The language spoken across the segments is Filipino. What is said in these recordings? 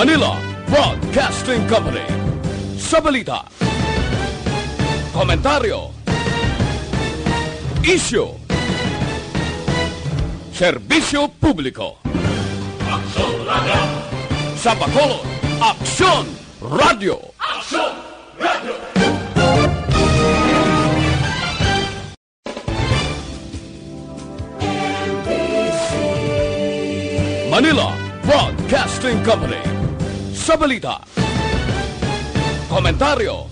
Manila Broadcasting Company. Sa balita, komentaryo, isyu, serbisyo publiko. Aksyon Radio! Sa Bacolod, Aksyon Radio! Aksyon Radio! Manila Broadcasting Company. Sa balita, komentaryo.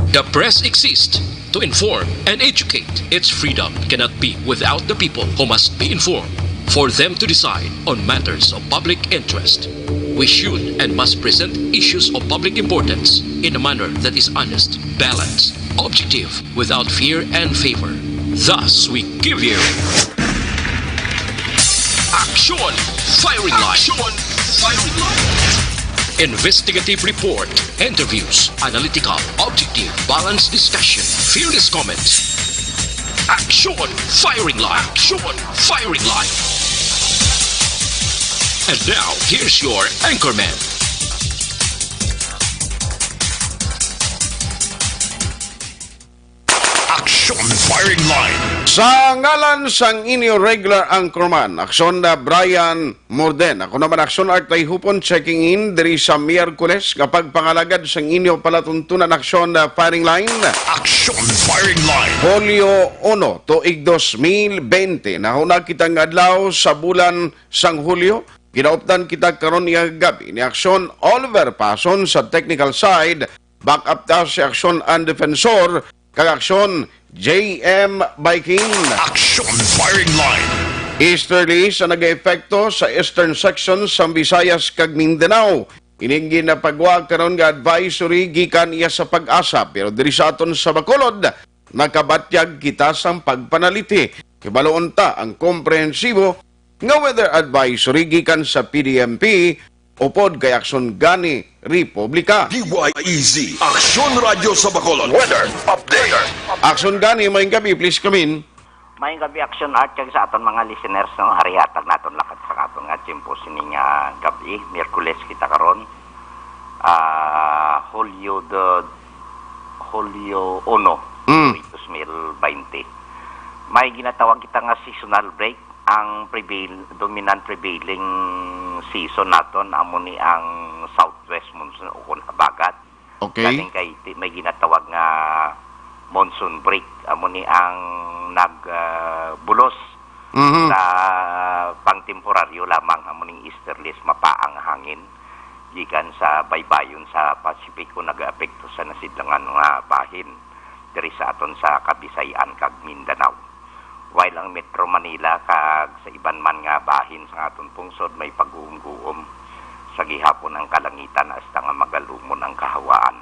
The press exists to inform and educate. Its freedom cannot be without the people who must be informed for them to decide on matters of public interest. We should and must present issues of public importance in a manner that is honest, balanced, objective, without fear and favor. Thus, we give you Aksyon Firing Line. Aksyon Firing Line. Investigative report, interviews, analytical, objective, balanced discussion, fearless comments. Aksyon Firing Line. Aksyon Firing Line. And now, here's your anchorman. Aksyon Firing Line. Sa ngalan sang inyo regular anchorman, Aksyon na Brian Morden. Ako naman Aksyon Art ay hupon checking in diri sa Miyerkules kapag pangalagad sang inyo palatuntunan Aksyon na Firing Line. Aksyon Firing Line. Hulyo 1, tuig 2020. Nahuna kitang adlaw sa bulan sang Hulyo. Kinauptan kita karon niya gabi ni Aksyon Oliver Pason sa technical side. Back up ta si Aksyon and Defensor kag Aksyon JM Biking. Aksyon Firing Line. Easterly sa nag-efekto sa eastern section sa Visayas kag Mindanao. Ininggi na pagwa karon nga advisory gikan iya sa Pag-asa pero diri sa aton sa Bacolod nakabatyag kita sang pagpanaliti. Kibaloon ta ang komprehensibo nga weather advisory gikan sa PDMP upod kay Aksyon Gani Republika. DYEZ Aksyon Radio sa Bacolod. Weather Update. Aksyon Gani, maing gabi, please come in. May gabi Aksyon Art kag sa aton mga listeners ng harihatag naton lakat sa aton nga tiyempo sining gabi, Miyerkules kita karon. Hulyo 1, 2020. May ginatawag kita nga seasonal break. Ang dominant prevailing season naton amo ni ang southwest monsoon o habagat. Okay. Galing kay may ginatawag nga monsoon break amo ni ang nagbulos sa pangtemporaryo lamang amo ning easterlies mapaang hangin gikan sa baybayon sa Pasipiko nagaapekto sa nasidlangan nga bahin diri sa aton sa Kabisayan kag Mindanao. While ang Metro Manila kag sa iban man nga bahin sa aton pungsod may pag-uum-guom sa gihapon ang kalangitan hasta nga magalumon ang kahawaan.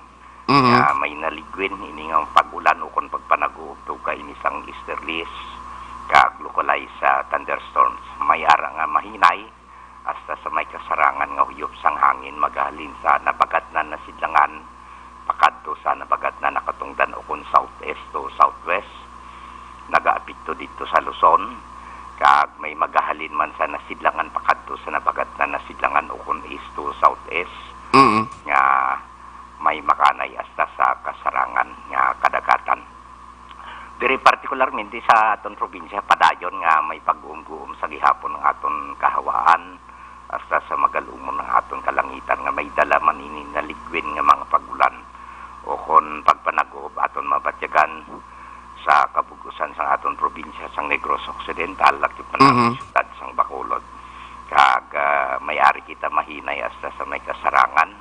May naligwin ini nga pag-ulan ukon pagpanaguog ka inisang easterlies kag localized sa thunderstorms. May ara nga mahinay hasta sa may kasarangan nga huyop sang hangin magahalin sa nabagat na nasidlangan pakadto sa nabagat na nakatungdan ukon southeast to southwest. Nagaapekto dito sa Luzon kag may magahalin man sa nasidlangan pakadto sa nabagat na nasidlangan ukon east to southeast nga may makanay hasta sa kasarangan nga kadagatan. Diri partikularmente sa aton probinsya padayon nga may pag-uum-guum sa gihapon ng aton kahawaan hasta sa magalumon ng aton kalangitan nga may dala man ini na liquid nga mga pagulan ukon pagpanagob aton mabatyagan sa kabugusan sang aton probinsya sang Negros Occidental lakip man siyudad sang Bacolod kag may-ari kita mahinay hasta sa may kasarangan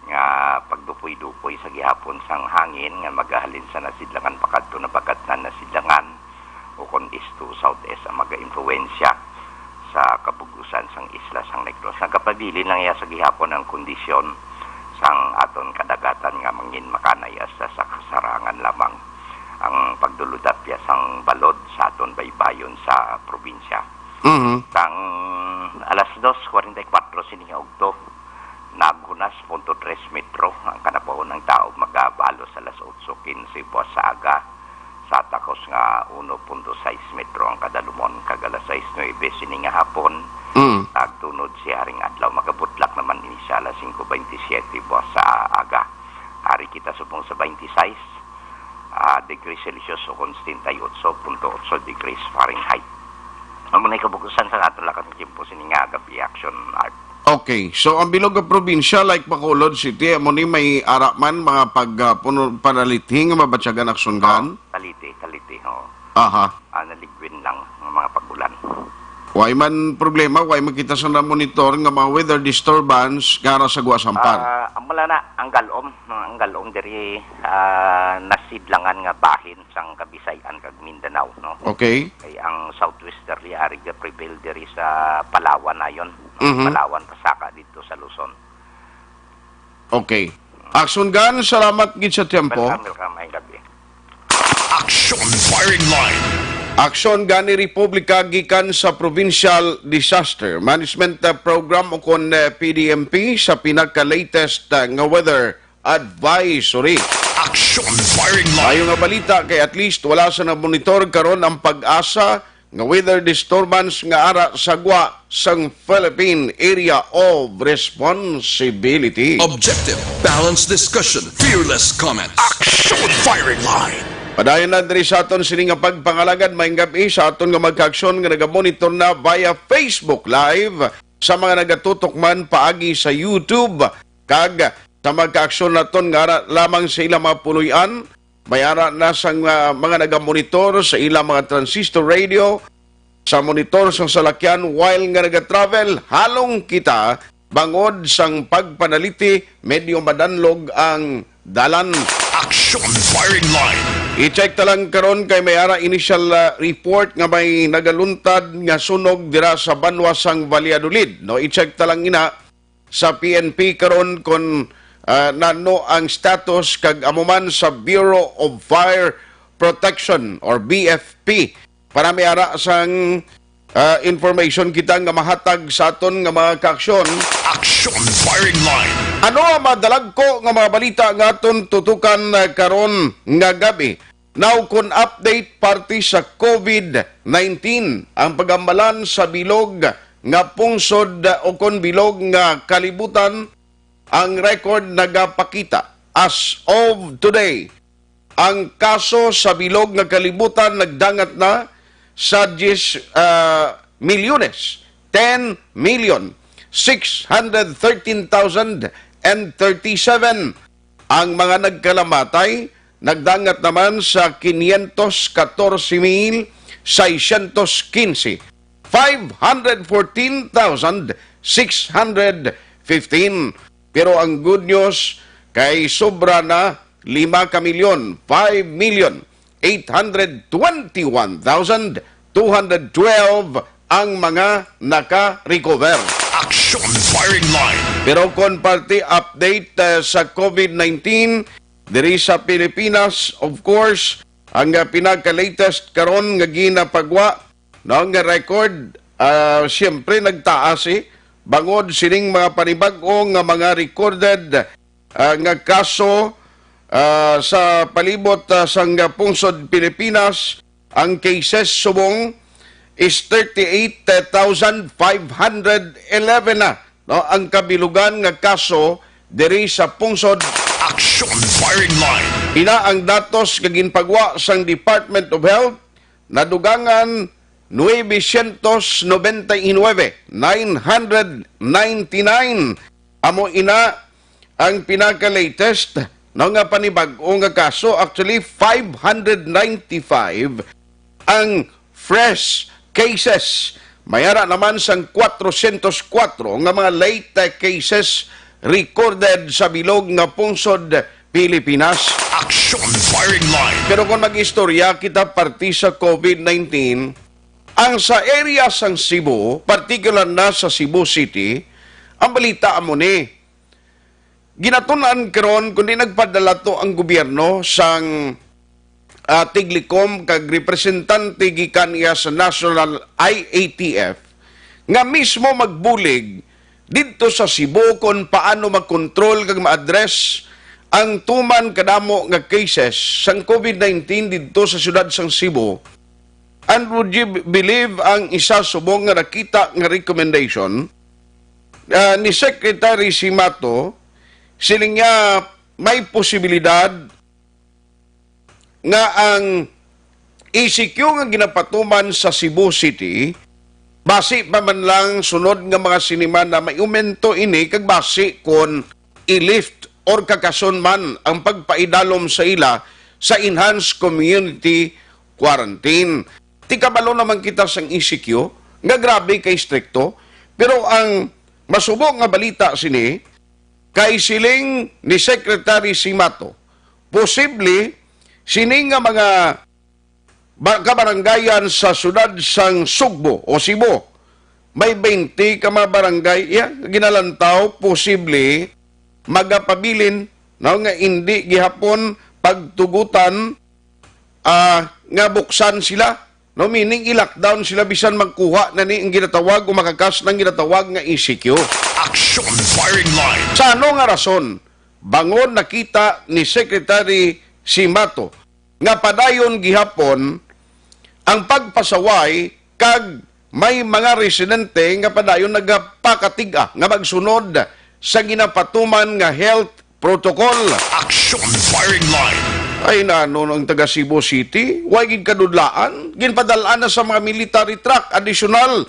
nga pagdupoy-dupoy sa gihapon sang hangin nga magahalin sa nasidlangan pakadto na bagat na nasidlangan ukon east to southeast ang maga-influensya sa kabugusan sang isla sang Negros. Nagapabilin lang iya sa gihapon ang kondisyon sang aton kadagatan nga mangin makanay hasta sa kasarangan lamang ang pagduludapya sang balod sa aton baybayon sa probinsya. Sang alas 2:44 sining ugto nagunas 0.3 metro ang kanabaon ng tao magabalo sa alas 8:15 buwas sa aga sa takos nga 1.6 metro ang kadalumon kag alas 6:09 sining hapon tunod si Haring Adlaw. Magabutlak naman din siya alas 5:27 buwas sa aga. Hari kita subong sa 26 degrees Celsius o kung 78.8 degrees Fahrenheit. Amo na kabukusan sa aton lakas ng timpo sininga gabi action art. Okay, so ang bilog nga probinsya like Bacolod City, amo ni may araman mga panaliting nga mabatyagan aksongan. Taliti, ho. Aha. Naligwin lang ng mga pagulan. Why man problema, why makita sa na monitor nga mga weather disturbance gara sa Guasampan. Ang mala na, ang galom diri nasidlangan nga bahin sang Kabisayan kag Mindanao, no? Okay. Kay ang southwesterly ari ga prevail diri sa Palawan ayon, no? Palawan pasaka dito sa Luzon. Okay. Action gun, salamat gid sa tempo. Welcome, ay gabi. Action Firing Line. Aksyon gani Republika gikan sa Provincial Disaster Management Program o kon PDMP sa pinaka-latest nga weather advisory. Action Firing Line. Ayo nga balita kay at least wala sa na-monitor karon ang pag-asa nga weather disturbance nga ara sagwa sang Philippine Area of Responsibility. Objective, balanced discussion, fearless comments. Action Firing Line. Padayon na diri sa aton sini nga pagpangalagad maayong gabi sa aton nga magka-aksyon nga nagamonitor na via Facebook Live sa mga nagatutok man paagi sa YouTube kag sa magka-aksyon naton nga lamang sa ilang mga puloy-an may ara na sang mga nagamonitor sa ilang mga transistor radio sa monitor sa salakyan while nga naga-travel halong kita bangod sang pagpanaliti medyo madanlog ang dalan. Action Firing Line. I-check talang karon kay may ara initial report nga may nagaluntad nga sunog dira sa Banwasang Valladolid. No, i-check talang ina sa PNP karon kon nano ang status kag amuman sa Bureau of Fire Protection or BFP. Para may ara sang information kita nga mahatag sa aton nga mga kaaksyon. Action Firing Line. Ano ang madalag ko nga mga balita nga aton tutukan karon nga gabi? Now kun update party sa COVID-19 ang pagambalan sa bilog nga pungsod o kon bilog nga kalibutan ang record nagapakita as of today. Ang kaso sa bilog nga kalibutan nagdangat na sa 10 milyones, 10 million 613,037 ang mga nagkalamatay, nagdangat naman sa 514,615, 514,615. Pero ang good news kay sobra na 5 milyon, 5,821,212 ang mga naka-recover. Action Firing Line. Pero kon parte update sa COVID-19 diri sa Pilipinas, of course, ang pinaka-latest karon nga ginapagwa no nga record siyempre nagtaas bangod sining mga panibag-o nga mga recorded nga kaso sa palibot sang pungsod Pilipinas. Ang cases subong is 38,511 na. No, ang kabilugan nga kaso diri sa pungsod. Action Firing Line. Ina ang datos nga ginpagwa sang Department of Health nadugangan 999 amo ina ang pinaka-latest no nga panibag-o nga kaso. Actually 595 ang fresh cases. Mayara naman sang 404 nga mga late cases recorded sa bilog nga pungsod Pilipinas. Action Firing Line. Pero kung mag-istorya kita parti sa COVID-19, ang sa area sang Cebu, particular na sa Cebu City, ang balita mo ni, ginatunan karon kundi nagpadala to ang gobyerno sang tiglikom kag representante gikan iya sa National IATF nga mismo magbulig didto sa Cebu kung paano makontrol kag ma-address ang tuman kadamo nga cases sang COVID-19 didto sa syudad sang Cebu. And would you believe ang isa subong nga nakita nga recommendation ni Secretary Simato, siling niya may posibilidad nga ang ECQ nga ginapatuman sa Cebu City, basi pa man lang sunod nga mga sinima na may umento ini, kag basi kon i-lift or kakason man ang pagpaidalom sa ila sa enhanced community quarantine. Ti kabalo naman kita sang ECQ, nga grabe kay strikto, pero ang masubok nga balita sini, kay siling ni Secretary Simato, posible sini nga mga kabarangayan sa sudad sang Sugbo o Cebu, may 20 ka mga barangay, ginalantaw, posible magapabilin no, nga hindi gihapon pagtugutan nga buksan sila. No, meaning i-lockdown sila bisan magkuha na ni ang ginatawag o makakas ng ginatawag nga ECQ. Action firing line. Sa ano nga rason, bangon nakita ni Secretary Simato nga padayon gihapon ang pagpasaway kag may mga residente nga padayon nagapakatiga nga magsunod sa ginapatuman nga health protocol. Action firing line. Ay nano ang taga Cebu City, way gid kadudlaan, ginpadalaan na sa mga military truck additional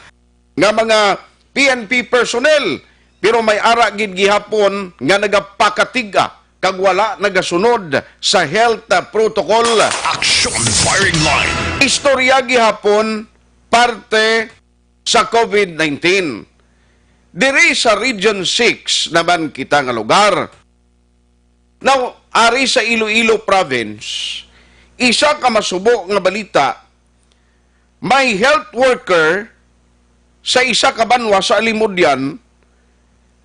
nga mga PNP personnel, pero may ara gid gihapon nga nagapakatiga kag wala nagasunod sa health protocol. Action firing line. Istorya gihapon parte sa COVID-19. Diri sa Region 6 naman kita nga lugar. Now, ari sa Iloilo Province, isa ka masubo nga balita, may health worker sa isa ka banwa sa Alimudyan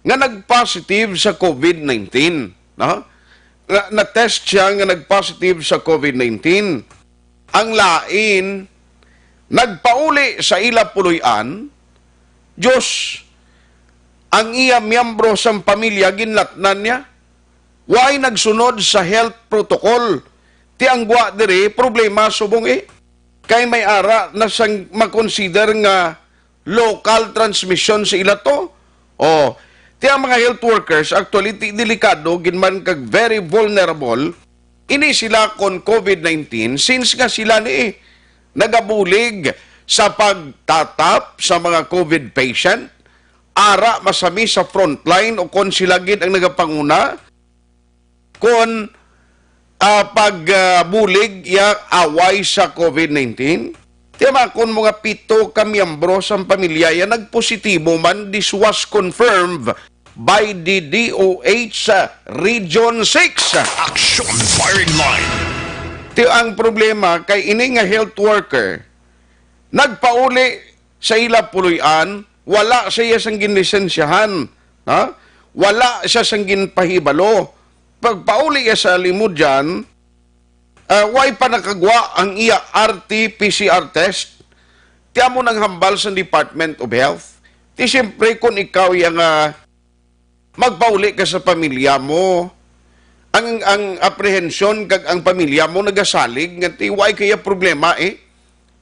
nga nag-positive sa COVID-19. No? Na-test siya nga nag-positive sa COVID-19. Ang lain, nagpauli sa ila puluyan, Diyos, ang iya miyembro sa pamilya, ginlatnan niya, why nagsunod sa health protocol. Ti ang gwa diri, problema subong kay may ara na sang makonsider nga local transmission sa ila to. O, ti ang mga health workers, actually, ti delikado, ginman kag very vulnerable, ini sila kon COVID-19, since nga sila ni nagabulig sa pagtatap sa mga COVID patient, ara masami sa frontline o kon sila gid ang nagapanguna, kon pagbulig away sa COVID-19. Tiyan kon mga 7 ka miyembro sa pamilya yan nagpositibo man, this was confirmed by the DOH Region 6. Action firing line. Tiyan ang problema kay ini nga health worker nagpauli sa ila puluyan, wala siya sang ginlisensyahan, ha? Wala siya sang ginpahibalo. Pagpauli sa Alimudyan, way pa nakagwa ang iya RT-PCR test, tiya mo nang hambal sa Department of Health. Ti siyempre kung ikaw yung magpauli ka sa pamilya mo, ang apprehension kag ang pamilya mo nagasalig, nga ti way kaya problema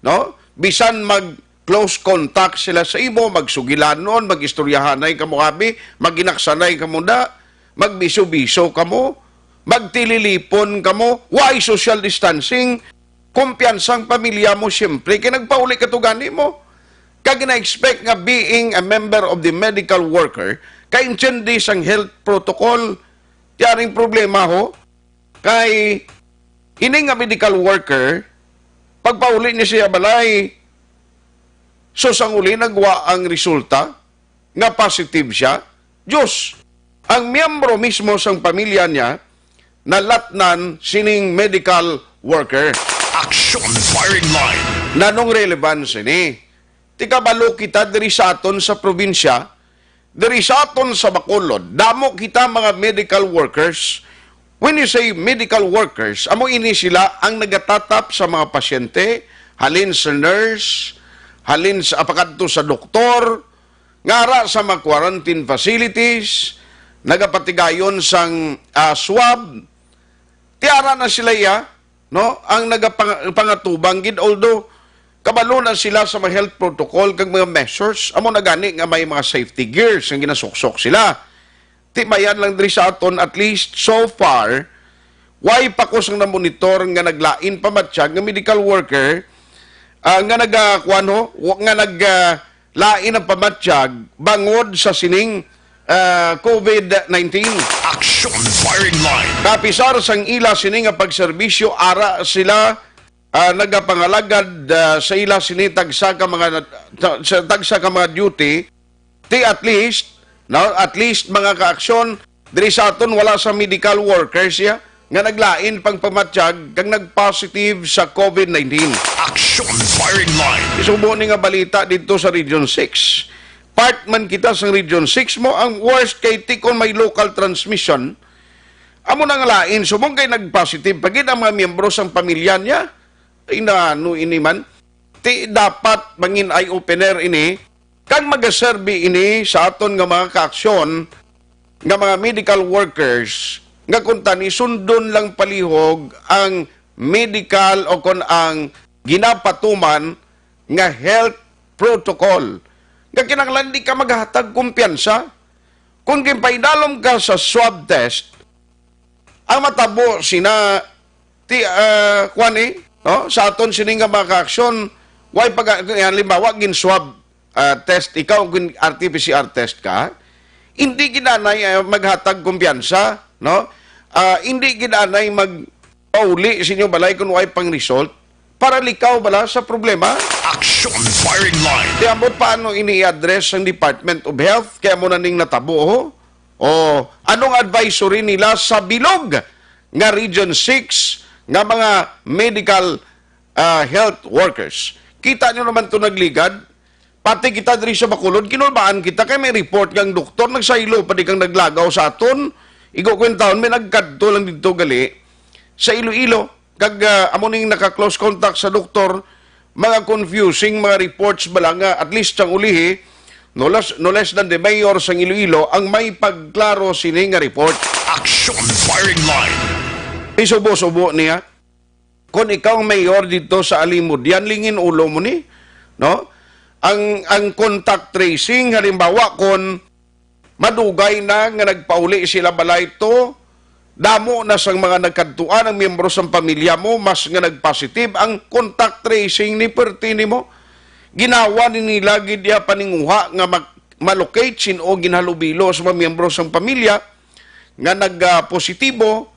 no? Bisan mag-close contact sila sa imo, magsugilanon, mag-istoryahanay ka mo kabi, maginaksanay ka mo da, magbiso-biso ka mo, magtililipon ka mo, why social distancing, kumpiyansang pamilya mo siyempre, kaya nagpauli ka to gani mo. Kaya na-expect nga being a member of the medical worker, kaintindi sang health protocol, tiyaring problema ho, kay ini nga medical worker, pagpauli niya siya balay, so sang uli nagwa ang resulta, nga positive siya, Diyos, ang miyembro mismo sang pamilya niya, nalatnan sining medical worker. Action firing line. Nanong relevance ni? Tikabalo kita diri sa aton sa probinsya, diri sa aton sa Bacolod, damo kita mga medical workers. When you say medical workers, amo ini sila ang nagatatap sa mga pasyente, halin sa nurse, halin sa apakadto sa doktor, ngara sa mga quarantine facilities, nagapatigayon sang swab, tiara na sila no? Ang nagapangatubang gid, although kabalo na sila sa mga health protocol kag mga measures. Amo na gani nga may mga safety gears nga ginasuksok sila. Ti mayan lang diri sa aton, at least so far, why pa ko sang na-monitor nga naglain pamatsyag nga medical worker nga naglain ang pamatsyag bangod sa sining COVID-19. Action firing line. Kapisar sang ila sini nga pagserbisyo, ara sila nagapangalagad sa ila sini tagsa ka mga duty, ti at least mga kaaksyon diri sa aton wala sa medical workers ya nga naglain pang pamatsyag kag nagpositive sa COVID-19. Action firing line. Isubo ni nga balita dito sa Region 6. Part man kita sa Region 6 mo, ang worst kay tikon may local transmission. Amo nang lain, sumong kay nag-positive. Pagid ang mga miyembro sang pamilya niya, inaano ini man, ti dapat mangin eye opener ini, kag magaserbi ini sa aton nga mga kaaksyon, nga mga medical workers, nga kung tani sundon lang palihog ang medical o kon ang ginapatuman nga health protocol. Nga kinanglan di ka maghatag kumpiyansa. Kung gimpaidalom ka sa swab test, ang matabo sina no? Sa aton sining nga mga kaaksyon, why pag halimbawa gin swab test ikaw kung RT-PCR test ka, hindi ginanay maghatag kumpiyansa, no? Hindi ginanay magpauli sa inyo balay kung why pang result para likaw bala sa problema. Action firing line. Di ambot paano ini-address ang Department of Health kaya mo na ning natabo ho? O anong advisory nila sa bilog nga Region 6 nga mga medical health workers? Kita nyo naman ito nagligad. Pati kita diri sa Bacolod, kinulbaan kita kay may report kang doktor nagsaylo pa di kang naglagaw sa aton. Igo kwentaon may nagkadto lang dito gali sa Iloilo. Kag amo ning naka-close contact sa doktor, mga confusing mga reports bala nga at least sang ulihi, no less than the mayor sang Iloilo ang may pagklaro sini nga report. Action firing line. Isubo-subo niya. Kung ikaw ang mayor dito sa Alimod, yan lingin ulo mo ni, no? Ang contact tracing, halimbawa kung madugay na nga nagpauli sila balay to, damo na sang mga nagkantuan ang miyembro sa pamilya mo, mas nga nagpositive, ang contact tracing ni pertini mo, ginawa ni nila gidya paninguha nga malocate sin o ginhalubilo sa mga miyembro sa pamilya nga nagpositibo,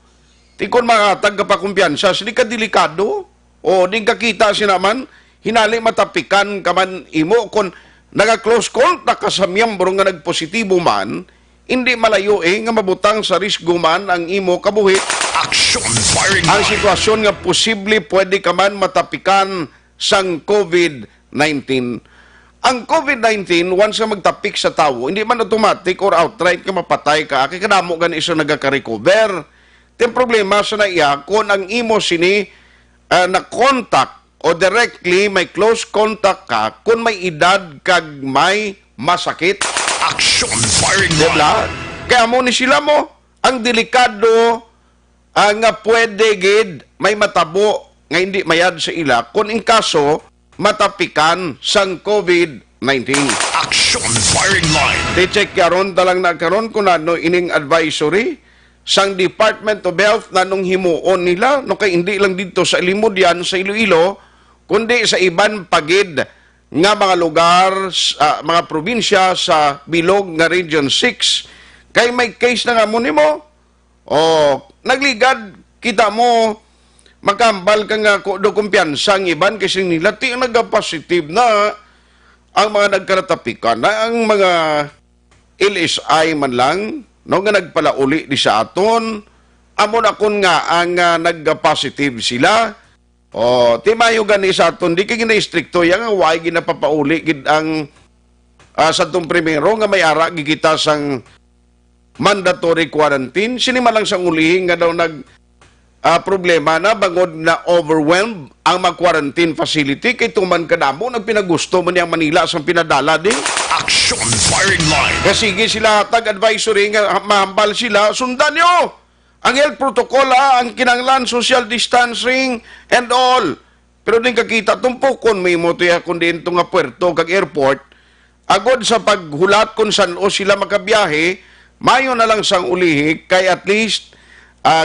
tikon mga tagapakumpiyansa, sili ka delikado, o di kakita sinaman, hinali matapikan ka man imo, kung nag-close contact ka sa miyembro nga nagpositibo man, hindi malayo nga mabutang sa risgo man ang imo kabuhi. Action firing Ang line. sitwasyon nga posible pwede ka man matapikan sang COVID-19. Ang COVID-19, once nga magtapik sa tao, hindi man automatic or outright ka mapatay ka, kaya kanamo gan iso nagaka-recover. Yung problema sa naiya, kung ang imo sini na-contact o directly may close contact ka, kung may edad kag may masakit, Action firing line. diba? Kaya mo ni sila mo, ang delikado nga pwede gid may matabo nga hindi mayad sa ila kung in kaso matapikan sang COVID-19. Action firing line. Di-check karon talang nagkaroon kung ano ining advisory sang Department of Health na nung himuon nila, no kay hindi lang dito sa Ilimudyan, sa Iloilo, kundi sa iban pagid nga mga lugar, mga probinsya sa bilog nga Region 6. Kay may case na nga mo nimo. O nagligad kita mo makambal ka nga do kumpiyansa ang iban kasi nila ti nagka-positive na ang mga nagkaratapikan na ang mga LSI man lang no nga nagpalauli di sa aton amon akon nga ang nagka-positive sila. O, timayo gani sa aton, di ka gina-istrikto, yan nga why ginapapauli gid ang sa itong primero nga may ara gigita sang mandatory quarantine. Sinima lang sang ulihin nga daw problema na bangod na overwhelmed ang mag-quarantine facility kay tuman kadamo nagpinagusto man yang Manila sang pinadala di. Action firing line. Kasi sila tag-advisory nga mahambal sila, sundan nyo! Ang health protocol, ang kinanglan, social distancing, and all. Pero din kakita tumpukon may mo tuya kun din nga puerto kag airport agod sa paghulat kung saan o sila makabiyahe, mayo na lang sang ulihi kay at least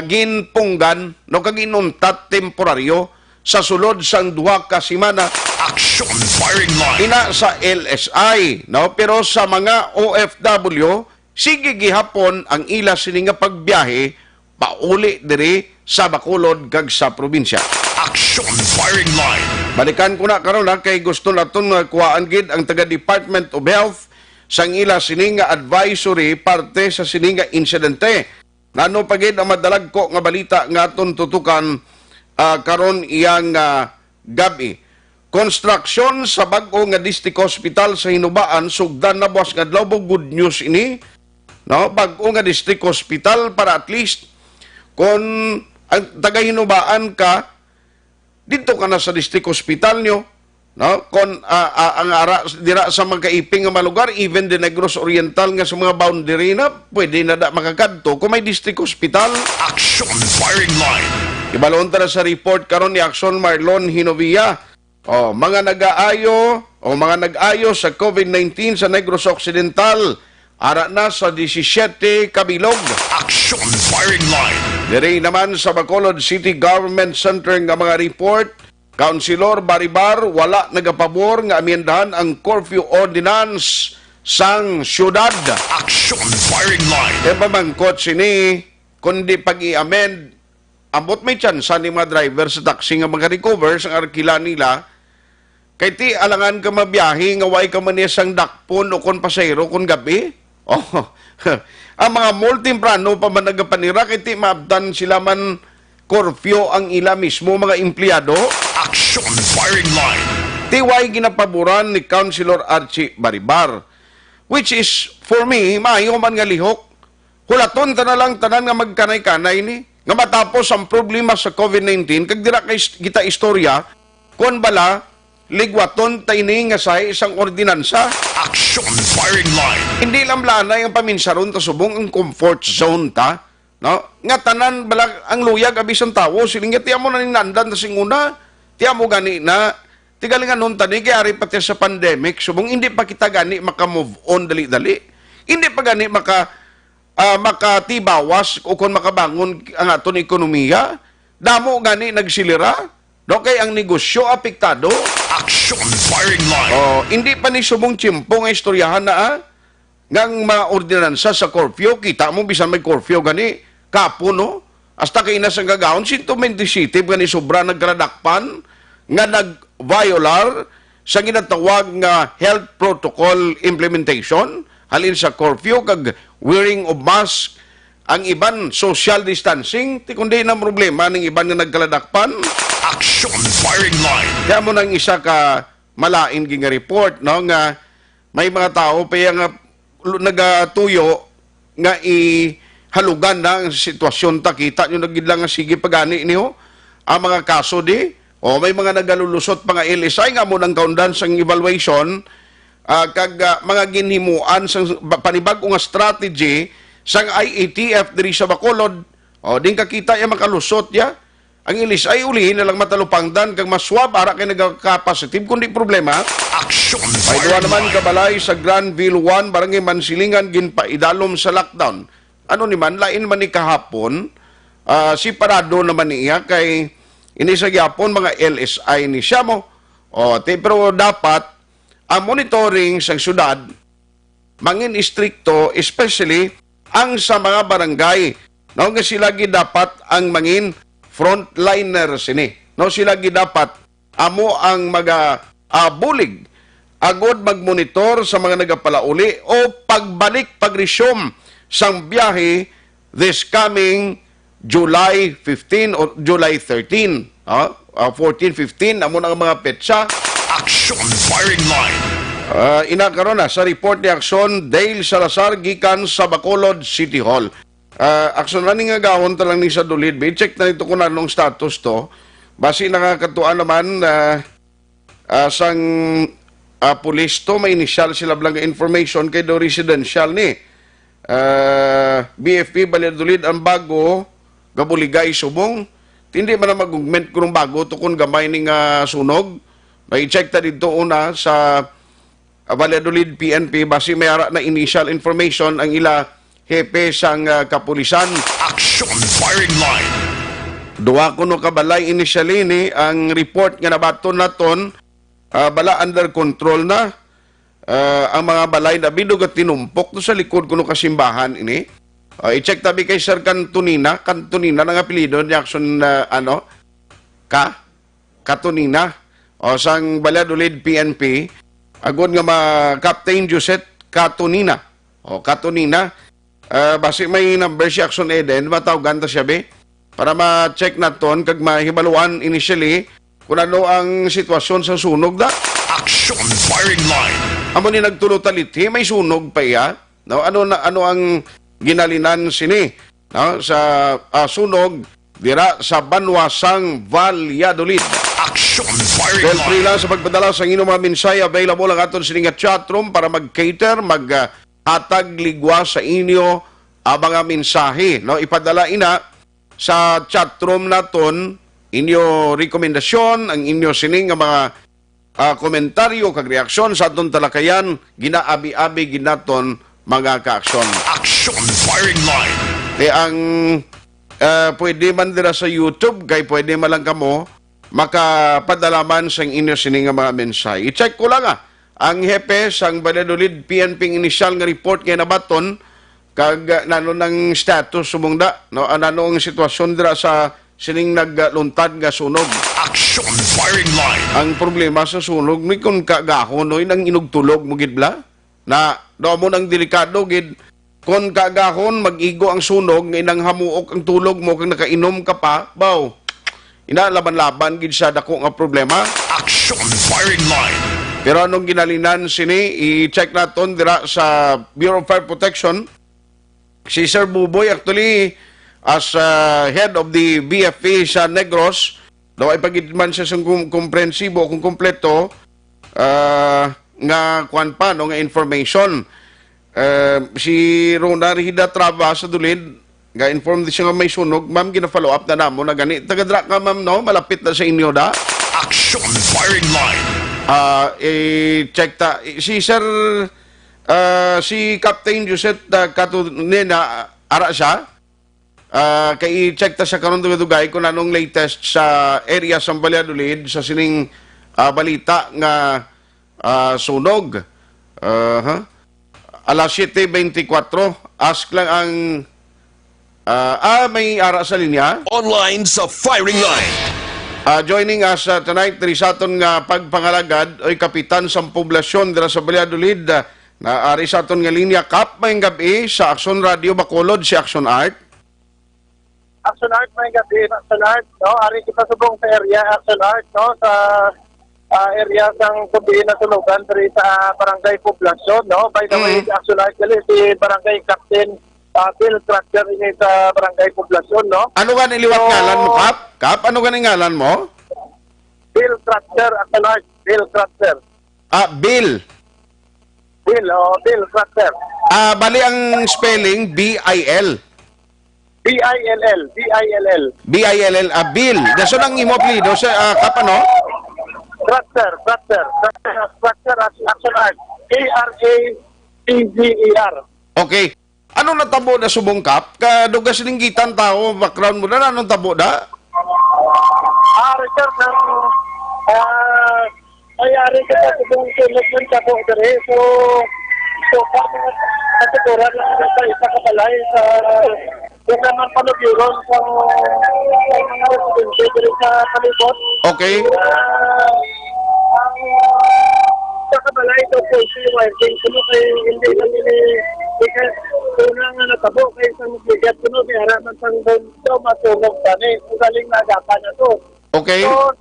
ginpunggan no kag inuntat temporaryo sa sulod sang duha ka semana Action firing line. ina sa LSI, no? Pero sa mga OFW, sige gihapon ang ila sini nga pagbiyahe pauli diri sa Bacolod kag sa probinsya. Action firing line. Balikan ko na karon kay gusto naton nga kuhaan gid ang taga Department of Health sang ila sini nga advisory parte sa sini nga insidente. Nano pagid ang madalag ko nga balita nga aton tutukan karon iyang gabi. Construction sa bag-o nga district hospital sa Hinubaan sugdan na buwas nga adlaw good news ini. No, bag-o nga district hospital para at least kung ang taga Hinubaan ka dito ka na sa district hospital nyo, no? Kung ang ara dira sa magkaiping nga malugar, even the Negros Oriental nga sa mga boundary na, pwede na makakadto kung may district hospital. Action firing line. Ibalon ta na sa report karon ni Action Marlon Hinovia. Mga nag-ayo sa COVID-19 sa Negros Occidental, ara na sa 17 kabilog. Action firing line. Diri naman sa Bacolod City Government Center nga mga report, Councilor Baribar wala nagapabor nga amyendahan ang curfew ordinance sang syudad. Action firing line. E pamangkot sini kundi pag-i-amend ambot may chance ni mga driver sa taxi nga mga-recover sa arkila nila kay ti alangan ka mabiyahe nga way ka man sang dakpon o kon pasayro kon gabi. Ang mga multimprano pa man nagapanira kay ti maabdan sila man curfew ang ila mismo mga empleyado. Action firing line. Tiway ginapaboran ni Councilor Archie Baribar, which is for me maayo man nga lihok. Hulaton ta na lang tanan nga magkanay-kanay ni nga matapos ang problema sa COVID-19 kag dira kay kita istorya kon bala ligwaton tayni nga sa isang ordinansa. Action firing line. Hindi lang lanay ang paminsaron ta subong ang comfort zone ta, no? Nga tanan bala ang luyag abis ang tawo siling nga tiamo na ninandan ta singuna, tiamo gani na tigalingan nun tani kay ari pati sa pandemic subong hindi pa kita gani maka-move on dali-dali. Hindi pa gani makatibawas o kung makabangon ang aton ekonomiya, damo gani nagsilira. Do kay ang negosyo apektado. Action firing line. Hindi pa ni subong tiyempo nga istoryahan na ngang mga ordinansa sa curfew. Kita mo bisan may curfew gani kapo no. Hasta kay nasang gagawon 127 gani sobra nagradakpan nga nag-violar sa ginatawag nga health protocol implementation halin sa curfew kag wearing of mask, ang iban social distancing, ti kundi na problema ng iban nga nagkaladakpan. Action firing line. Kaya mo nang isa ka malain nga report no nga may mga tao pa nga nagatuyo nga ihalugan na ang sitwasyon ta kita nyo nagidlang nga sige pagani niyo ang mga kaso di may mga nagalulusot pa nga LSI nga mo nang kaundan sang evaluation kag mga ginhimuan sang panibag-o nga strategy sang IATF diri sa Bacolod. Din kakita ya makalusot ya. Ang ilis ay ulihin na lang matalupangdan kag maswab ara kay nagaka-positive kundi problema. Action May duwa firing naman line. kabalay sa Granville 1 barangay Mansilingan ginpaidalom sa lockdown. Ano ni man lain man ni kahapon si parado naman niya kay ini sa gyapon mga LSI ni siya mo. Pero dapat ang monitoring sa syudad mangin istrikto especially ang sa mga barangay. No nga sila dapat ang mangin frontliners ini. No sila dapat amo ang bulig agod magmonitor sa mga nagapalauli o pagbalik pag-resume sang biyahe this coming July 15 or July 13. 14, 15 amo ang mga petsa. Action firing line. Inakaroon na sa report ni Action Dale Salazar gikan sa Bacolod City Hall. Action na nga gahon talang ni sa Dulid. Check na ito kung anong status to. Basi nakakatuan naman sang pulis to, may initial sila blang information kay do residential ni. BFP Baledulid ang bago gabuligay subong hindi man na mag-augment kung bago to kung gamay ning sunog. May check ta dito una sa Valladolid PNP basi may ara na initial information ang ila hepe sang kapulisan. Action firing line. Duwa kuno ka balay initially ni ang report nga nabaton naton bala under control na ang mga balay na bidog at tinumpok to sa likod kuno kasimbahan ini. I-check tabi kay Sir Cantonina ng apelyido Jackson Catonina o sang Valladolid PNP agon nga Captain Josette Catonina o Catonina basi may number si Action Eden matawagan ta siya be para ma-check naton kag mahibaluan initially kung ano ang sitwasyon sa sunog da. Action firing line. Amo ni nagtulot-taliti may sunog pa iya no ano ang ginalinan sini no sa sunog dira sa Banwasang Valladolid. Action firing Well, free line. lang sa pagpadala sa inyong mga mensahe available ang aton sining chatroom para mag-cater, mag-hatag ligwa sa inyo ang mga mensahe. No, ipadala ina sa chatroom naton inyo rekomendasyon, ang inyo sining nga mga komentaryo kag reaksyon sa aton talakayan, ginaabi-abi ginaton mga kaaksyon. Action firing line. Ang pwede man dira sa YouTube, kay pwede man lang kamo makapadalaman sa inyo sining nga mga mensahe. I-check ko lang ang hepe sang Valladolid PNP initial nga report kay nabaton kag nano ng status sumungda no ano ang sitwasyon dira sa sining nagluntad nga sunog. Action firing line. Ang problema sa sunog ni kun kagahon no nang inugtulog mo gid bla na do mo nang delikado gid kon kagahon mag-igo ang sunog nga inang hamuok ang tulog mo kag nakainom ka pa baw ina laban-laban gid sa dako nga problema. Action firing line. Pero anong ginalinan sini i-check naton dira sa Bureau of Fire Protection si Sir Buboy actually as head of the BFP sa Negros daw ay pagidman siya sa komprensibo kung kompleto nga kwan pa no nga information si Rona Rihida Trava sa Dulid ga inform di siya nga may sunog ma'am gina-follow up na namo na gani taga-dra ka ma'am no malapit na sa inyo da. Action firing line. I-check ta si Sir si Captain Josette Catonina ara siya kay i-check ta sa karon dugay kung anong latest sa area sa Valladolid sa sining balita nga sunog. Alas 7:24 ask lang ang may ara sa linya. Online sa firing line. Joining us tonight diri sa aton nga pagpangalagad oy kapitan sa poblasyon dira sa Valladolid na ari sa aton nga linya Kap mayong gabi sa Action Radio Bacolod si Action Art. Action Art may gabi Action Art no ari kita subong sa area Action Art no sa area sang kubi na tulugan diri sa barangay poblasyon no by the way Action Art gali si barangay Captain Bill Tractor ini sa barangay poblasyon no. Ano nga niliwat ngalan mo, Kap? Kap, ano nga ngalan mo? Bill Tractor Action Art, Bill Tractor. Bill. Bill Tractor. Bali ang spelling B-I-L. B-I-L-L. B-I-L-L, Bill. Daso nang imo plido sa Kap ano? Tractor Action Art. A-R-A-T-G-E-R. Okay. Ano natabo na subong Kap? Kadugas linggitan tao, background mo na, anong tabo na? Richard, ayari ka sa subong sunod ng tabo dere. So kasiguran lang sa isa ka balay sa kung naman panubiron sa mga residente dere sa palibot. Okay. Ang sa kabalay ito po si Wilding kuno kay hindi namin una nga natabo kay sa bigat kuno kay haraman sang ito matunog tani ugaling na dapat na to. Okay. So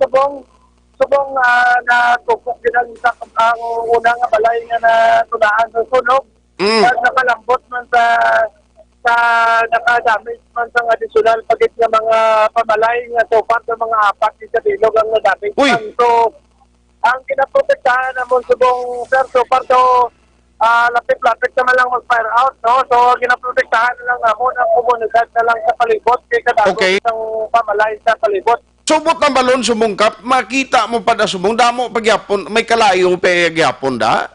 subong natupok din ang unang nga balay nga natulaan sa sunog. At nakalambot man sa nakadamage man sa additional pagit nga mga pamalay nga tupad ng mga apat sa bilog ang nadamage. So ang kinaprotektahan namon subong sir so parto lapit-lapit naman lang mag-fire out, no? So, ginaprotektahan na lang namon ang komunidad na lang sa palibot kay kadagos Okay. ng pamalay sa palibot. Subot ng balon sumungkap, makita mo pa da sumong, damo pagyapon, may kalayo pagyapon da?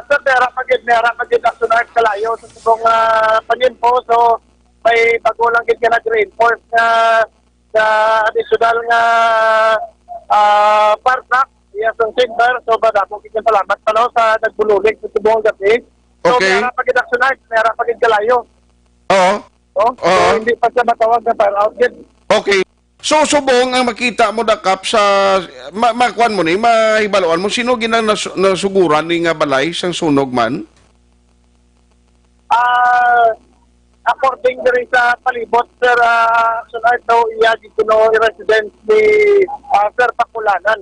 Sa Mera Pagid National Kalayo sa subong pag-info. So, may bago lang gid ka nag-reinforce na additional nga park yes, ang chamber. So, badakong kitang salamat pa no, sa nagbululig sa subong gabi. So, Okay. Mera Pagid National, Mera Pagid Kalayo. Oo. Oh, so, Oo. hindi pa siya matawag na fire out gid. Okay. So, subong ang makita mo da kap sa makuan mo ni, mahibaloan mo, sino ginang nasuguran ni nga balay sang sunog man? According diri sa palibot, sir, sunod daw iya dito no resident ni Sir Pakulanan.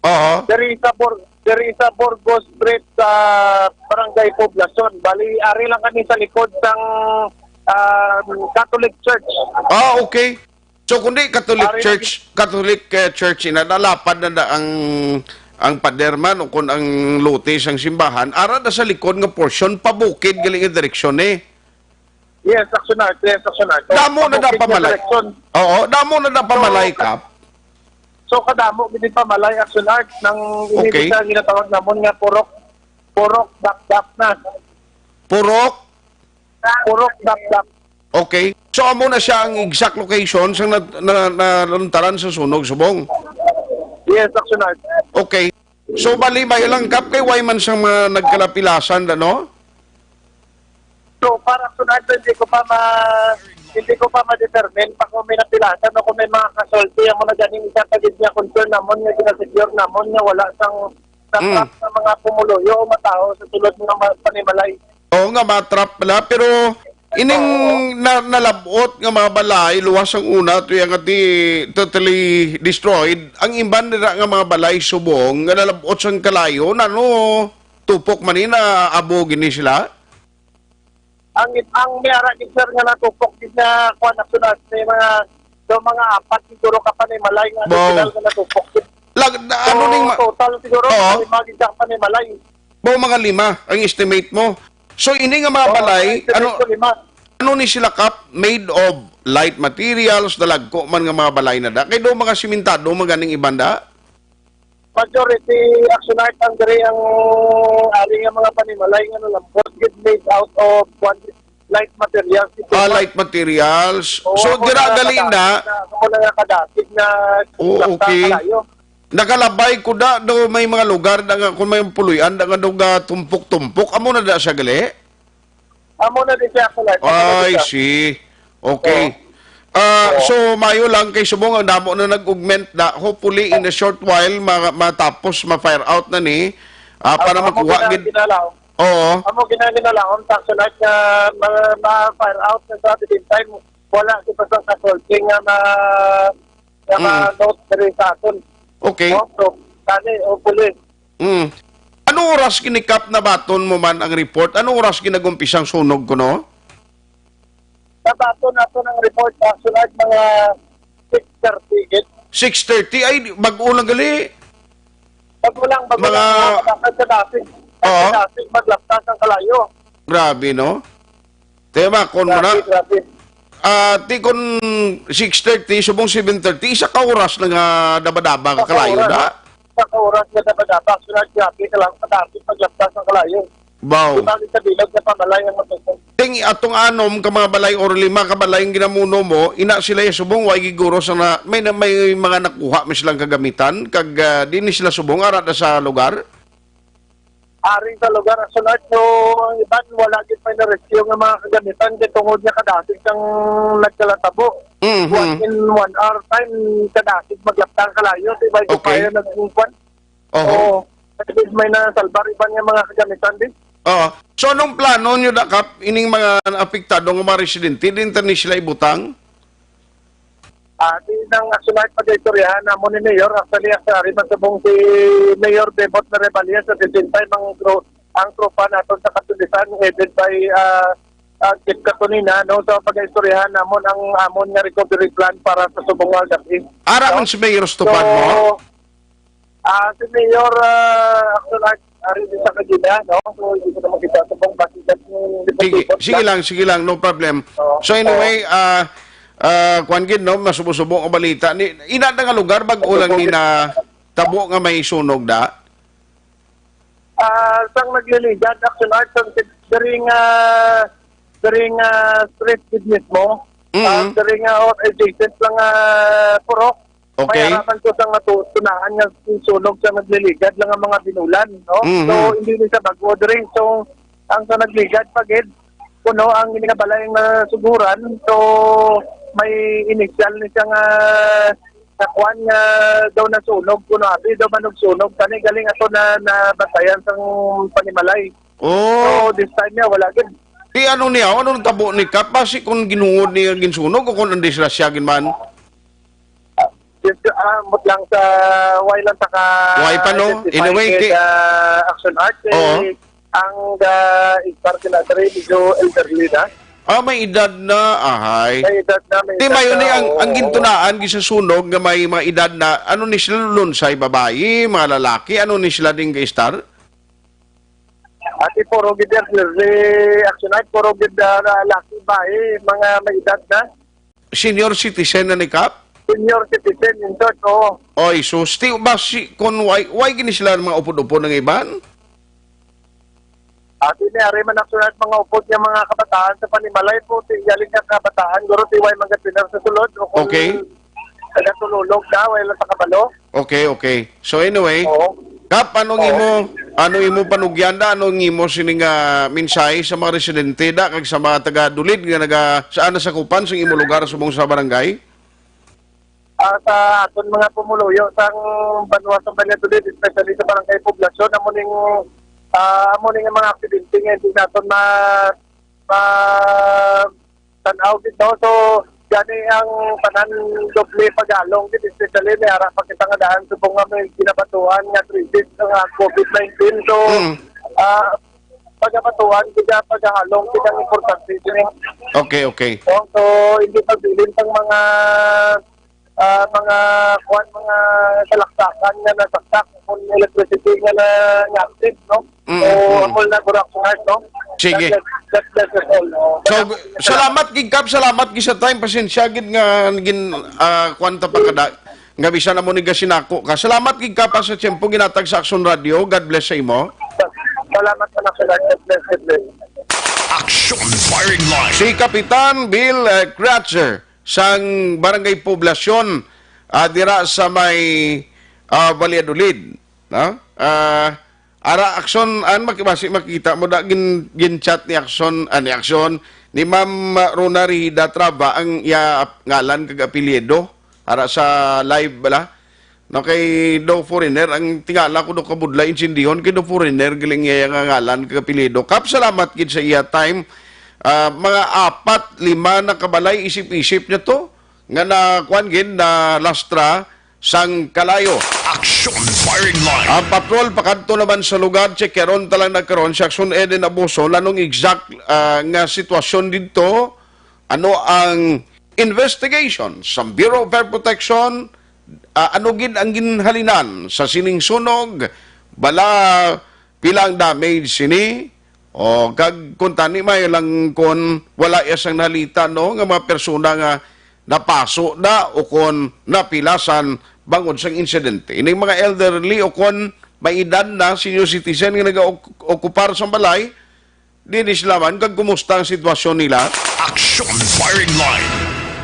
Oo. Diri sa Burgos Street sa Barangay Poblacion. Bali, ari lang kami sa likod ng Catholic Church. Okay. So kundi Catholic Church inadalapad na ang paderman o kung ang lote sang simbahan ara da sa likod nga portion pabukid galing nga direksyon Yes, aksyonar. Damo na da pamalay. Oo, damo na da pamalay kap. So kadamo gid pamalay aksyonar nang Okay. sa ginatawag namon nga purok dak na. Purok. Dak. Okay. So amo na siya ang exact location sa naluntaran sa sunog subong. Yes, aksyonar. Okay. So bali may lang kap kay Wyman sa mga nagkalapilasan no? So para sunod hindi ko pa ma-determine pa kung may napilasan o kung may mga kasulti ang mga ganing isa kagid niya concern namon nga ginasecure namon nga wala sang trap sa mga pumuluyo o matao sa tulad ng panimalay. Oo nga matrap pala pero ining nalabot nga mga balay luwas ang una to yung ati totally destroyed ang imban nila nga mga balay subong nga nalabot sang kalayo nano tupok manina abo gini sila. Ang mayara gid sir nga natupok gid na kuan na sunod may mga apat siguro ka panimalay nga Wow. additional nga natupok. Ano ning total siguro Oo. may mga gid panimalay. mga 5 ang estimate mo. So ini nga mga balay ano ni sila kap made of light materials dalagko man nga mga balay na da kay do mga simentado maganing ibanda. Majority actionite ang diri ang ari nga mga panimalay nga lambot gid made out of light materials. Light materials. So dira gali na. Kung nga kadatig na Okay. kalayo. Nakalabay ko da do may mga lugar da nga kung may puluyan da nga do ga tumpok-tumpok amo na da sa gali. Amo na din siya actionite. I see. Okay. So mayo lang kay subong ang damo na nag-augment na hopefully in a short while matapos ma-fire out na ni para makuha gid. Oo. Amo ginalaon sa sunod na ma-fire out sa the time wala si pa sa consulting nga note diri sa aton. Okay. So tani o pulis. Anong oras kinikap na baton mo man ang report? Anong oras ginagumpisang sunog ko no? Nabato nato ng report sa sunod mga 6:30 git. 6:30 ay mag-ulang gali. Bago lang sa dating. Oo. Sa dating maglaptas ang kalayo. Grabe no? Tema kon mo na. Grabe. Ti kon 6:30 subong 7:30 isa ka oras na nga daba-daba ka kalayo da. Sa oras na dapat sunod grabe ka lang sa dating maglaptas ang kalayo. Wow. Tali sa bilog na pamalay ang matutok. Ting atong anom ka mga balay or 5 ka balay ang ginamuno mo, ina sila subong way giguro sa na may mga nakuha mi silang kagamitan kag di ni sila subong ara sa lugar. Aring sa lugar sunod so ang iban wala gid may na-rescue nga mga kagamitan kay tungod niya kadatig kang nagkalatabo. 1 in 1 hour time kadatig maglaptang kalayo di ba Okay. kaya nagkuan. Oo. Kasi may nasalbar iban nga mga kagamitan din. So anong plano nyo da kap ining mga apektado nga mga residente din ni sila ibutang? Di nang sunod pag-istoryahan na mo ni Mayor actually sa rin masabong si Mayor Bebot na Rebalia sa 15 ang tropa naton sa katulisan headed by Kip Katunina no sa pag-istoryahan namon ang amon nga recovery plan para sa subong Aldapi. Ara man si Mayor Stupad mo? Si Mayor actually ari din sa Kagina, no? So, hindi ko naman kita subong basikat ng Sige lang, no problem. Oo. So anyway, kuan gid no, masubo-subo ang balita. Ina na nga lugar bag-o lang ni na tabo nga may sunog da. Sang nagliligan, action art, sang daring street business mo, daring adjacent lang purok. Okay. May harapan ko sa matutunahan nga sunog sa nagliligad lang ang mga binulan, no? Mhm. So, hindi ni sa bago daring. So, ang sa nagligad, pagid, kuno ang inikabalay na suguran. So, may initial ni siyang nakuan nga daw na sunog, kuno abi daw manog sunog. Kani galing ato na batayan sang panimalay. Oh, So, this time niya, wala gid. di ano niya, ano nang tabo ni Kap basi kung ginuod niya ginsunog o kung andisrasya gin man. Mut lang sa why lang saka Why pa, no? Anyway, action art Oo. ang istar sila dere medyo elderly na. May edad na, ahay. May edad na, may Di edad mayon na, ni ang oo. gintunaan gi sa sunog nga may mga edad na ano ni sila lunsay babae, mga lalaki, ano ni sila ding star? Ati puro gid elderly action art, puro gid laki bae, mga may edad na. Senior citizen na ni Kap? Senior citizen in short, oo. Oy, so still basi kon why gini sila mga upod-upod ng iban? Ati ni ari man action art mga upod nga mga kabataan sa panimalay po, galing nga kabataan, guro tiway mga pinar sa sulod. O kung Okay. tagatululog na, wala sa kabalo. Okay. So anyway, Oo. Kap, anong imo panugyanda, anong imo sining mensahe sa mga residente da kag sa mga taga Dulid nga naga saan sa kupan sa imo lugar subong sa barangay? Sa aton mga pumuluyo sang banwa sa Valladolid, especially sa barangay poblasyon, amuning mga aksidente nga hindi naton tanaw dito. So, gani ang panan doble pagalong dito, especially may harap pa kita nga daan subong nga may kinabatuhan nga crisis ng COVID-19. So, pagabatuhan, paghalong, ang importante din. Okay. So, hindi pagbilin pang mga mga salaksakan nga nasaksak kung electricity nga na active, no? So, amol na burak sa heart, no? Sige. God bless us all, no? So salamat gid Kap, salamat gid sa time pasensya gid nga gin kwanta pa kada nga bisan na mo ni gasinako ka. Salamat gid Kap sa tiyempo ginatag sa Action Radio. God bless sa imo. Salamat na sa God bless, God bless. Action firing line. Si Kapitan Bill Kratzer sang Barangay Poblasyon dira sa may Valladolid, no? Ara aksyon makita mo da gin chat ni aksyon ni Ma'am Rona Rihida Traba ang ngalan kag apelyido ara sa live bala. No kay do foreigner ang tingala ko do kabudla insindihon kay do foreigner giling iya nga ngalan kag apelyido. Kap salamat gid sa iya time. Mga 4-5 na kabalay isip-isip niya to nga na kuan gid na lastra sang kalayo. Action firing line. Ang patrol pakadto naman sa lugar checkeron talang nagkaroon sa Action Eden Abuso lanong exact nga sitwasyon dito ano ang investigation sa Bureau of Fire Protection ano gid ang ginhalinan sa sining sunog bala pilang damage sini o kag kun tani may lang kon wala isang nalita no nga mga persona nga napaso na o kon napilasan bangod sa insidente. Ining mga elderly o kon may edad na senior citizen nga nag-okupar sa balay, di sila man kag kumusta ang sitwasyon nila. Action firing line.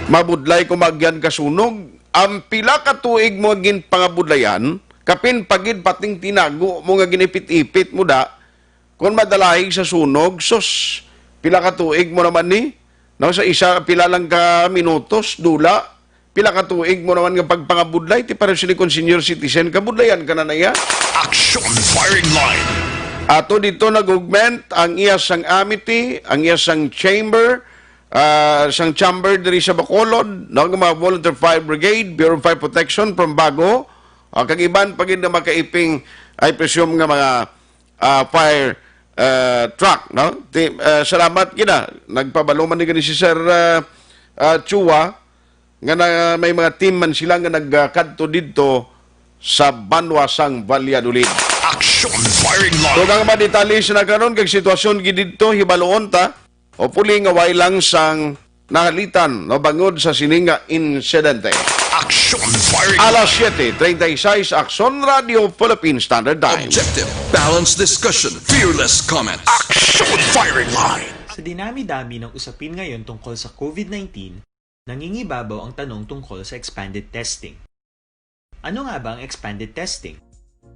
Mabudlay kumagyan kasunog, ang pila ka tuig mo gin pangabudlayan, kapin pagid pating tinago mo nga ginipit-ipit mo da, kung madalahig sa sunog, sus, pila ka tuig mo naman ni, no, sa isa pila lang ka minutos, dula, pila ka tuig mo naman nga pagpangabudlay, ti para sila kung senior citizen, kabudlayan ka na iya. Action firing line. Ato dito nag-augment ang iya sang amity, ang iya sang chamber, sang chamber diri sa Bacolod, no, nga mga Volunteer Fire Brigade, Bureau of Fire Protection from Bago, kag iban pagid na makaiping, I presume nga mga fire truck, no? Salamat kina, nagpabaluman ni gani si Sir Chua, nga na may mga team man sila nga nagkadto dito sa Banwasang Valladolid. Action! Firing line! Kung ang madetali sa nagkaroon kag sitwasyon gidito hibaloon ta o puli nga way lang sang nahalitan no bangod sa sininga insidente. Action! Firing Alas 7:36 Action Radio Philippine Standard Time. Objective. Balanced discussion. Fearless comments. Action! Firing line! Sa dinami-dami ng usapin ngayon tungkol sa COVID-19, nangingibabaw ang tanong tungkol sa expanded testing. Ano nga ba ang expanded testing?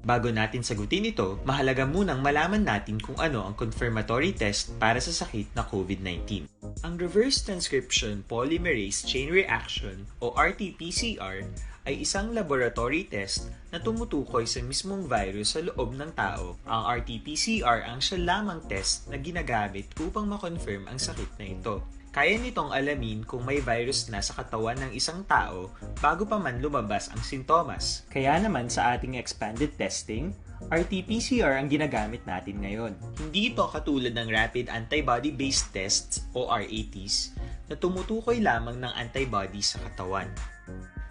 Bago natin sagutin ito, mahalaga munang malaman natin kung ano ang confirmatory test para sa sakit na COVID-19. Ang reverse transcription polymerase chain reaction o RT-PCR ay isang laboratory test na tumutukoy sa mismong virus sa loob ng tao. Ang RT-PCR ang siya lamang test na ginagamit upang makonfirm ang sakit na ito. Kaya nitong alamin kung may virus na sa katawan ng isang tao bago pa man lumabas ang sintomas. Kaya naman sa ating expanded testing, RT-PCR ang ginagamit natin ngayon. Hindi ito katulad ng Rapid Antibody-Based Tests o RATs na tumutukoy lamang ng antibodies sa katawan.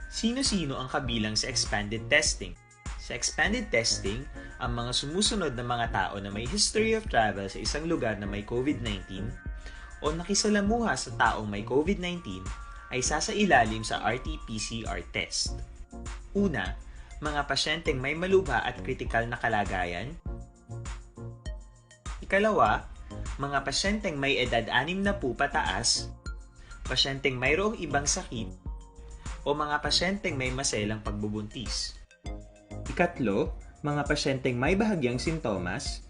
Sino-sino ang kabilang sa expanded testing? Sa expanded testing, ang mga sumusunod na mga tao na may history of travel sa isang lugar na may COVID-19 o nakisalamuha sa taong may COVID-19 ay sasailalim sa RT-PCR test. Una, mga pasyenteng may malubha at kritikal na kalagayan. Ikalawa, mga pasyenteng may edad 60 pataas, pasyenteng mayroong ibang sakit, o mga pasyenteng may maselang pagbubuntis. Ikatlo, mga pasyenteng may bahagyang sintomas.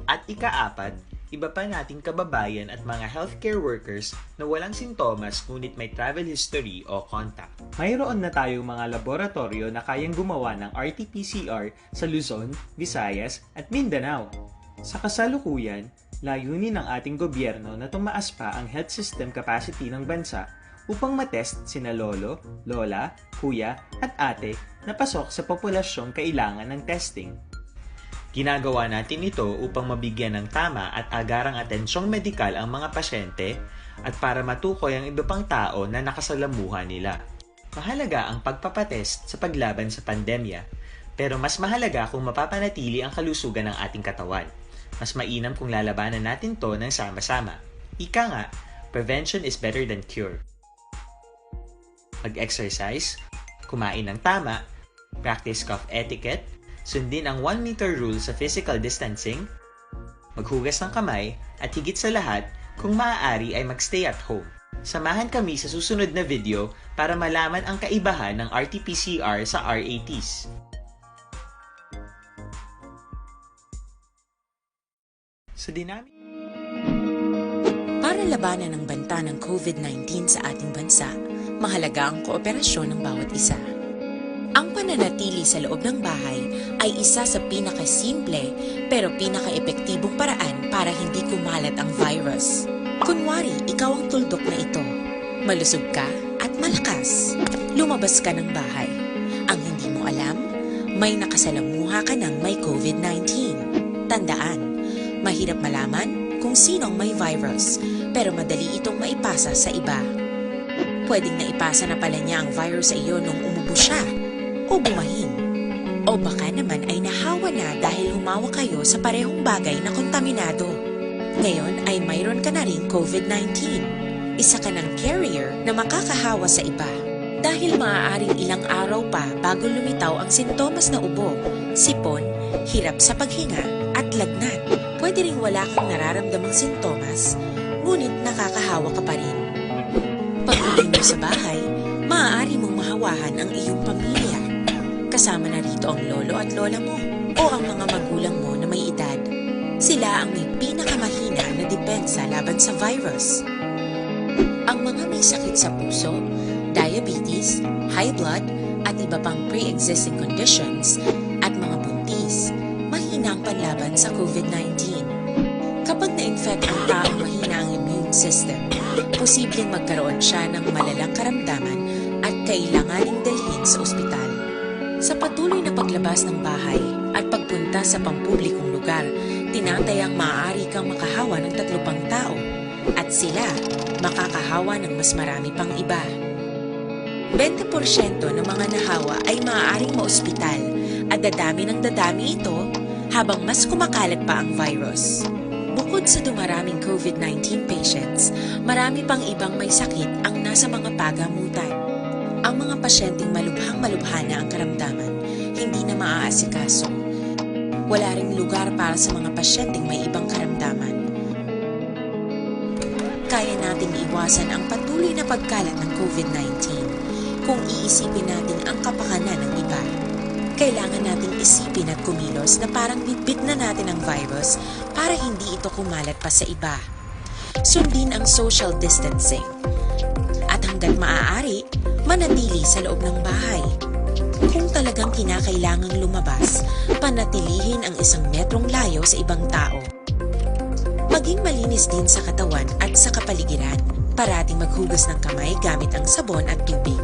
At ikaapat, iba pa nating kababayan at mga healthcare workers na walang sintomas ngunit may travel history o contact. Mayroon na tayong mga laboratorio na kayang gumawa ng RT-PCR sa Luzon, Visayas at Mindanao. Sa kasalukuyan, layunin ng ating gobyerno na tumaas pa ang health system capacity ng bansa upang matest sina lolo, lola, kuya at ate na pasok sa populasyong kailangan ng testing. Ginagawa natin ito upang mabigyan ng tama at agarang atensyong medikal ang mga pasyente at para matukoy ang iba pang tao na nakasalamuha nila. Mahalaga ang pagpapatest sa paglaban sa pandemya, pero mas mahalaga kung mapapanatili ang kalusugan ng ating katawan. Mas mainam kung lalabanan natin to ng sama-sama. Ika nga, prevention is better than cure. Mag-exercise, kumain ng tama, practice cough etiquette, sundin ang 1 meter rule sa physical distancing, maghugas ng kamay, at higit sa lahat, kung maaari ay magstay at home. Samahan kami sa susunod na video para malaman ang kaibahan ng RT-PCR sa RATs. Sa dinami Para labanan ang banta ng COVID-19 sa ating bansa, mahalaga ang kooperasyon ng bawat isa. Ang pananatili sa loob ng bahay ay isa sa pinakasimple pero pinaka-epektibong paraan para hindi kumalat ang virus. Kunwari, ikaw ang tuldok na ito. Malusog ka at malakas. Lumabas ka ng bahay. Ang hindi mo alam, may nakasalamuha ka ng may COVID-19. Tandaan, mahirap malaman kung sino ang may virus pero madali itong maipasa sa iba. Pwedeng naipasa na pala niya ang virus sa iyo nung umubo siya o bumahin. O baka naman ay nahawa na dahil humawa kayo sa parehong bagay na kontaminado. Ngayon ay mayroon ka na rin COVID-19. Isa ka ng carrier na makakahawa sa iba. Dahil maaaring ilang araw pa bago lumitaw ang sintomas na ubo, sipon, hirap sa paghinga at lagnat. Pwede ring wala kang nararamdamang sintomas, ngunit nakakahawa ka pa rin. Pag-uwi mo sa bahay, maaari mong mahawahan ang iyong pamilya. Kasama na rito ang lolo at lola mo o ang mga magulang mo na may edad. Sila ang may pinakamahina na depensa laban sa virus. Ang mga may sakit sa puso, diabetes, high blood, at iba pang pre-existing conditions at mga buntis, mahina ang panlaban sa COVID-19. Kapag na-infect ang taong mahina ang immune system, posibleng magkaroon siya ng malalang karamdaman at kailanganing dalhin sa ospital. Sa patuloy na paglabas ng bahay at pagpunta sa pampublikong lugar, tinatayang maaari kang makahawa ng 3 pang tao at sila makakahawa ng mas marami pang iba. 20% ng mga nahawa ay maaaring maospital at At dadami ng dadami ito habang mas kumakalat pa ang virus. Bukod sa dumaraming COVID-19 patients, marami pang ibang may sakit ang nasa mga pagamutan. Ang mga pasyenteng malubhang-malubha na ang karamdaman, hindi na maaasikaso. Wala ring lugar para sa mga pasyenteng may ibang karamdaman. Kaya nating iwasan ang patuloy na pagkalat ng COVID-19 kung iisipin natin ang kapakanan ng iba. Kailangan nating isipin at kumilos na parang bitbit na natin ang virus para hindi ito kumalat pa sa iba. Sundin ang social distancing. At hanggat maaari, manatili sa loob ng bahay. Kung talagang kinakailangang lumabas, panatilihin ang 1 metrong layo sa ibang tao. Maging malinis din sa katawan at sa kapaligiran. Parating maghugas ng kamay gamit ang sabon at tubig.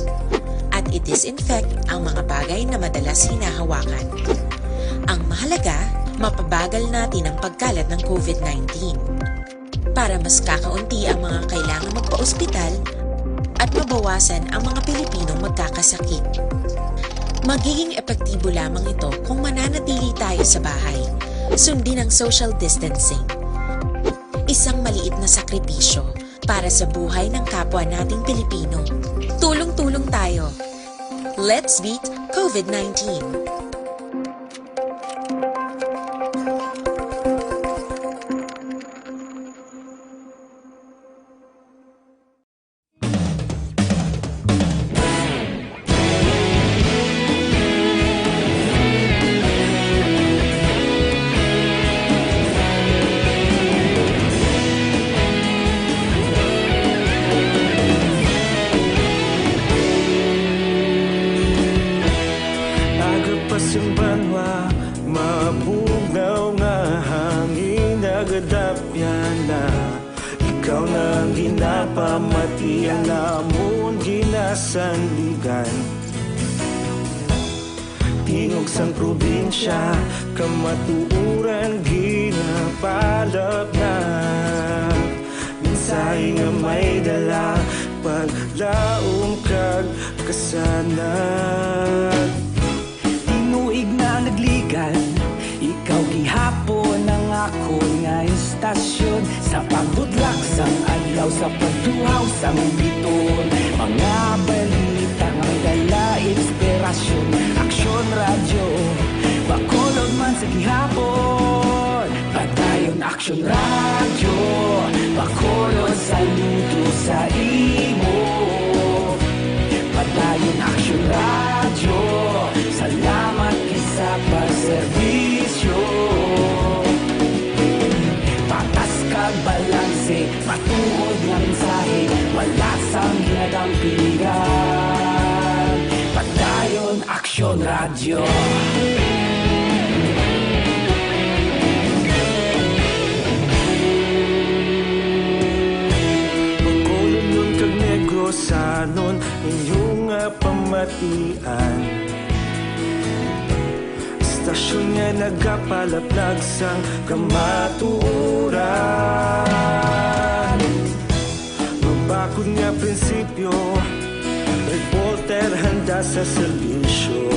At i-disinfect ang mga bagay na madalas hinahawakan. Ang mahalaga, mapabagal natin ang pagkalat ng COVID-19 para mas kakaunti ang mga kailangan magpa-ospital at mabawasan ang mga Pilipinong magkakasakit. Magiging epektibo lamang ito kung mananatili tayo sa bahay. Sundin ang social distancing. Isang maliit na sakripisyo para sa buhay ng kapwa nating Pilipino. Tulong-tulong tayo. Let's beat COVID-19. Pasimbanwa, mapugaw nga hangin nagadapyan na. Ikaw na ginapamatian namon ginasandigan. Tingog sang probinsya, kamatuuran ginapalap na. Minsay nga may dala, paglaong kag kasanag. Tinuig na nagligan, ikaw gihapon ang ako nga istasyon. Sa pagbudlak sang adlaw, sa pagduhaw sang biton. Mga balita nga may dala inspirasyon. Aksyon radyo, bakolod man sa gihapon. Padayon aksyon radyo, bakolod saludo sa imo. Padayon aksyon radyo, salamat sa pagserbisyo. Patas kag balanse, matuod nga mensahe, wala sang ginadampigan. Padayon aksyon radyo. Bakolod nun kag Negrosanon, inyong pamatian. Stasyon nga nagapalaplag sang kamatuuran. Mabakod nga prinsipyo, reporter handa sa serbisyo.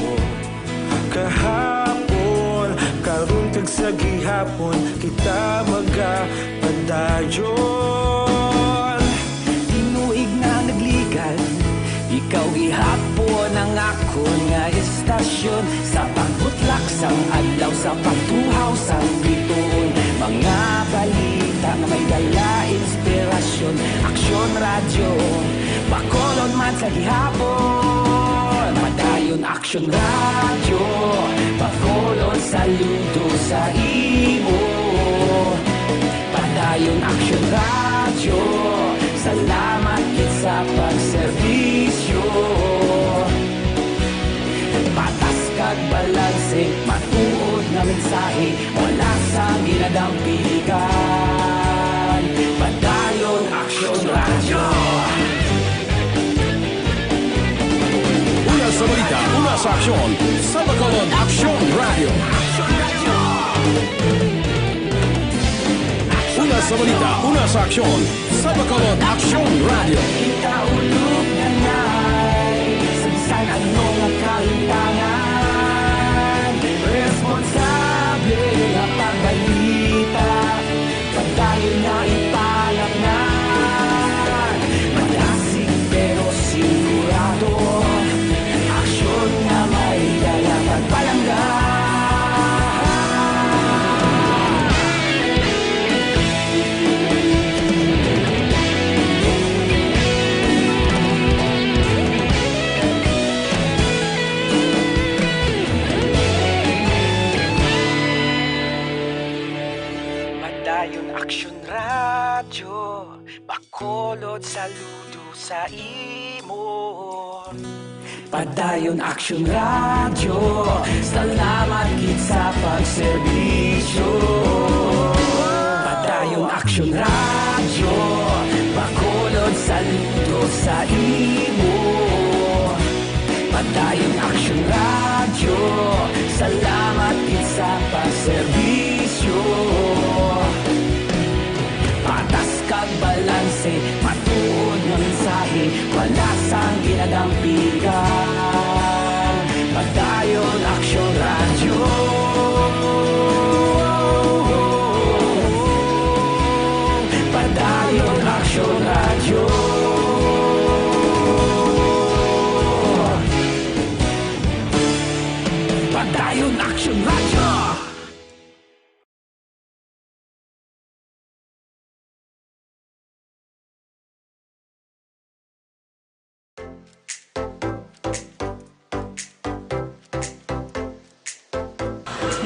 Kahapon, karon kag sa gihapon, kita magapadayon. Tinuig na nagligan, ikaw gihapon ang ako nga istasyon. Sa pagbutlak sang adlaw, sa pagtuhaw sang biton. Mga balita na may dala inspirasyon. Aksyon radyo, bakolod man sa gihapon. Padayon aksyon radyo, bakolod saludo sa imo. Padayon aksyon radyo, salamat kit sa pagserbisyo. Patas kag balanse, matuod nga mensahe, wala sang ginadampigan. Padayon aksyon radyo. Una sa balita, una sa aksyon, sa Bacolod Aksyon Radio. Una sa balita, una sa aksyon, sa Bacolod Aksyon Radio. Kita ulog nanay, sa bisan ano nga kalintangan. radyo, bakolod saludo sa imo. Padayon Action Radio, salamat gid sa pagserbisyo. Padayon Action Radio, bakolod saludo sa imo. Padayon Action Radio, salamat gid sa pagserbisyo. Patas kag balanse, matuod nga mensahe, wala sang ginadampigan. Padayon Action Radio. Padayon Action Radio. Padayon Action Radio.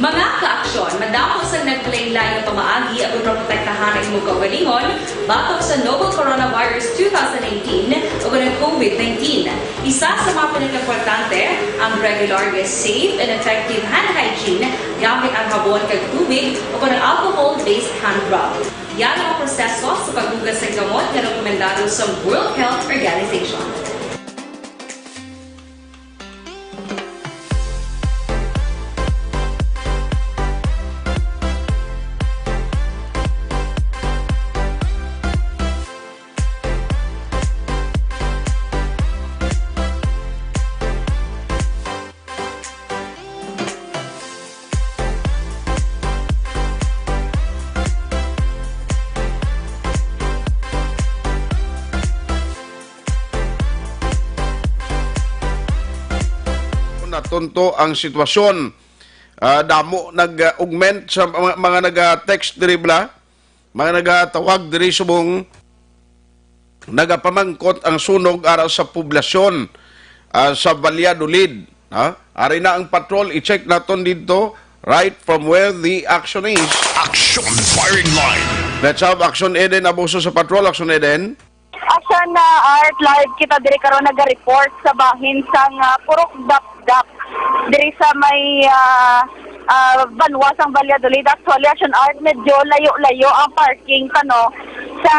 Mga ka-aksyon, madamo sa naglaylay ng pamaagi at protektahan ang imong kaugalingon batok sa novel coronavirus 2018 o ng COVID-19. Isa sa mga pinaka-importante ang regular, safe, and effective hand hygiene gamit ang habon kag tubig o ng alcohol-based hand rub. Yan ang proseso sa paghugas ng gamot na rekomendado sa World Health Organization. Natunto ang sitwasyon. Damo nag-augment sa mga nag-text diri bla, mga nag-tawag diri subong nagapamangkot ang sunog aral sa poblasyon sa Valladolid. Ari na ang patrol, i-check naton dito right from where the action is. Action firing line. Let's have Action Eden abuso sa patrol. Action Eden. Action na art live kita diri karon naga-report sa bahin sang Purok Dapdap diri sa may Banwa sang Valladolid. Actually, Action art medyo layo-layo ang parking kano sa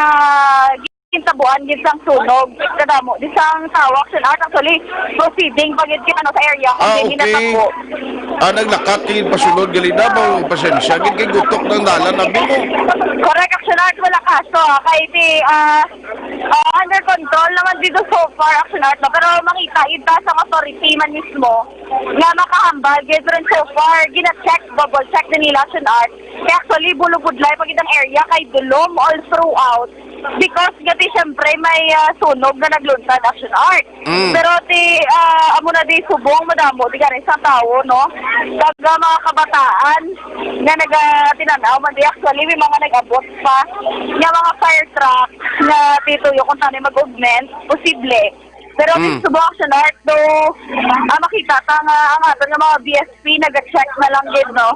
kintabuan gid sang sunog kadamo di sang tawag Action art actually proceeding pagid kita sa area kung hindi natabo. Naglakat tingin pasunod gali Davao, pasensya gid kay gutok ng dalan na bimo. Correct Action art wala kaso kay di under control naman dito so far Action art no? Pero makita ita sa authority man mismo nga makahambal gid ron so far gina-check bubble check din nila Action art kaya actually bulugudlay pagid ang area kay dulom all throughout because gati syempre may sunog na naglunsad Action art. Pero di amo na di subong madamo di gani sa tao no kag mga kabataan nga naga-tinanaw man di actually may mga nag-abot pa nga mga fire truck na tituyo kung tanay mag-augment posible. Pero subong Action art do makita ta nga ang aton nga mga BSP naga-check na lang gid no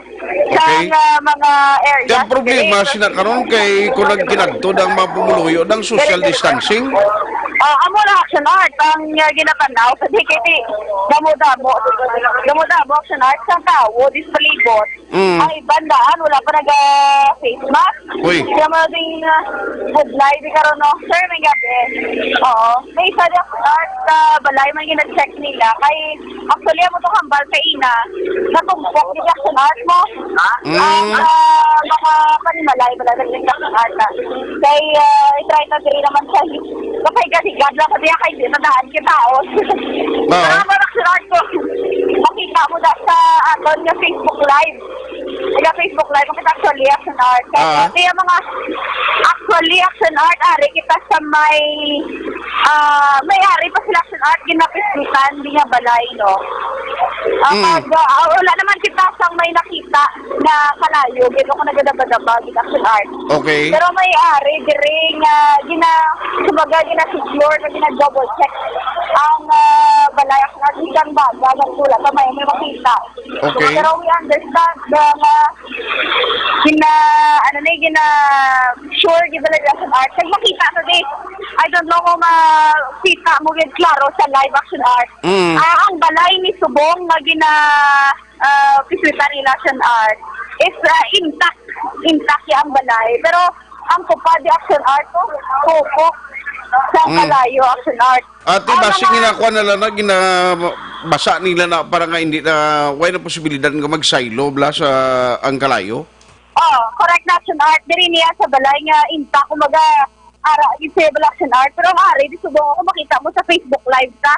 sa mga areas. Ang problema sinakaron kay kung nagkinadto ang mga pumuluyo ng social distancing. Amo na Action art ang ginapanaw sa DKT. Damo-damo Action art sa tao dispalibot. Ay bandaan wala pa naga-face mask. Kaya mo ding good light di karon no. Sir may gabi. Oo. May isa di Action art sa balay man gina-check nila kay actually amo to hambal sa ina natumpok di Action art mo. Ang mga panimalay wala nag Action art na. Kay try na diri naman sa kapay gasigad lang kasi kay di nadaan kita os. Action art ko. Makita mo da sa aton nga Facebook live. Facebook live makita actually Action art. Kaya mga actually Action art ari kita sa may ari pa sila Action art ginapismitan di nga balay no. Wala naman kita sang may nakita na kalayo, gito ko nagadabadaba, action art. Okay. Pero may ari, dire nga, gina-secure, na gina-double check ang balay action art, isang baga, ng tula, may makita. Okay. Pero we understand sure, gina action art. Kaya makita sa this, I don't know kung makita mo yun klaro sa live action art. Ang balay ni Subong na pisuitan nila action art is intact yung balay. Pero ang kupad di action art ko, pupok sa kalayo action art. Ate, basing ginakuha na lang na ginabasa nila na para nga hindi na why na posibilidad nga mag-silo bla sa ang kalayo? Oh, correct na action art. Diri niya sa balay nga intact, kumaga disable action art. Pero ang ari, di subong ako makita mo sa Facebook Live ta.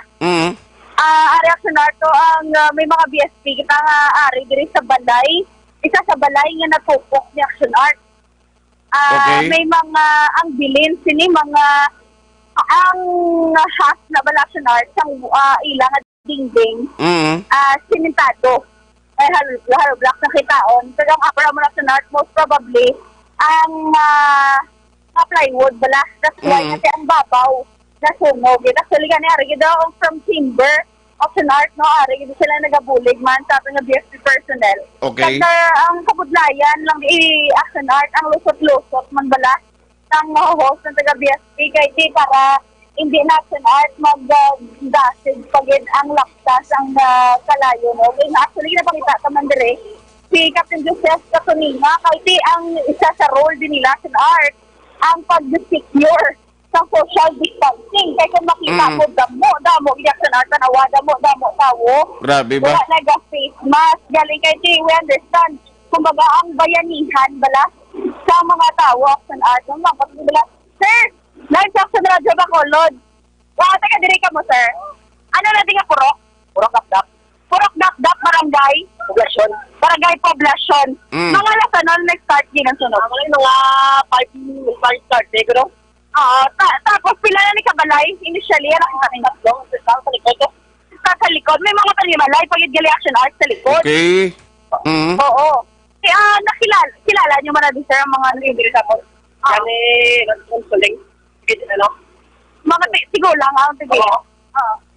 Ari action art to ang may mga BSP kita nga ari diri sa balay. Isa sa balay nga natupok ni action art. Okay. May mga ang bilin sini mga ang half na bala action art sang ilang at dingding. Simentado. Ay halo block na kitaon. Pero ang upper mo action art most probably ang plywood bala. That's why kasi ang babaw na sunog. Actually gani ari daw from timber action art no ari gid sila nagabulig man sa ating BSP personnel. Okay. Kasi ang kabudlayan lang action art ang lusot-lusot man bala ng host ng taga BSP kay di para hindi na action art mag-dasig pagid ang laktas ang kalayo no. Kaya actually napakita ka man dire si Captain Joseph Katunina kay di ang isa sa role din nila action art ang pag-secure sa social distancing. Kaya kung makita mo, damo, action art na nawa, damo, tawo. Grabe ba? Wala nag-face mask. Galing kay Jay, we understand. Kumbaga, ang bayanihan, bala, sa mga tawo, action art. Yung mga bala, sir, live action radyo ba, Kolod? Taga diri ka mo, sir. Ano natin nga purok? Purok dakdak. Purok dakdak, barangay. Poblasyon. Barangay poblasyon. Mga lasanon, nag-start din ang sunod. Mga 5 start, siguro. Tapos pila na ni Kabalay, initially, nakita ni Natlong, sa likod. Sa likod, may mga palimalay, pag-gali action art sa likod. Okay. Oo. Kaya kilala nyo man na sir, ang mga nagigiri sa po. Kani, nagsuling, mga siguro lang, ang tigil.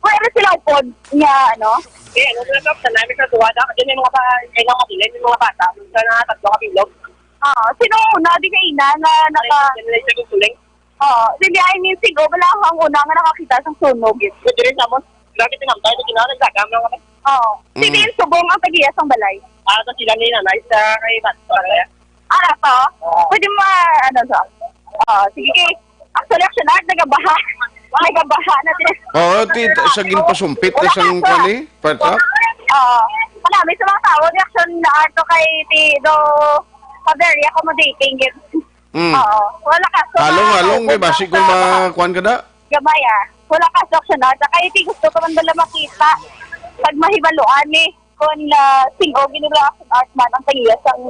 Pwede sila upod niya, Eh, naglalap sa namin sa duwada, kasi may mga kailang matilin, may mga bata, sa na tatlo kapilog. Sino una, di kayo na hindi, I mean, siguro, wala ang una nga nakakita sa sunog. Pwede rin naman, grabe tinamtay, na kinanagdagam lang kami. Hindi yung subong ang tagiyas ng balay. Ito sila ni nanay sa kay Bato. To? Pwede mo, sige kay, actually, action art, nagabaha na din. Sa ginpasumpit na siyang kani, patak? Marami sa mga tao, di action art to kay do very accommodating. Wala ka. Halong, may basi kung makuhan ka na? Gamay wala ka sa action art. Kaya gusto ko man dala makita. Pag mahibaluan kung sing-o ginula action art man ang tagiyas ang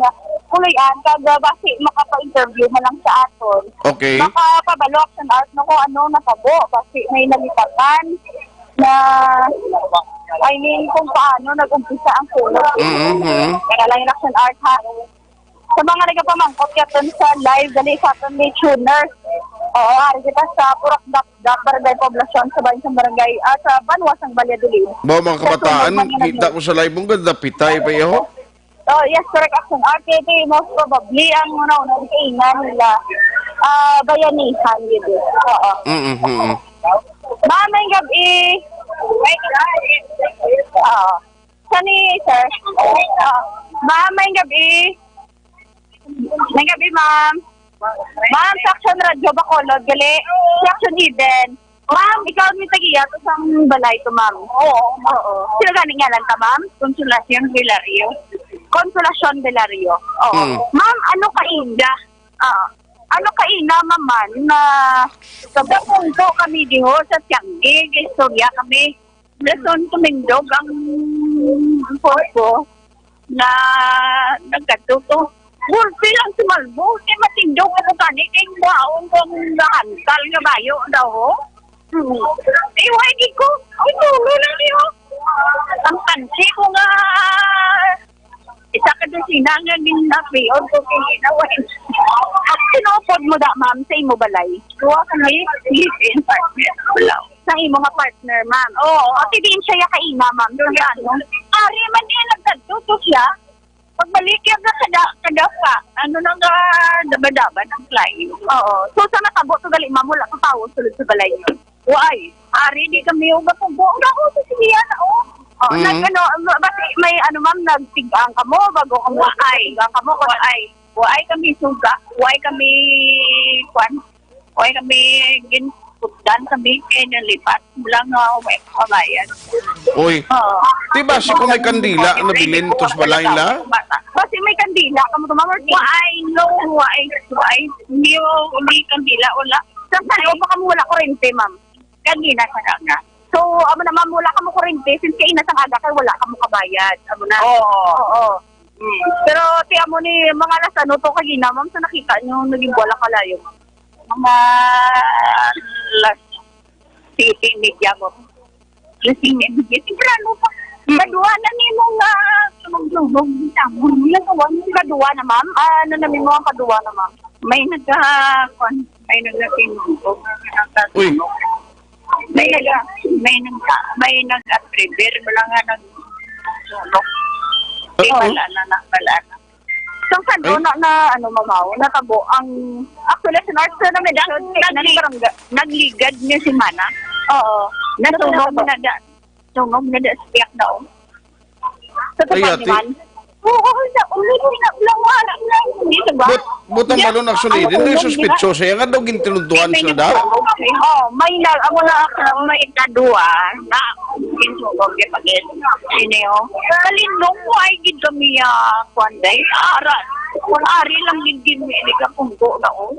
kuluyan kag basi makapa-interview man lang sa aton. Okay. Makapabalo action art no kung ano natabo basi may nalipatan na I mean kung paano nag-umpisa ang sunog. Kaya lang yung action art ha. Sa mga nagapamangkot yaton sa live dali sa aton may tuner. Ari kita sa Purok Dakdak, Barangay Poblasyon, sa bayan sa barangay, sa Banwas ng Balyadulin. Mga kabataan, kita ko sa live mong ganda, pitay pa iyo? Yes, correct action art. Ito most probably ang una-una kainan nila bayanihan dito. Mamay gabi. Sani, sir? Mamay gabi. May gabi, ma'am. Ma'am, Section Radyo Bacolod, gali. Section Eden. Ma'am, ikaw may tagiya to sa balay to, ma'am. Oo. Sino galing nga lang ta, ma'am? Consolacion Villario. Consolacion Villario. Oo. Ma'am, ano kainda? Ano kaina, ma'am, na sa punto kami diho sa Tiangge, istorya kami. Lesson tumindog ang popo na nagkatuto. Bulpi lang si Malbo, di matindog ako kanin, kaya buhaon kong nahantal nga bayo daw. Iwagi ko, tulo lang niyo. Ang kansi ko nga, isa ka doon sina nga ginapiod ko kay inawain. At sinupod mo da, ma'am, sa imo balay? Kuha kami, live-in partner. Wala. Sa imo nga partner, ma'am. Oo, at hindi siya kaina, ma'am. Doon ano? Ari man niya nagtatuto siya. Pagbalik yan na kadafa, ano nang daba-daba ng client. Oo. So, sa natabo, to gali, ma'am, wala ka tawag sulod sa balay niya. Uy, ari, di kami yung gapubo. Ako, sige yan, Oh, basta may ano ma'am, nagtigang ka mo, bago ka mo, tigang ka mo, Uay kami suga, uay kami ginputdan kami kaya nalipat. Mula nga uwi kabayan. Uy, di ba si kung may kandila na bilin tos balay la? Kasi may kandila, kamo tumamor. Hindi kandila, wala. Sa sayo, baka mo wala kurente, ma'am. Kanina sa nga. So, amo naman wala ka mo kurente, since kayo nasang aga kay wala ka mo kabayad. Amo na. Oo. Pero amo ni mga alas ano to kagina, ma'am, sa nakita nyo naging wala kalayo. Mga last city media mo. Lasing media. Sigurado pa. Kadua na ni mong tumugtugog. Kadua na, ma'am. Ano na mo ang kadua na, ma'am? May nagtinugog. Uy. May nag-attribute, wala nga nag-sulok. Wala na. So, kano na mamaw, natabo, actually, sa North na medyo, nagligad niya si Mana. Oo. Nasunog na siyak daw. Sa tapat ni Man. Oo, sa ulit, wala lang. Hindi sa ba? Butang balon actually, hindi suspitso siya. Nga daw gintinuntuan siya da? May kadua na ginsugog yung pagin. Sineo. Kalinong mo ay gid kami kwanday. Ari lang gid may punggo na o.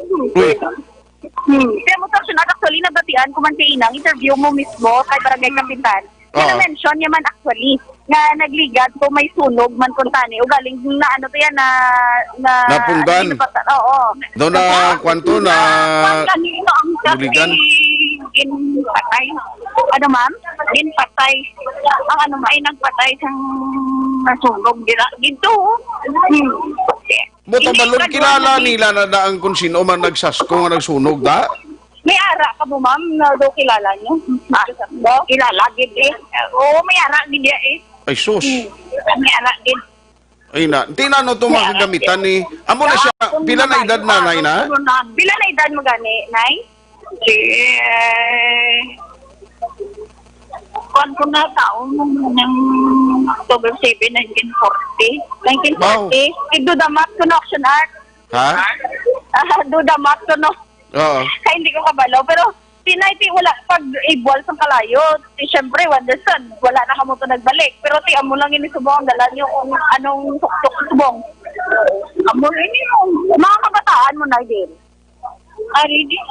Kaya mo tapos actually nagatian ko man si Inang, interview mo mismo kay Barangay Kapitan. Kaya mention niya man actually nga nagligad ko may sunog man kun tani o galing na ano to yan na napunggan. Oo. Do na kwanto na buligan. Patay. Ano ma'am? Din patay. Ang ano may nagpatay sang nasunog dito. Butang balon kilala nila na daang kung sino man nagsasko nga nagsunog da? May ara ka mo, ma'am, na do kilala niyo? Kilala, gid eh. Oo, may ara gid eh. Ay sus. May ara gid. Ay na, di na no ito makagamitan ni... Amo na siya, pila na edad na, nay na? Pila na edad mo gani, nay? Kuan ko na taon ng October 7, 1940. 1940, wow. Do the math connection art. Ha? Do the math connection. Oo. Kaya hindi ko kabalo, pero tinay wala pag ibwal sa kalayo. Siyempre, understand, wala na kamo to nagbalik. Pero amo lang ini subong dala niyo kung anong tuktok subong. Amo ini mga kabataan mo na din. Ari di.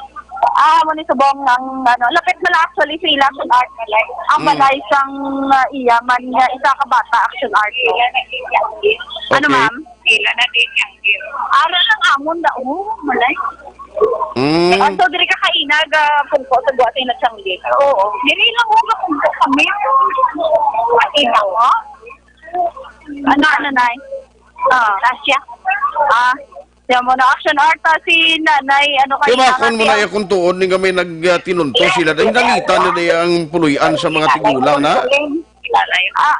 Mo ni subong ng lapit na lang actually sa action art nila. Ang balay sang iyaman nga isa ka bata action art. Ano ma'am? Ila na din yang game. Ara lang amon da malay. So, diri ka kainag pungko sa buhatin na siyang oo. Diri lang ako pungko kami. Ikaw, Ano, nanay? Tasya. Siya mo na action art si nanay, ano kayo Diba, kung mo na yung tuon, ni kami nagtinunto sila, dahil nalita na na ang puluyan sa mga tigulang na?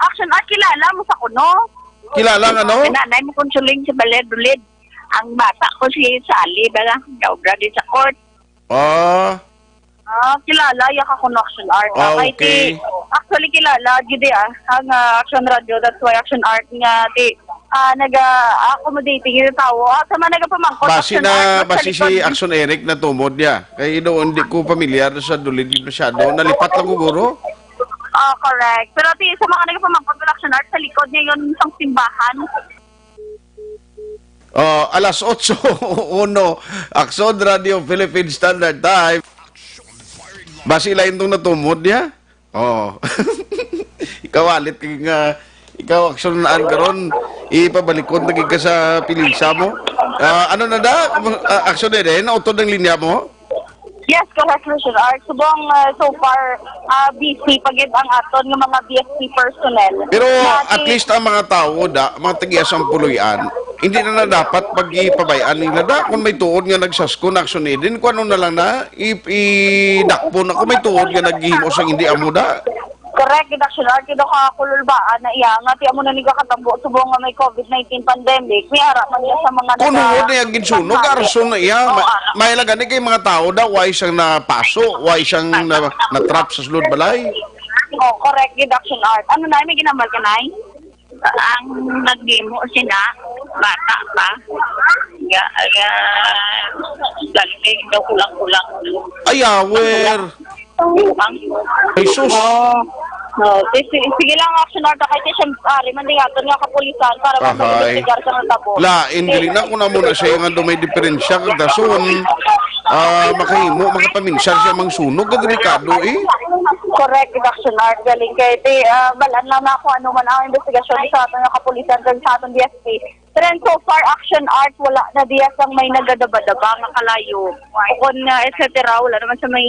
Action art, kilala mo sa kuno. Kilala nga, no? Nanay mo konsuling sa Baled-Bulid. Ang bata ko si Sally, bala, gawra din sa court. Kilala, yung ako action art. Okay. Actually, kilala, gidi ang action radio, that's why action art nga, nag-accommodating yung tao. Sa mga nagapamangkot, Basi si Action Eric na tumod niya. Kaya doon, hindi ko familiar sa Dulid masyado. Nalipat lang ko, guro? Correct. Pero sa mga nagapamangkot ng action art, sa likod niya yun isang simbahan. Alas 8:01, Action Radio Philippine Standard Time. Basi lain itong natumod niya? Ikaw alit nga, ikaw action naan karon ipabalikod naging ka sa pilisa mo. Ano na da? Action din, nautod ng linya mo? Yes, correct, Lucian Art. Subong so far, busy pagid ang aton ng mga BFP personnel. Pero Dati- at least ang mga tao, mga tagias ang puluyan, hindi na dapat pag-ipabayaan nila da. Kung may tuod nga nagsasko na aksyonidin, kung ano na lang na, idakpo na kung may tuod nga naghihimo sa hindi amo da. Correct, Lucian Art. Kino ka kululbaan na iya nga, tiya mo na ni kakatambo, subong nga may COVID-19 pandemic, may harap man niya sa mga Kung nuod na yung ginsunog, arson na iya. May lagani kay mga tao da, why siyang napaso, why siyang na-trap sa sulod balay. Oh, correct, Lucian Art. Ano na, may ginambal ka na ang nag-demo sila, bata pa. Galing daw kulang-kulang. Ayawer. Jesus. Sige lang, action order kahit siyempre, mandigaton nga kapulisan para mag-investigar sa ng tabo. Lain, galing na ko na muna siya nga may diferensya kag dason. Makahimo, makapaminsan siya mang sunog, delikado eh. Correct, action art. Galing kay balaan lang na kung ano man ang investigasyon sa aton nga kapulisan kag sa aton DSP. Pero so far, action art, wala na diya ang may nagadaba-daba nga kalayo. Kung et cetera, wala naman sa may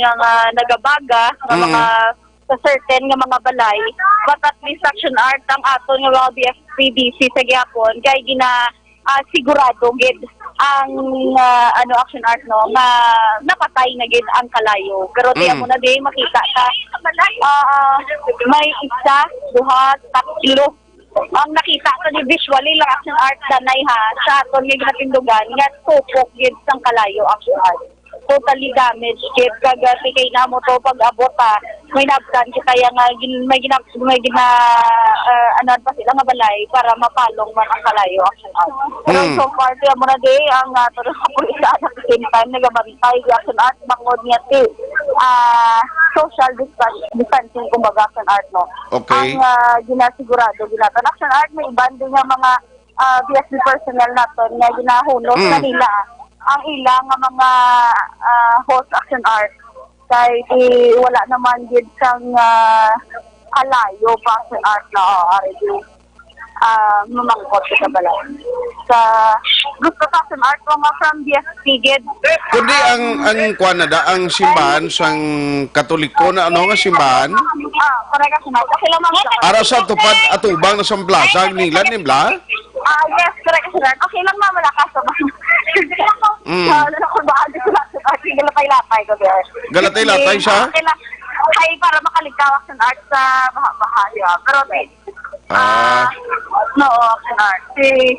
nagabaga, nga mga sa certain nga mga balay. But at least action art, ang aton nga mga BFPDC sa gyapon, kay sigurado gid ang action art no nga napatay na gid ang kalayo. Pero tiya mo na di makita ka may isa, duha, tatlo ang nakita ko ni visually lang action art danay ha sa aton nga ginapindugan nga tupok gid sang kalayo action art. Totally damaged gid kag kay na mo to pag abot pa may nabtan kaya nga may gina ano pa sila nga balay para mapalong man ang kalayo action art. Pero so far tiya mo na di ang aton nga pulisya at the same time nagabantay action art bangod niya ti social distancing kumbaga action art no. Okay. Ang ginasigurado ginatan action art may ibang nga mga BSB personnel naton nga ginahunos na nila ang ilang nga mga host action art kay wala naman gid sang kalayo pa action art na already mamangkot sa balay sa gusto sa action art mga from BSP gid Kundi ang Canada, ang simbahan sang Katoliko na ano nga simbahan, correct action art okay lang ma'am ara sa tupad atubang na sa plaza nilan nibla. yes correct action art okay lang ma'am malakas sa ko ba dito sa galapay-lapay ko there. Galatay-latay siya? Ay, para makaligtaw action art sa bahaya. Pero, no, action art.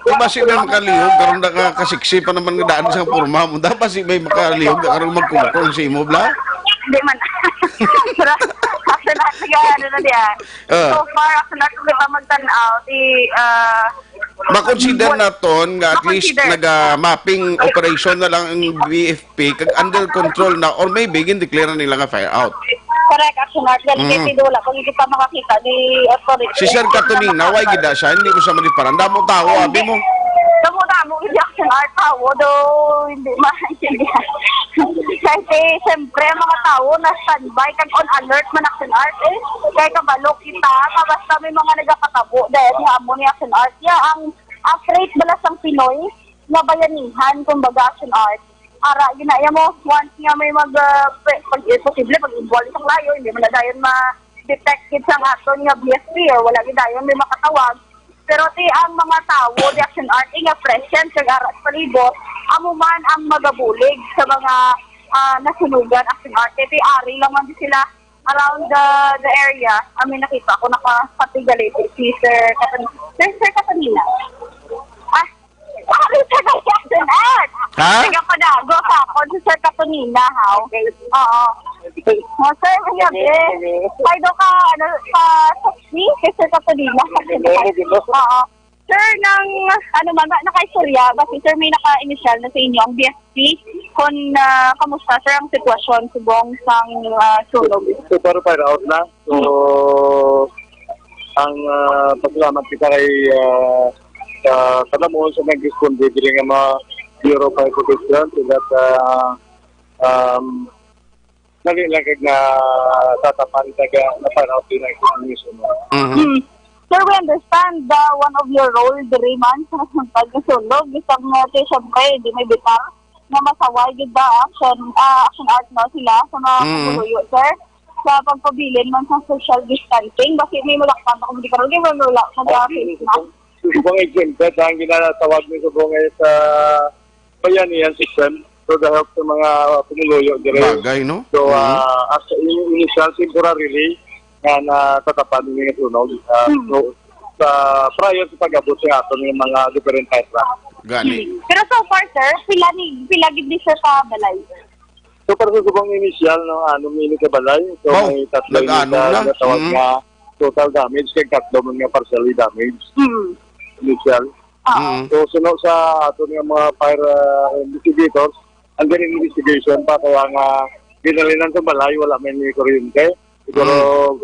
Kung ba si may makalihog, karoon na kasiksi pa naman nga daan sa porma mo, dapat si may makalihog na karoon magkumakong si mo, bla? Hindi man. Pero, action art, ano na diyan. So far, action art, kung pa magtanaw, makonsider naton nga at least naga-mapping operation na lang ang BFP kag under control na or maybe gin-declare nila nga fire out. Correct, action art. Yan, kasi wala. Kung hindi pa makakita ni authority. Si Sir Katunina, why gida siya? Hindi ko sa maniparan. Damo tao, abi mo. Damo, hindi action art tao, though hindi maintindihan. Kasi, siyempre, mga tao na standby, kag on alert man action art, kaya kabalo kita, basta may mga nagkakatabo, dahil hamon ni action art. ang trait balas ang Pinoy, na bayanihan, kumbaga action art. Ara, ginaya mo, once nga may posible, pag-involve isang layo, hindi mo na dayon ma-detect sa aton nga BSP, or wala dayon may makatawag. Pero ang mga tao, the action art, nga present, kag ara sa palibot, amo man ang magabulig sa mga nasunugan action art. Ari lang man sila around the area. Amin nakita ko nakapatigalit si Sir Katanina. Ari sa action art! Ha? Nagapadago sa ako si Sir Katanina, ha? Okay. Oo. Sir, mayroon Ay, do ka, saksi kay Sir Katanina. Oo. Sir, naka-istorya, basta sir may naka-initial na sa inyo ang BSP kung kamusta sir ang sitwasyon subong sang sunog. So, para fire out na. So, ang pasalamat kita kay Kalamon sa nag-responde bilang ang mga Bureau of Fire Protection so that nalilagag na tatapan na fire out din ang information. Sir, we understand one of your role, the Rayman, sa pagkasunog. Isang siyempre, hindi may bitar. na masaway gid ba action art no sila sa mga paguluyo, sir, sa pagpabilin man sa social distancing kasi may malakpan na kumudi karon kay wala mag-face mask. Subong agenda ang ginatawag ni Subong sa bayanihan system to the help sa mga pumuluyo dire. Bagay, no? So, as initial temporarily nga natatapan ng sunog so, sa prior sa pag-abot sa aton ng mga different types na. Gani. Pero so far, sir, pila gid ni sir ka balay. So, para sa subong initial, no, mili ka balay. So, may tatlo na tawag nga total damage kay tatlo man nga partially damage. Initial. So, sunod sa ato ng mga fire investigators, ang galing investigation pa kaya nga binalinan sa balay, wala may kuryente. Siguro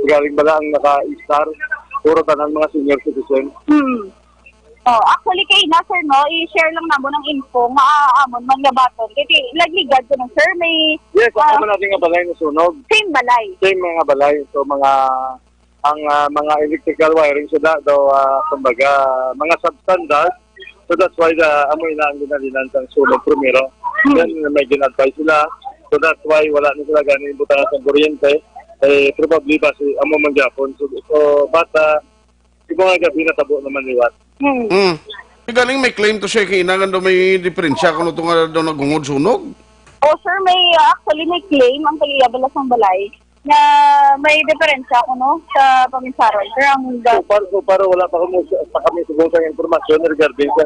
galing bala ang naka-star, puro tanang mga senior citizen. Actually kay na sir no, i-share lang namo ng info nga amon man gabaton. Kasi lagligad ko ng sir may yes, ako natin nga balay na sunog. Same balay. Same mga balay. So mga electrical wiring sila daw kumbaga mga substandard. So that's why amoy na ang ginalinan sa sunog primero. Then may gin-advise sila. So that's why wala na sila ganin butangan sa kuryente. Probably ba si amo man Japon. So bata yung mga gabi na tabo naman liwat. Galing may claim to siya kailangan daw may diferensya kung ito nga daw nagungod sunog. Sir, actually may claim ang pag-iabalas ng balay na may diferensya ko no sa pamisaron. Sir, ang so para wala pa kami siguro sa informasyon regarding sa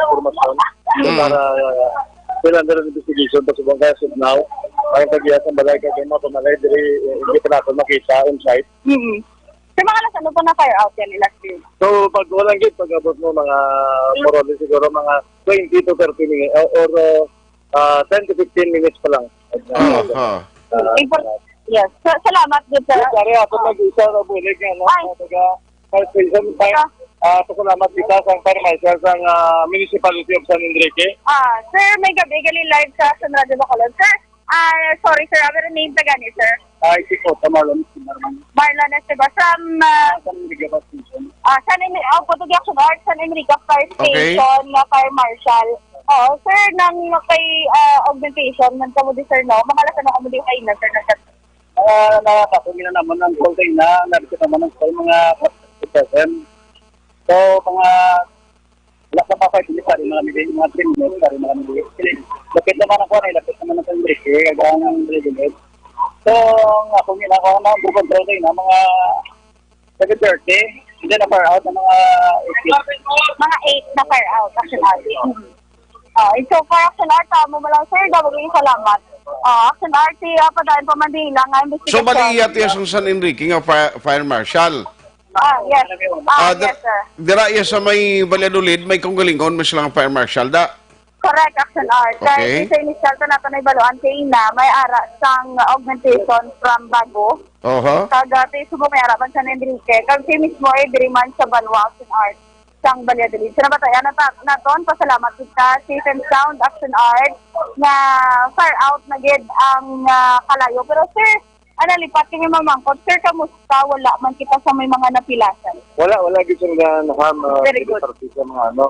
informasyon. So para sila na investigation pa subong kaya now ay pag-iya sa balay kaya mga pamalay hindi pa natin makita on site. Sir, mga alas ano po na fire out yan last year? So pag walang git, pag-abot mo mga morally siguro mga 20 to 30 minutes or 10 to 15 minutes pa lang. Yes. Salamat din sir. Sorry ako mag-isa na bulig salamat kita sa Fire Marshal sa Municipality of San Enrique. Sir, may gabi live sa San Radio Bacolod. Sir, sorry sir, our name taga ni sir. Ito po, Marlon Esteban from San Enrique Fire Station, Fire Marshal. Sir, nang kay augmentation, nang kamudi sir, no? Makalasan na kamudi kayo na, sir, nakapagin na naman ng call kayo na, nabit naman ng call mga 5%. So, mga wala pa pa kayo, pari mga 3 minutes, pari mga mili. Lapit naman ako na, lapit naman ng Enrique, kagawang ng regulate. So, ako ginagawa na, bukontrol kayo na mga 7:30, hindi na fire out ng mga 8. Mga 8 na fire out, action art. So, for action art, mo lang, sir, gawin salamat. Action art, padayon pa Mandila, nga investigation. So, baliyat yan sa San Enrique nga Fire Marshal. Yes. Yes, sir. Dira iya sa may Valladolid, may konggalingon, may silang Fire Marshal da. Correct, action art. Okay. Kaya sa initial to nato na ibaluan kay na may ara sang augmentation from Bago. Kagati subong may araban sa Enrique. Kag si mismo diri man sa Balwa action art sang Valladolid. Sino ba tayo naton pasalamat kita safe and sound action art nga fire out na gid ang kalayo. Pero sir, lipat kami mamangkot. Sir, kamusta? Wala man kita sa may mga napilasan. Wala gid sila Very good. Sa mga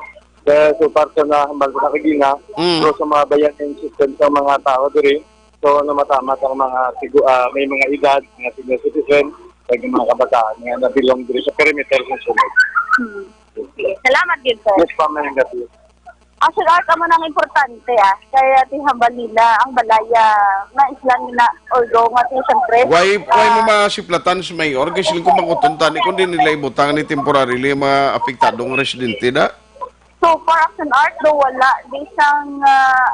so parte na hambal sa kagina pero sa mga bayan system sa mga tao diri so namatamat ang mga may mga edad mga senior citizen kag mga kabataan nga nabilong diri sa perimeter sa sunod. Salamat gid sir. Yes, pamaning gabi. Actually, art mo nang importante kaya tihambal nila ang balaya na islan nila although nga siyempre. Why mo masiplatan sa mayor kasi sila kumangutuntan kundi nila ibutang ni temporarily mga apektadong residente da. So, for action art, do wala. Di siyang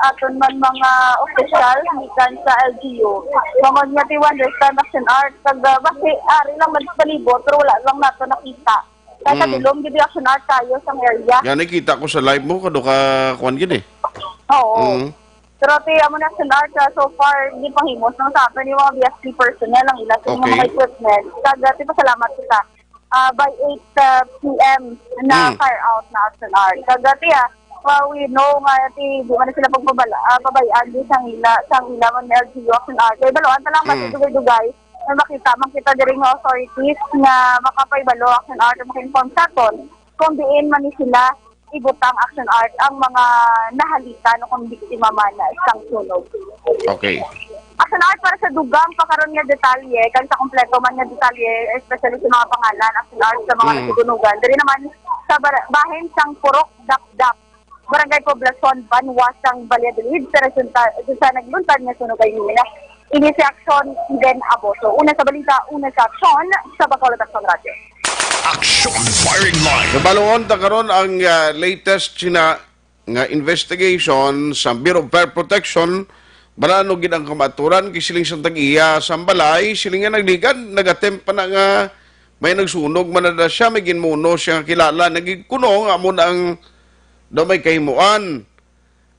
aton man mga official, mikan sa LGU. Mga nga ti understand action art. Basi, ari lang magpalibot, pero wala lang nato nakita. Kaya kabilong, di action art tayo sa area. Yan, nakita ko sa live mo, kado ka kuhan gini. Oo. Pero ti amo na action art, so far, di pahimos nang sa atin yung mga BSP personnel, ang ilan sa mga equipment. Kagati, pasalamat kita. By 8 p.m. na fire out na action art. Kagati we know nga di man sila pabayaan di sang ila man LGU action art. Kaya baloan ta lang matidugay-dugay na makita diri nga authorities nga makapaybalo action art at maka-inform sa aton kung diin man ni sila ibutang action art ang mga nahalita no kung biktima man na isang sunog. Okay. Action art para sa dugang pakaron nga detalye, kan sa kompleto man nga detalye, especially sa mga pangalan, action art sa mga nasugunugan. Diri naman sa bahin sang Purok Dakdak, Barangay Poblacion, Banwasang Valladolid, sa nagluntad nga sunog ay nila. Ini si action then aboso. Una sa balita, una sa action sa Bacolod Action Radio. Action firing line. Nabaluon ta karon ang latest nga investigation sa Bureau of Fire Protection. Balano gid ang kamaturan kay siling sa tag-iya sa balay, siling nga nagligan, nag-attempt pa na nga may nagsunog man na siya, may ginmuno siya nga kilala, nagikuno nga mo na ang daw may kahimuan.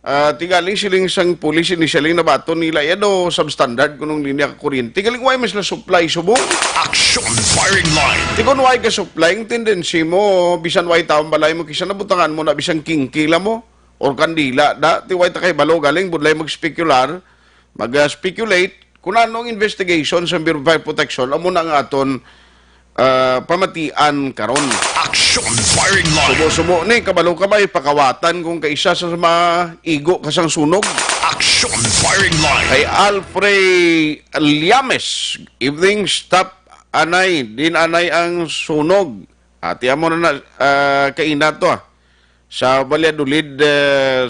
Tingaling siling sang pulis initially na bato nila yado substandard kunong linya ka kuryente. Tingaling why mas na supply subong. Action firing line. Tikon why ka supply ang tendency mo bisan why taong balay mo kisa nabutangan mo na bisan kingkila mo or kandila da ti why ta kay balo galing budlay mag-speculate kung anong investigation sa Bureau of Fire Protection amo na nga aton pamatian karon. Action firing line. Sumo ni kabalo ka ba ipakawatan kung kaisa sa mga igo kasang sunog. Action firing line. Kay Alfred Liames, evening stop anay, din anay ang sunog. Ati amo na kaina to sa Valladolid,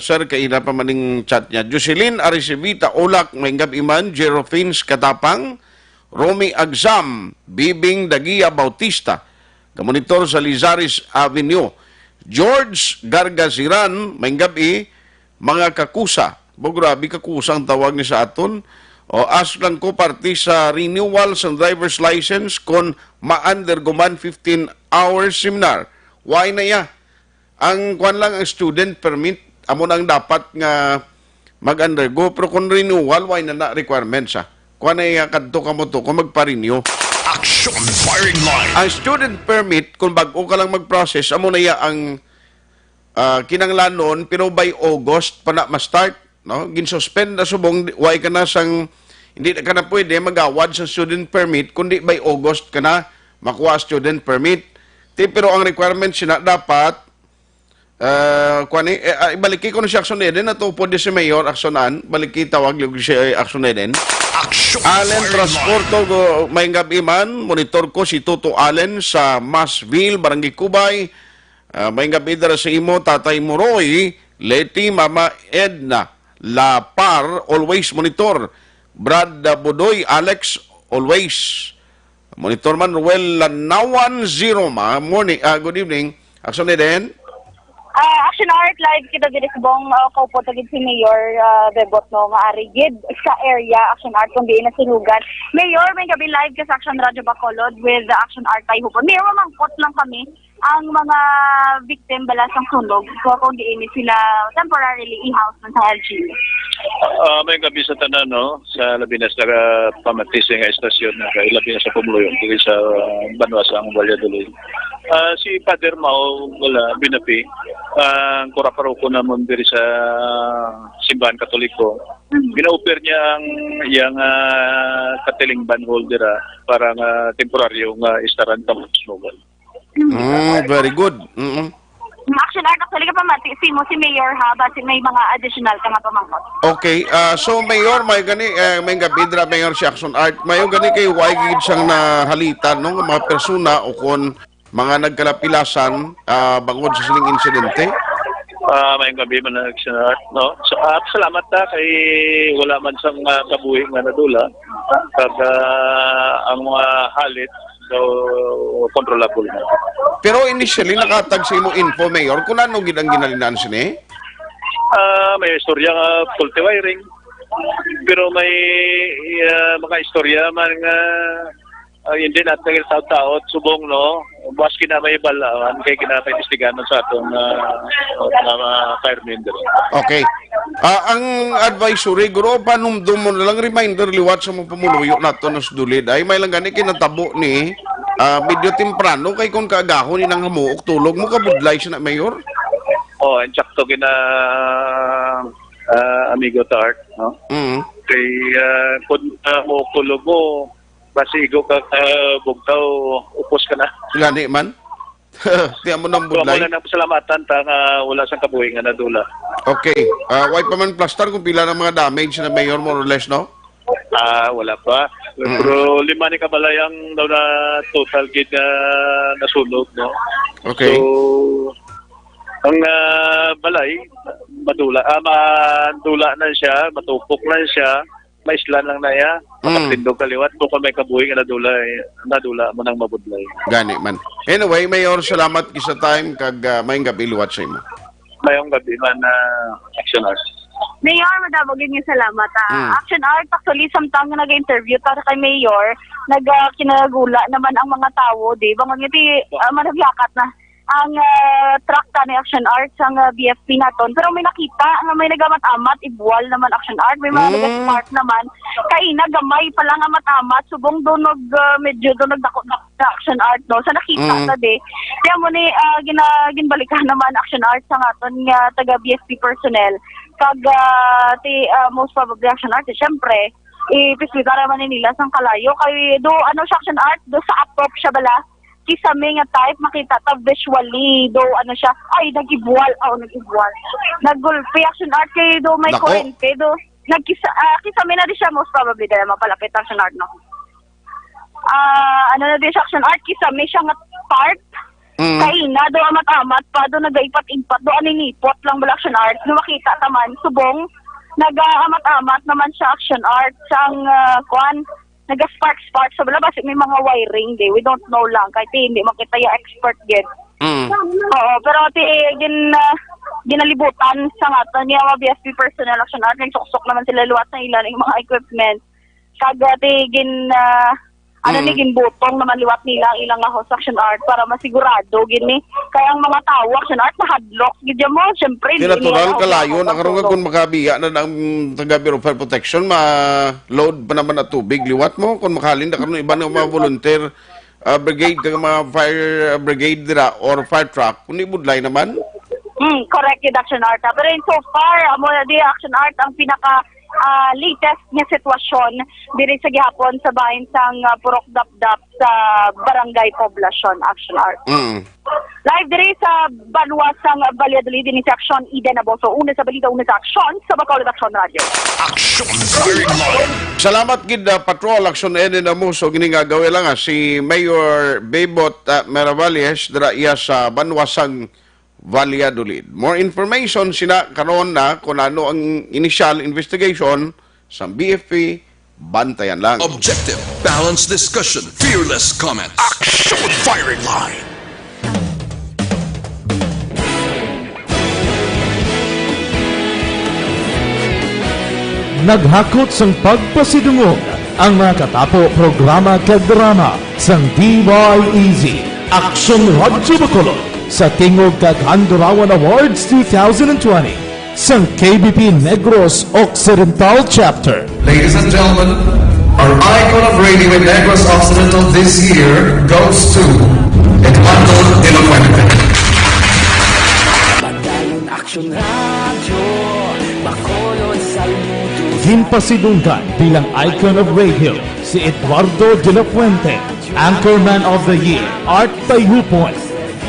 sir, kaina pa maning chat niya. Jocelyn Arisivita, Olak, Maynggab Iman, Jerofins Katapang, Romy Agsam, Bibing Dagia Bautista, kamonitor sa Lizaris Avenue, George Gargaziran, Maynggab mga kakusa. Grabe kakusa ang tawag ni sa aton. O ask lang ko party sa renewal sa driver's license kon ma-undergoman 15 hours seminar. Why na ya? Ang kwan lang ang student permit amo nang dapat nga mag-undergo pero kung renewal why na requirements kwan ay kadto kamo to kung magpa-renew. Action firing line. Ang student permit kung bag-o ka lang mag-process amo na ya ang kinanglanon pero by August pa na ma-start no gin-suspend na subong why ka na sang hindi ka na pwede magawad sa student permit kundi by August ka na makuha student permit. Pero ang requirements na dapat ibaliki ko na si Action Eden na to po di si Mayor Actionan baliki tawag yung si Action Eden. Allen Transporto Maynggab Iman monitor ko si Toto Allen sa Masville Barangay Kubay. Maynggab Idara sa imo Tatay Moroy Leti Mama Edna Lapar always monitor. Brad Bodoy Alex always monitor man. Ruel Lanawan Zero morning good evening Action Eden. Action art live kita diri sa bong kaupo tagid si Mayor Bebot no nga ari gid sa area action art kung di na sinugan. Mayor, may gabi live ka sa Action Radio Bacolod with the action art tayo hupon. Mayor, mamangkot lang kami ang mga victim bala sang sunog so kung di ini sila temporarily i-house sa LG. May gabi sa tanan no sa labi na sa pamatis nga estasyon na labi na sa Pumuluyong diri sa Banwasang Valladolid. Si Father Mao wala binapi ang kuraparo ko naman diri sa simbahan Katoliko. Bina-offer niya ang katiling banholder para nga temporaryo nga istaran kamot sunugan. Very good. Action art actually ka pamati si Mayor ha but may mga additional ka nga pamangkot. Okay, so Mayor may gani may gabidra Mayor si Action Art. Mayo gani kay why gid siyang nahalitan no mga persona o kon mga nagkalapilasan bangod sa siling insidente. May gabi man na Action Art no. So salamat ta kay wala man sang kabuhi nga nadula kag ang mga halit so controllable na. Pero initially nakatag sa imo info Mayor kung ano gid ang ginalinan sini? May istorya nga faulty wiring. Pero may mga istorya man nga hindi natin tao-tao subong no baski na may balaan kay kinapaistigahan sa atong firemen dito. Okay. Ang advisory guro panumdum mo na lang reminder liwat sa mga pamuluyo nato nos dulid ay may lang gani kinatabo ni medyo temprano kay kung kaagahon ni nang hamuok tulog mo kabudlay siya na Mayor. Insakto gina amigo Tart no. Kay kung mo tulog mo basigo ka bugtaw upos ka na. Gani man. Tiyan mo ng So, budlay. muna na pasalamatan ta nga wala sang kabuhi nga nadula. Okay. Why pa man plaster kung pila ng mga damage na mayor more or less, no? Wala pa. Pero 5 ni kabalayang daw na total gid na nasunog, no? Okay. So, ang balay, mandula na siya, matupok na siya, maislan lang na ya, makatindog kaliwat, kung may kabuhi nga nadula mo nang mabudlay. Gani man. Anyway, Mayor, salamat kisa time kag maayong gabi liwat sa imo. Mayong gabi man na actioners. Mayor, madabog yung salamat. Action Art, actually, samtang nga nag-interview para kay Mayor, kinagula naman ang mga tao, di ba? Ngiti, managlakat na ang truck ta ni Action Art sa BFP naton. Pero may nakita nga may nagamat-amat, ibuwal naman Action Art. May mga nag-smart naman. Kaina, gamay pa lang amat-amat. Subong doon medyo doon nagdako-dako na Action Art, no? Sa nakita na di. Kaya mo ni, ginbalikan naman Action Art sa ngaton nga taga-BFP personnel. Kag most probably Action Art, syempre, ipiswita naman nila sang kalayo. Kay do, siya Action Art, do sa approp siya bala. Kisame nga type, makita ta visually, do siya, ay, nag-ibuwal. Nag-gulpi Action Art, kay do may kurente, do, kisame na di siya, most probably, dahil mapalapit Action Art, no? Na di siya Action Art, kisame siya nga part, kaina, do amat-amat pa, do nagaipat-impat, do aninipot lang bala Action Art, do makita taman, subong, nag-amat-amat naman siya Action Art, sang, naga-spark-spark sa balabas, may mga wiring, di, we don't know lang, kahit hindi makita yung expert din. Oo, pero ginalibutan sa nga, niya mga BFP personnel Action Art, nagsuksok naman sila luwat sa ilan ng mga equipment, kagati ginbutong naman liwat nila ang ilang host Action Art para masigurado gini kaya ang mga tao Action Art na-hadlock gidya mo syempre Kinatural kalayo nakaroon nga kung makabiya na ng taga Bureau of Fire Protection ma-load pa naman na tubig liwat mo kung makalin na karoon iba ng mga volunteer brigade kag mga fire brigade dira or fire truck kung ibudlay naman. Correct yun Action Art. Pero so far amo na di Action Art ang pinaka latest nga sitwasyon diri sa gihapon sa bahin sang Purok Dapdap sa Barangay Poblacion Action Art. Live diri sa Banwa sang Valladolid din sa Action Eden Aboso. Una sa balita, una sa aksyon sa Bacolod Action Radio. Action firing line. Salamat gid patrol Action Eden Aboso gini nga gawe lang si Mayor Bebot Meravalles dira iya sa Banwa sang Valladolid. More information sina karon na kung ano ang initial investigation sa BFP, bantayan lang. Objective, balanced discussion, fearless comments. Action firing line. Naghakot sang pagpasidungog ang mga katapo programa kag drama sang DYEZ Action Radyo Bacolod sa Tingog kag Handurawan Awards 2020 sang KBP Negros Occidental Chapter. Ladies and gentlemen, our icon of radio in Negros Occidental this year goes to Eduardo de la Fuente. Pagdayon Action Radio, Bacolod saludo. Ginpasidunggan bilang icon of radio si Eduardo de la Fuente, Anchorman of the Year, Art Tayupoy,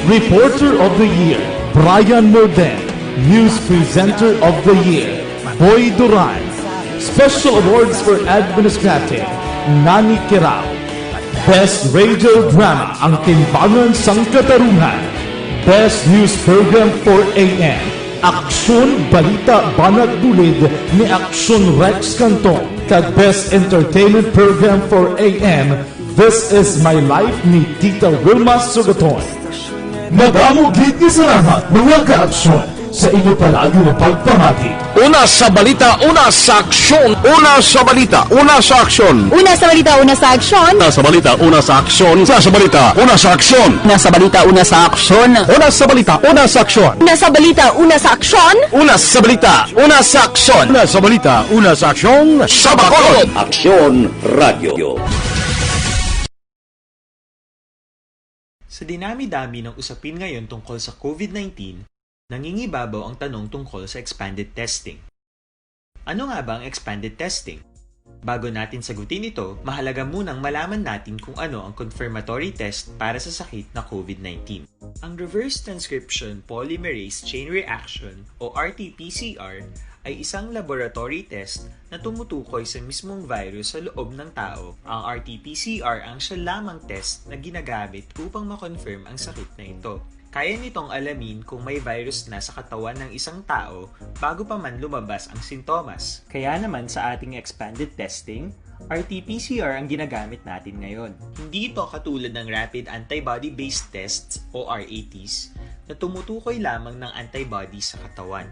Reporter of the Year, Brian Morden, News Presenter of the Year, Boy Duran, Special Awards for Administrative, Nani Kirao, Best Radio Drama, Ang Timbangan sang Katarungan, Best News Program for AM, Aksyon Balita Banat Dulid ni Aksyon Rex Canton, kag Best Entertainment Program for AM, This Is My Life ni Tita Wilma Sugaton. Madamo gid ni salamat mga ka-aksyon sa inyo palagi na pagpamati. Una sa balita, una sa aksyon. Una sa balita, una sa aksyon. Una sa balita, una sa aksyon. Una sa balita, una sa aksyon. Una sa balita, una sa aksyon. Una sa balita, una sa aksyon. Una sa balita, una sa aksyon. Una sa balita, una sa aksyon. Una sa balita, una sa aksyon. Una sa balita, una sa aksyon. Sa Bacolod. Aksyon Radio. Sa dinami-dami ng usapin ngayon tungkol sa COVID-19, nangingibabaw ang tanong tungkol sa expanded testing. Ano nga ba ang expanded testing? Bago natin sagutin ito, mahalaga munang malaman natin kung ano ang confirmatory test para sa sakit na COVID-19. Ang reverse transcription polymerase chain reaction o RT-PCR ay isang laboratory test na tumutukoy sa mismong virus sa loob ng tao. Ang RT-PCR ang siya lamang test na ginagamit upang makonfirm ang sakit na ito. Kaya nitong alamin kung may virus na sa katawan ng isang tao bago pa man lumabas ang sintomas. Kaya naman sa ating expanded testing, RT-PCR ang ginagamit natin ngayon. Hindi ito katulad ng rapid antibody-based tests o RATs na tumutukoy lamang ng antibodies sa katawan.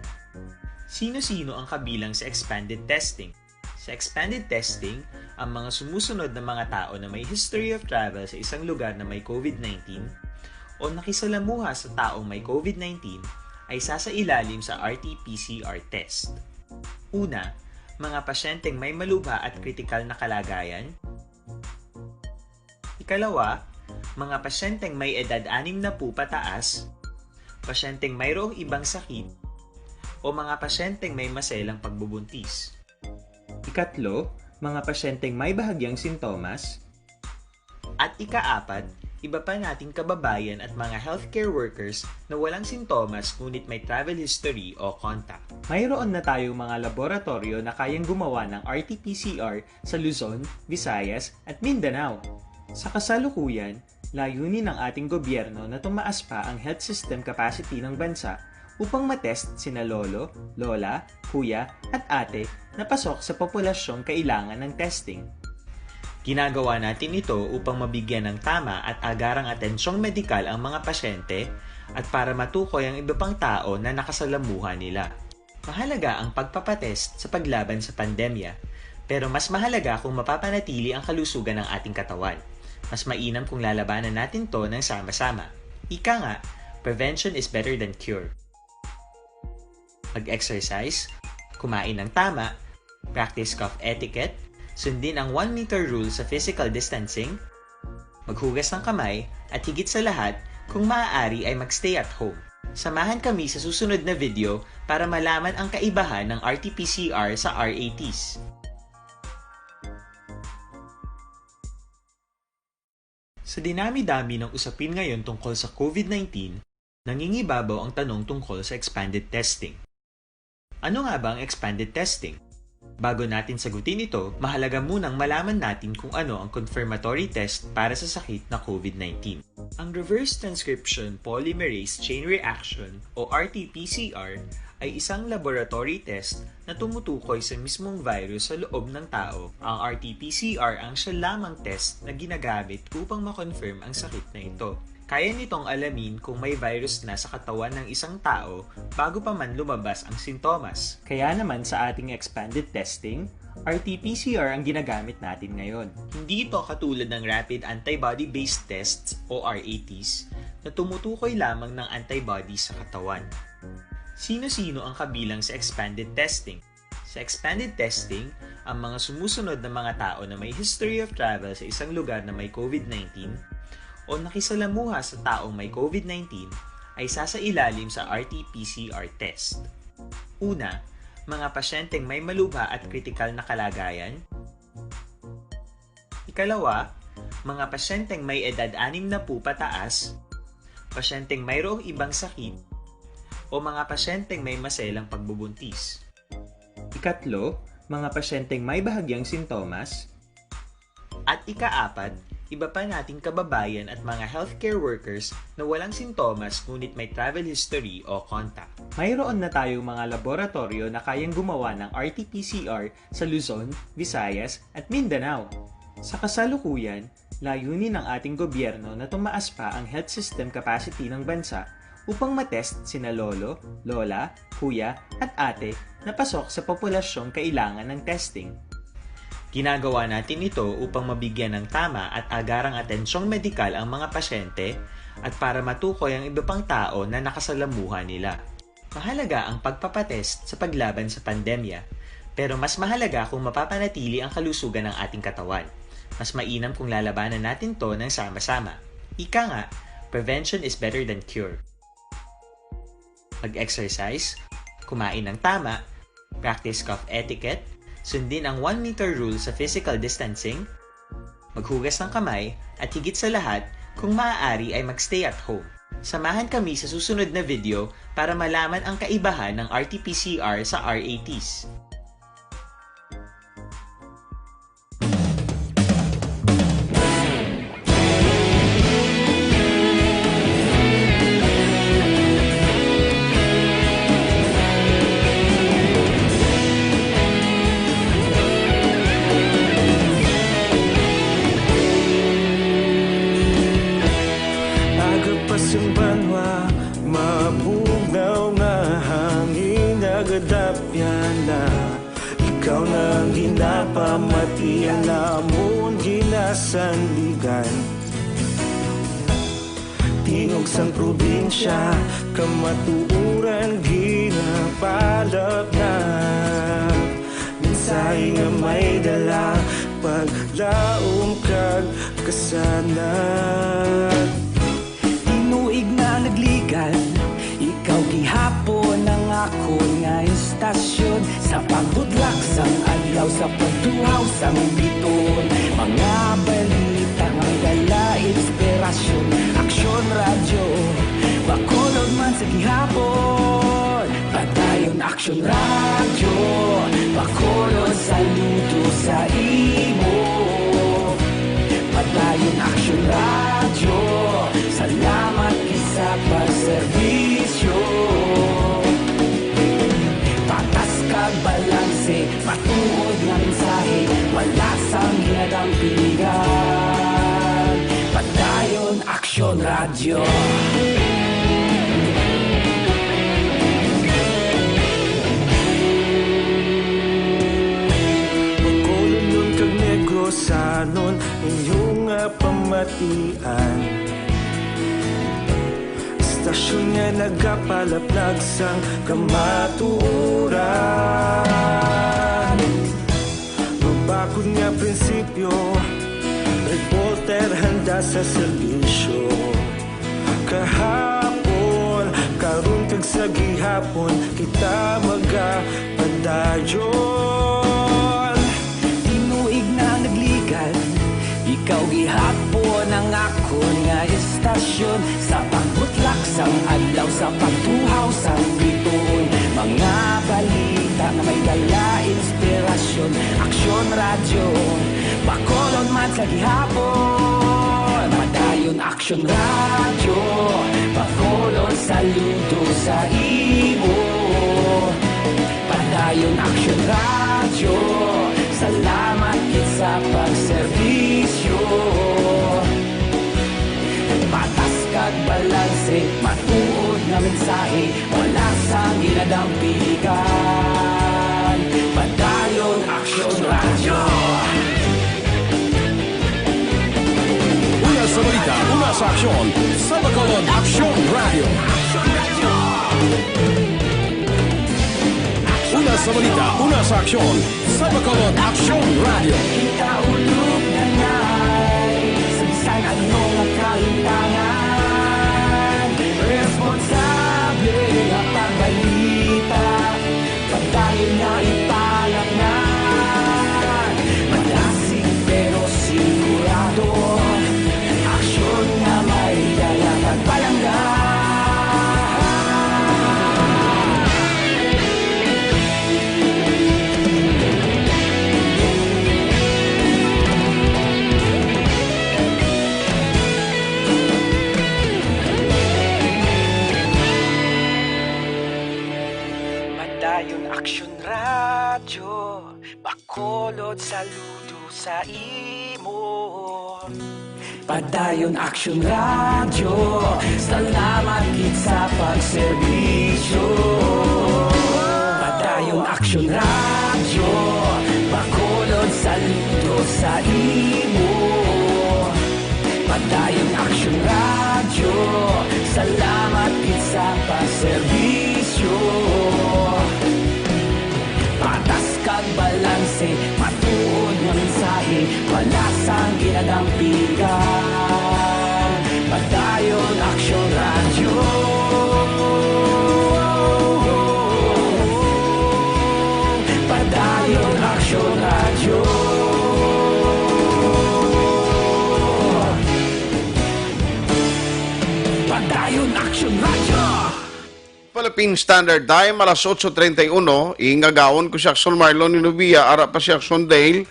Sino-sino ang kabilang sa expanded testing? Sa expanded testing, ang mga sumusunod na mga tao na may history of travel sa isang lugar na may COVID-19 o nakisalamuha sa taong may COVID-19 ay sasailalim sa RT-PCR test. Una, mga pasyenteng may malubha at kritikal na kalagayan. Ikalawa, mga pasyenteng may edad 60 pataas, pasyenteng mayroong ibang sakit, o mga pasyenteng may maselang pagbubuntis. Ikatlo, mga pasyenteng may bahagyang sintomas. At ikaapat, iba pa nating kababayan at mga healthcare workers na walang sintomas ngunit may travel history o contact. Mayroon na tayong mga laboratorio na kayang gumawa ng RT-PCR sa Luzon, Visayas at Mindanao. Sa kasalukuyan, layunin ng ating gobyerno na tumaas pa ang health system capacity ng bansa upang matest sina lolo, lola, kuya at ate na pasok sa populasyong kailangan ng testing. Ginagawa natin ito upang mabigyan ng tama at agarang atensyong medikal ang mga pasyente at para matukoy ang iba pang tao na nakasalamuha nila. Mahalaga ang pagpapatest sa paglaban sa pandemya, pero mas mahalaga kung mapapanatili ang kalusugan ng ating katawan. Mas mainam kung lalabanan natin to ng sama-sama. Ika nga, prevention is better than cure. Mag-exercise, kumain ng tama, practice cough etiquette, sundin ang 1 meter rule sa physical distancing, maghugas ng kamay, at higit sa lahat, kung maaari ay magstay at home. Samahan kami sa susunod na video para malaman ang kaibahan ng RT-PCR sa RATs. Sa dinami-dami ng usapin ngayon tungkol sa COVID-19, nangingibabaw ang tanong tungkol sa expanded testing. Ano nga ba ang expanded testing? Bago natin sagutin ito, mahalaga munang malaman natin kung ano ang confirmatory test para sa sakit na COVID-19. Ang reverse transcription polymerase chain reaction o RT-PCR ay isang laboratory test na tumutukoy sa mismong virus sa loob ng tao. Ang RT-PCR ang siya lamang test na ginagamit upang makonfirm ang sakit na ito. Kaya nitong alamin kung may virus na sa katawan ng isang tao bago pa man lumabas ang sintomas. Kaya naman sa ating expanded testing, RT-PCR ang ginagamit natin ngayon. Hindi ito katulad ng rapid antibody-based tests o RATs na tumutukoy lamang ng antibodies sa katawan. Sino-sino ang kabilang sa expanded testing? Sa expanded testing, ang mga sumusunod na mga tao na may history of travel sa isang lugar na may COVID-19 o nakisalamuha sa taong may COVID-19 ay sasailalim sa RT-PCR test. Una, mga pasyenteng may malubha at kritikal na kalagayan. Ikalawa, mga pasyenteng may edad 60 pataas, pasyenteng mayroong ibang sakit, o mga pasyenteng may maselang pagbubuntis. Ikatlo, mga pasyenteng may bahagyang sintomas. At ikaapat, iba pa nating kababayan at mga healthcare workers na walang sintomas ngunit may travel history o contact. Mayroon na tayong mga laboratorio na kayang gumawa ng RT-PCR sa Luzon, Visayas at Mindanao. Sa kasalukuyan, layunin ng ating gobyerno na tumaas pa ang health system capacity ng bansa upang matest sina lolo, lola, kuya at ate na pasok sa populasyong kailangan ng testing. Ginagawa natin ito upang mabigyan ng tama at agarang atensyong medikal ang mga pasyente at para matukoy ang iba pang tao na nakasalamuha nila. Mahalaga ang pagpapatest sa paglaban sa pandemya, pero mas mahalaga kung mapapanatili ang kalusugan ng ating katawan. Mas mainam kung lalabanan natin to ng sama-sama. Ika nga, prevention is better than cure. Mag-exercise, kumain ng tama, practice cough etiquette, Sundin ang 1 meter rule sa physical distancing, maghugas ng kamay, at higit sa lahat, kung maaari ay magstay at home. Samahan kami sa susunod na video para malaman ang kaibahan ng RT-PCR sa RATs. Yung banwa, mabugnaw nga hangin nagadapyan na ikaw nang ginapamatian namon ginasandigan. Tingog sang probinsya, kamatuuran ginapalap na mensahe nga may dala, paglaom kag kasanan. Tinuig na nagligan, ikaw gihapon ang ako nga istasyon sa pagbudlak sang adlaw sa pagtuhaw sang biton. Mga balita nga dala inspirasyon, aksyon radyo, bakolod man sa gihapon. Padayon aksyon radyo, bakolod saludo sa imo. Padayon aksyon radyo, salamat sa pagserbisyo. Patas kag balanse, matuod nga mensahe, wala sang ginadang piligan. Padayon aksyon radyo. Bakolod nun kag Negrosanon, inyong pamatian. Stasyon nga nagapalaplag sang kamatuuran. Mabakod nga prinsipyo, reporter handa sa serbisyo. Kahapon, karon kag sa gihapon, kita magapadayon. Tinuig na nagligan, ikaw gihapon ang ako nga istasyon sa pagbutlak sang adlaw sa pagtuhaw sang biton. Mga balita na may dala inspirasyon, aksyon radyo, bakolod man sa gihapon. Padayon aksyon radyo, bakolod saludo sa imo. Padayon aksyon radyo, salamat kit sa pagserbisyo. Patas kag balanse, matuod nga mensahe, wala sang ginadang piligan. Padayon aksyon radyo. Una sa balita, una sa aksyon, sa Bacolod Aksyon Radio. Una sa balita, una sa aksyon, sa Bacolod Aksyon Radio. Ikaulog na ngay, sa bisan anong nakahintangan. Responsable nga pagbalita, pagdayon na ipalangan. Malasig pero sigurado, aksyon nga may dalang pagpalanggan. Padayon aksyon radyo, bakolod saludo sa imo. Padayon aksyon radyo, salamat kit sa pagserbisyo. Padayon aksyon radyo, bakolod saludo sa imo. Padayon aksyon radyo, salamat kit sa pagserbisyo. Patas kag balanse, matuod nga mensahe, wala sang ginadang piligan. Padayon aksyon radyo. Padayon aksyon Philippine Standard Time, alas 8:31, ingagawon ko si Action Marlon Inubia, ara pa si Action Dale,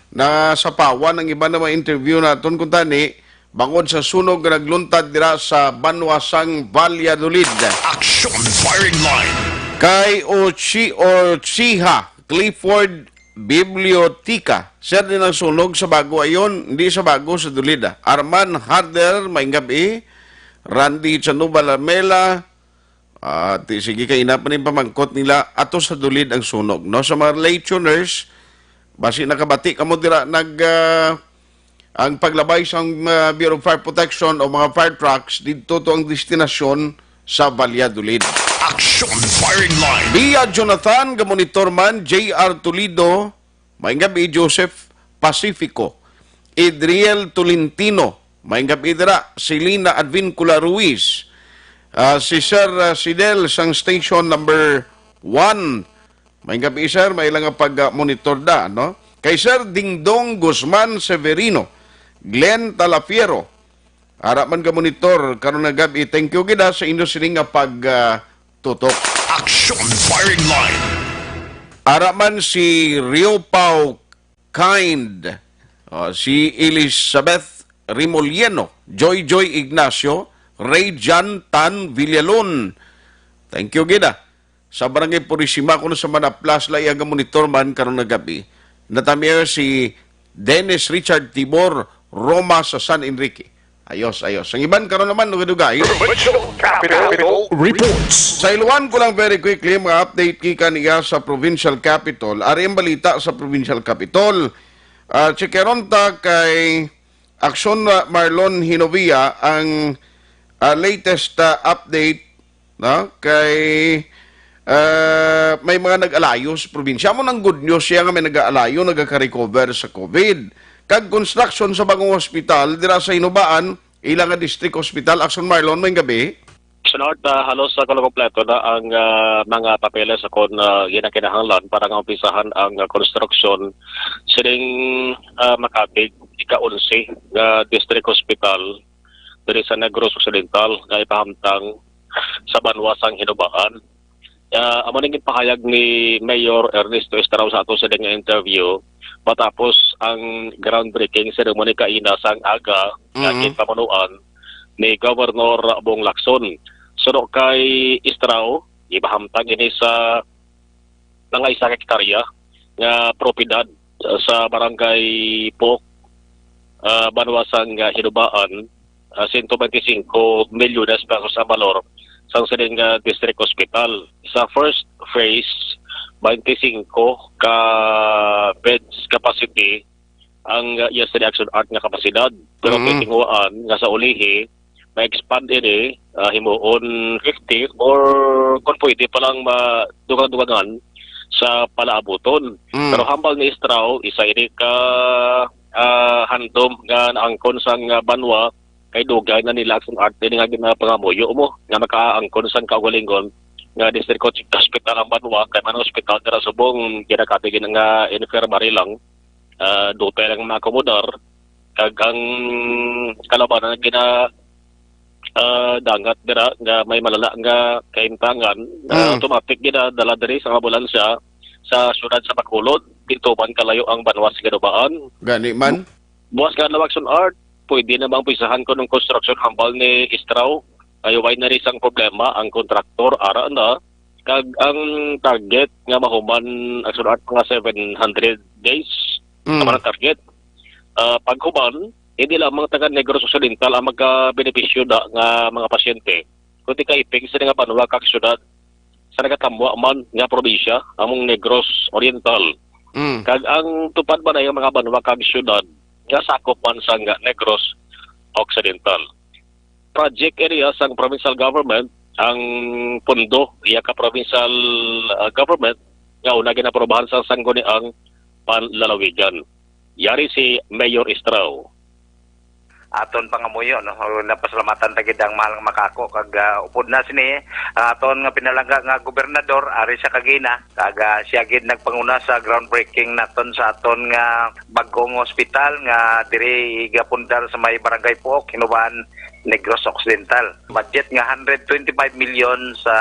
na sa pawan ng iba na mga interview naton kung tani, bangod sa sunog na nagluntad dira sa Banwasang Valladolid. Action firing line. Kay Ochiha Clifford Biblioteca. Sir din ang sunog sa bago ayon, hindi sa bago sa Dulid. Arman Harder, may gabi. Randy Chanuba Lamela. Sige kay ina pa rin pamangkot nila. Ato sa Dulid ang sunog. No? Sa mga late tuners, basi nakabati kamo dira ang paglabay sa Bureau of Fire Protection o mga fire trucks dito to ang destinasyon sa Valladolid. Action firing line. Bia Jonathan, gamonitor man, J.R. Toledo, may gabi Joseph Pacifico, Adriel Tolentino, may gabi dira, Selena Advincula Ruiz, si Sir Sidel sang station number 1, may gabi sir, may ilang pag-monitor da, no? Kay Sir Dingdong Guzman Severino, Glenn Talafiero, harapan ka monitor karon na gabi. Thank you gida sa inyo sining nga pagtutok. Action firing line. Harapan si Rio Pau Kind, si Elizabeth Rimolieno, Joy Ignacio, Ray Jan Tan Villalon. Thank you gida. Sa Barangay Purisima kuno sa Manaplas lay aga monitor man karon na gabi. Natamier si Dennis Richard Tibor Roma sa San Enrique. Ayos. Ang iban karon naman nugay. Capital reports. Sa Iloan ko lang very quickly mga update kika niya sa Provincial Capital. Ari ang balita sa Provincial Capital. Chikeron ta kay Action Marlon Hinovia ang latest update, no? Kay may mga nag-alayo sa probinsya. Mo ng good news siya nga may nag-aalayo, nagka-recover sa COVID. Kag construction sa bagong hospital, dira sa Inubaan, ilang district hospital. Action Marlon, may gabi. Sunod, halos sa kompleto na ang mga papeles ako na ginakinahanglan para nga umpisahan ang construction sining Makati, ika-11 na district hospital diri sa Negros Occidental nga ipahamtang sa Banwasang Hinubaan. Amo ning pahayag ni Mayor Ernesto Estrao sa ato sa nga interview matapos ang groundbreaking ceremony kaina sang aga nga pamunuan ni Governor Bong Lacson. Suno kay Estrao, ibahamtang ini sa mga isang hektarya nga propiedad sa barangay Pok, Banwasang Hinubaan, 125 milyones pesos sa balor sa sining district hospital. Sa first phase, 25 ka beds capacity ang yesterday action art nga kapasidad. Pero tinguan nga sa ulihi, ma-expand ini himuon 50 or kung pwede palang madugang-dugangan sa palaabuton. Pero hambal ni Estrao, isa ini ka handom nga naangkon sang Banwa kay dugay na nila action art din nga ginapangamuyo mo nga makaangkon sang kaugalingon nga district hospital ang Banwa kay man hospital dira subong ginakatigin nga infirmary lang dutay lang maakomodar kag ang kalabanan gina dangat dira nga may malala nga kaimtangan automatic gina dala diri sa ambulansya sa syudad sa Bacolod dito man kalayo ang Banwas Ginubaan gani man buwas nga action art pwede na bang pisahan ko ng construction hambal ni Estrao ayaway na rin isang problema ang kontraktor ara na kag ang target nga mahuman action art mga 700 days naman ang target paghuman hindi lamang taga Negros Occidental ang magka-benepisyo da nga mga pasyente kundi kaipig sa nga Banwa kag syudad sa nagatamwa man nga probinsya among Negros Oriental kag ang tupad ba na yung mga Banwa kag syudad nga sakop man sa Negros Occidental. Project area sang provincial government ang pondo iya ka provincial government nga una ginaprobahan sa sangguniang panlalawigan. Yari si Mayor Estrao. Aton pangamuyo no napasalamatan ta gid ang mahal nga makako kag upod na sini aton nga pinalangga nga gobernador ari sa Kagina kag siya gid nagpanguna sa groundbreaking naton sa aton nga bagong hospital nga diri gapundar sa may barangay Puok Hinubaan Negros Occidental. Budget nga 125 million sa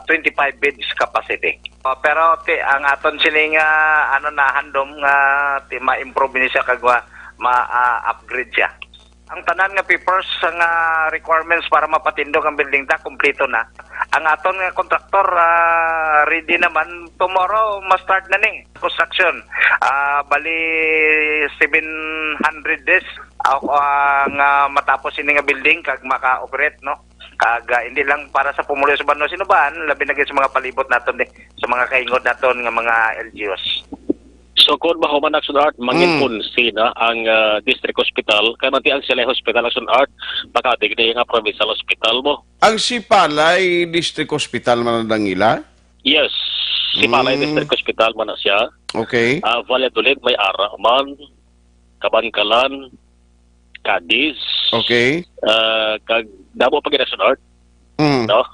25 beds capacity. Pero ang aton sining handom nga ma-improve ni siya kag ma-upgrade siya. Ang tanan nga papers nga requirements para mapatindog ang building ta kompleto na. Ang aton nga contractor ready naman tomorrow ma-start na ni construction. Bali 700 days nga matapos ini nga building kag maka-operate no. Kag hindi lang para sa pumuloy sa Banwa Sinuban, labi na sa mga palibot naton sa mga kaingod naton nga mga LGUs. So kung mahuman Action Art, mangin punsi na ang district hospital, kaya manti ang sila hospital Action Art, pagkatig na yung provincial hospital mo. Ang Sipalay District Hospital man ang ila? Yes, Sipalay District Hospital man na siya. Okay. Valladolid may ara man, Kabankalan, Cadiz. Okay. Kag Davao pag Action Art. No?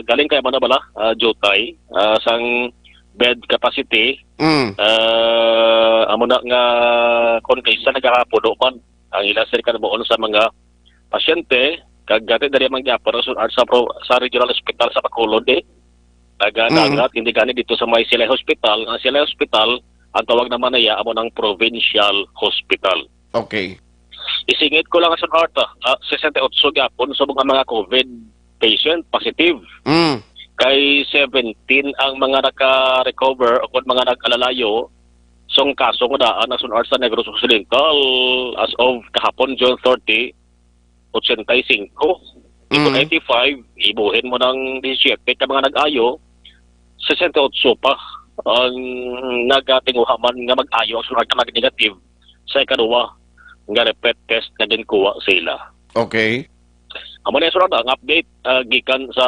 Galing kay mana bala, Jotay, sang bed capacity. Amo na nga kon kaysa nagakapuno man ang ilang sir kanbuon sa mga pasyente kag gati dali man gyapon sa regional hospital sa Bacolod dagat hindi gani dito sa may Silay Hospital. Ang Silay Hospital ang tawag naman niya amo ng provincial hospital. Okay. Isingit ko lang sa Art 68 gyapon sa mga COVID patient positive. Kay 17 ang mga naka-recover o mga nag-alalayo song kaso nga daan na sunod sa Negros Occidental as of kahapon June 30, 85. Ito 85, ibuhin mo ng 17 ka mga nag-ayo, 68 pa ang nagatinguha man nga mag-ayo ang sunod ka nag-negative sa ikaduwa nga repeat test na din kuha sila. Okay. Amo na sunod ang update gikan sa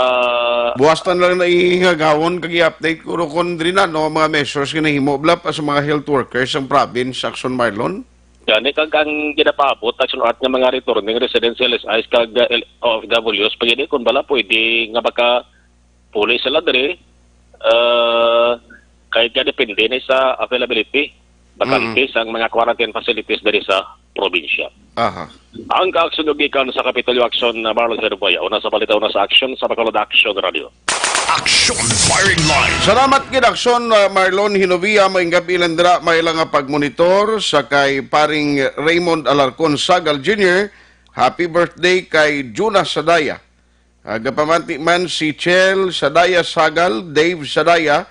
buwastan lang na ihagawon kag i-update ko kon diri na no mga measures nga nahimo bla pa sa mga health workers sa province Action Marlon. Gani kag ang ginapabot Action Art nga mga returning residential SIs kag OFWs pagini kun bala pwede nga baka puli sila diri kay depende na sa availability bakante ang mga quarantine facilities diri sa probinsya. Aha. Ang kaaksyon gikan sa Kapitolyo Action na Marlon Herboya una sa balita una sa Action sa Bacolod Action Radio. Action Firing Line. Salamat gid Action Marlon Hinovia maingap ilandra may lang nga pagmonitor sa kay paring Raymond Alarcon Sagal Jr. Happy birthday kay Juna Sadaya. Gapamanti man si Chel Sadaya Sagal, Dave Sadaya,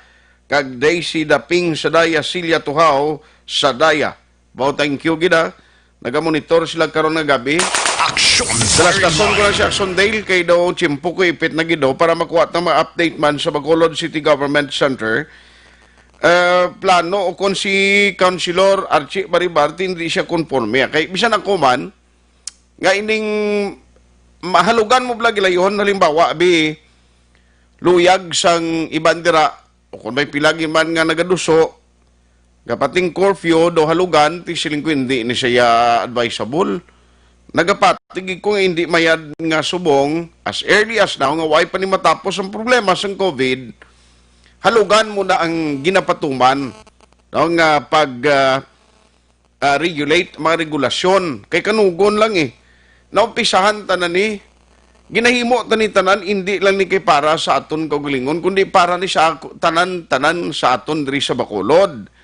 kag Daisy Daping Sadaya, Silya Tuhao Sadaya. Bao thank you gida. Nagamonitor sila karon nga gabi. Action Dalas-dason ko na si Action Dale kay daw chimpo ko ipit na gido para makuha na ma-update man sa Bacolod City Government Center. Plano o kung si Councilor Archie Baribar hindi siya konforme. Kay bisan ako man nga ining mahalugan mo bla gilayon halimbawa bi luyag sang ibandira o kung may pilagi man nga nagaduso kapating curfew do halugan ti siling ko hindi ni siya advisable. Nagapatig ko nga hindi mayad nga subong as early as now nga why pa ni matapos ang problema sa COVID. Halugan mo na ang ginapatuman no, nga pag regulate mga regulasyon kay kanugon lang naumpisahan tanan ni ginahimo tanan hindi lang ni kay para sa aton kaugalingon kundi para ni sa tanan sa aton diri sa Bacolod.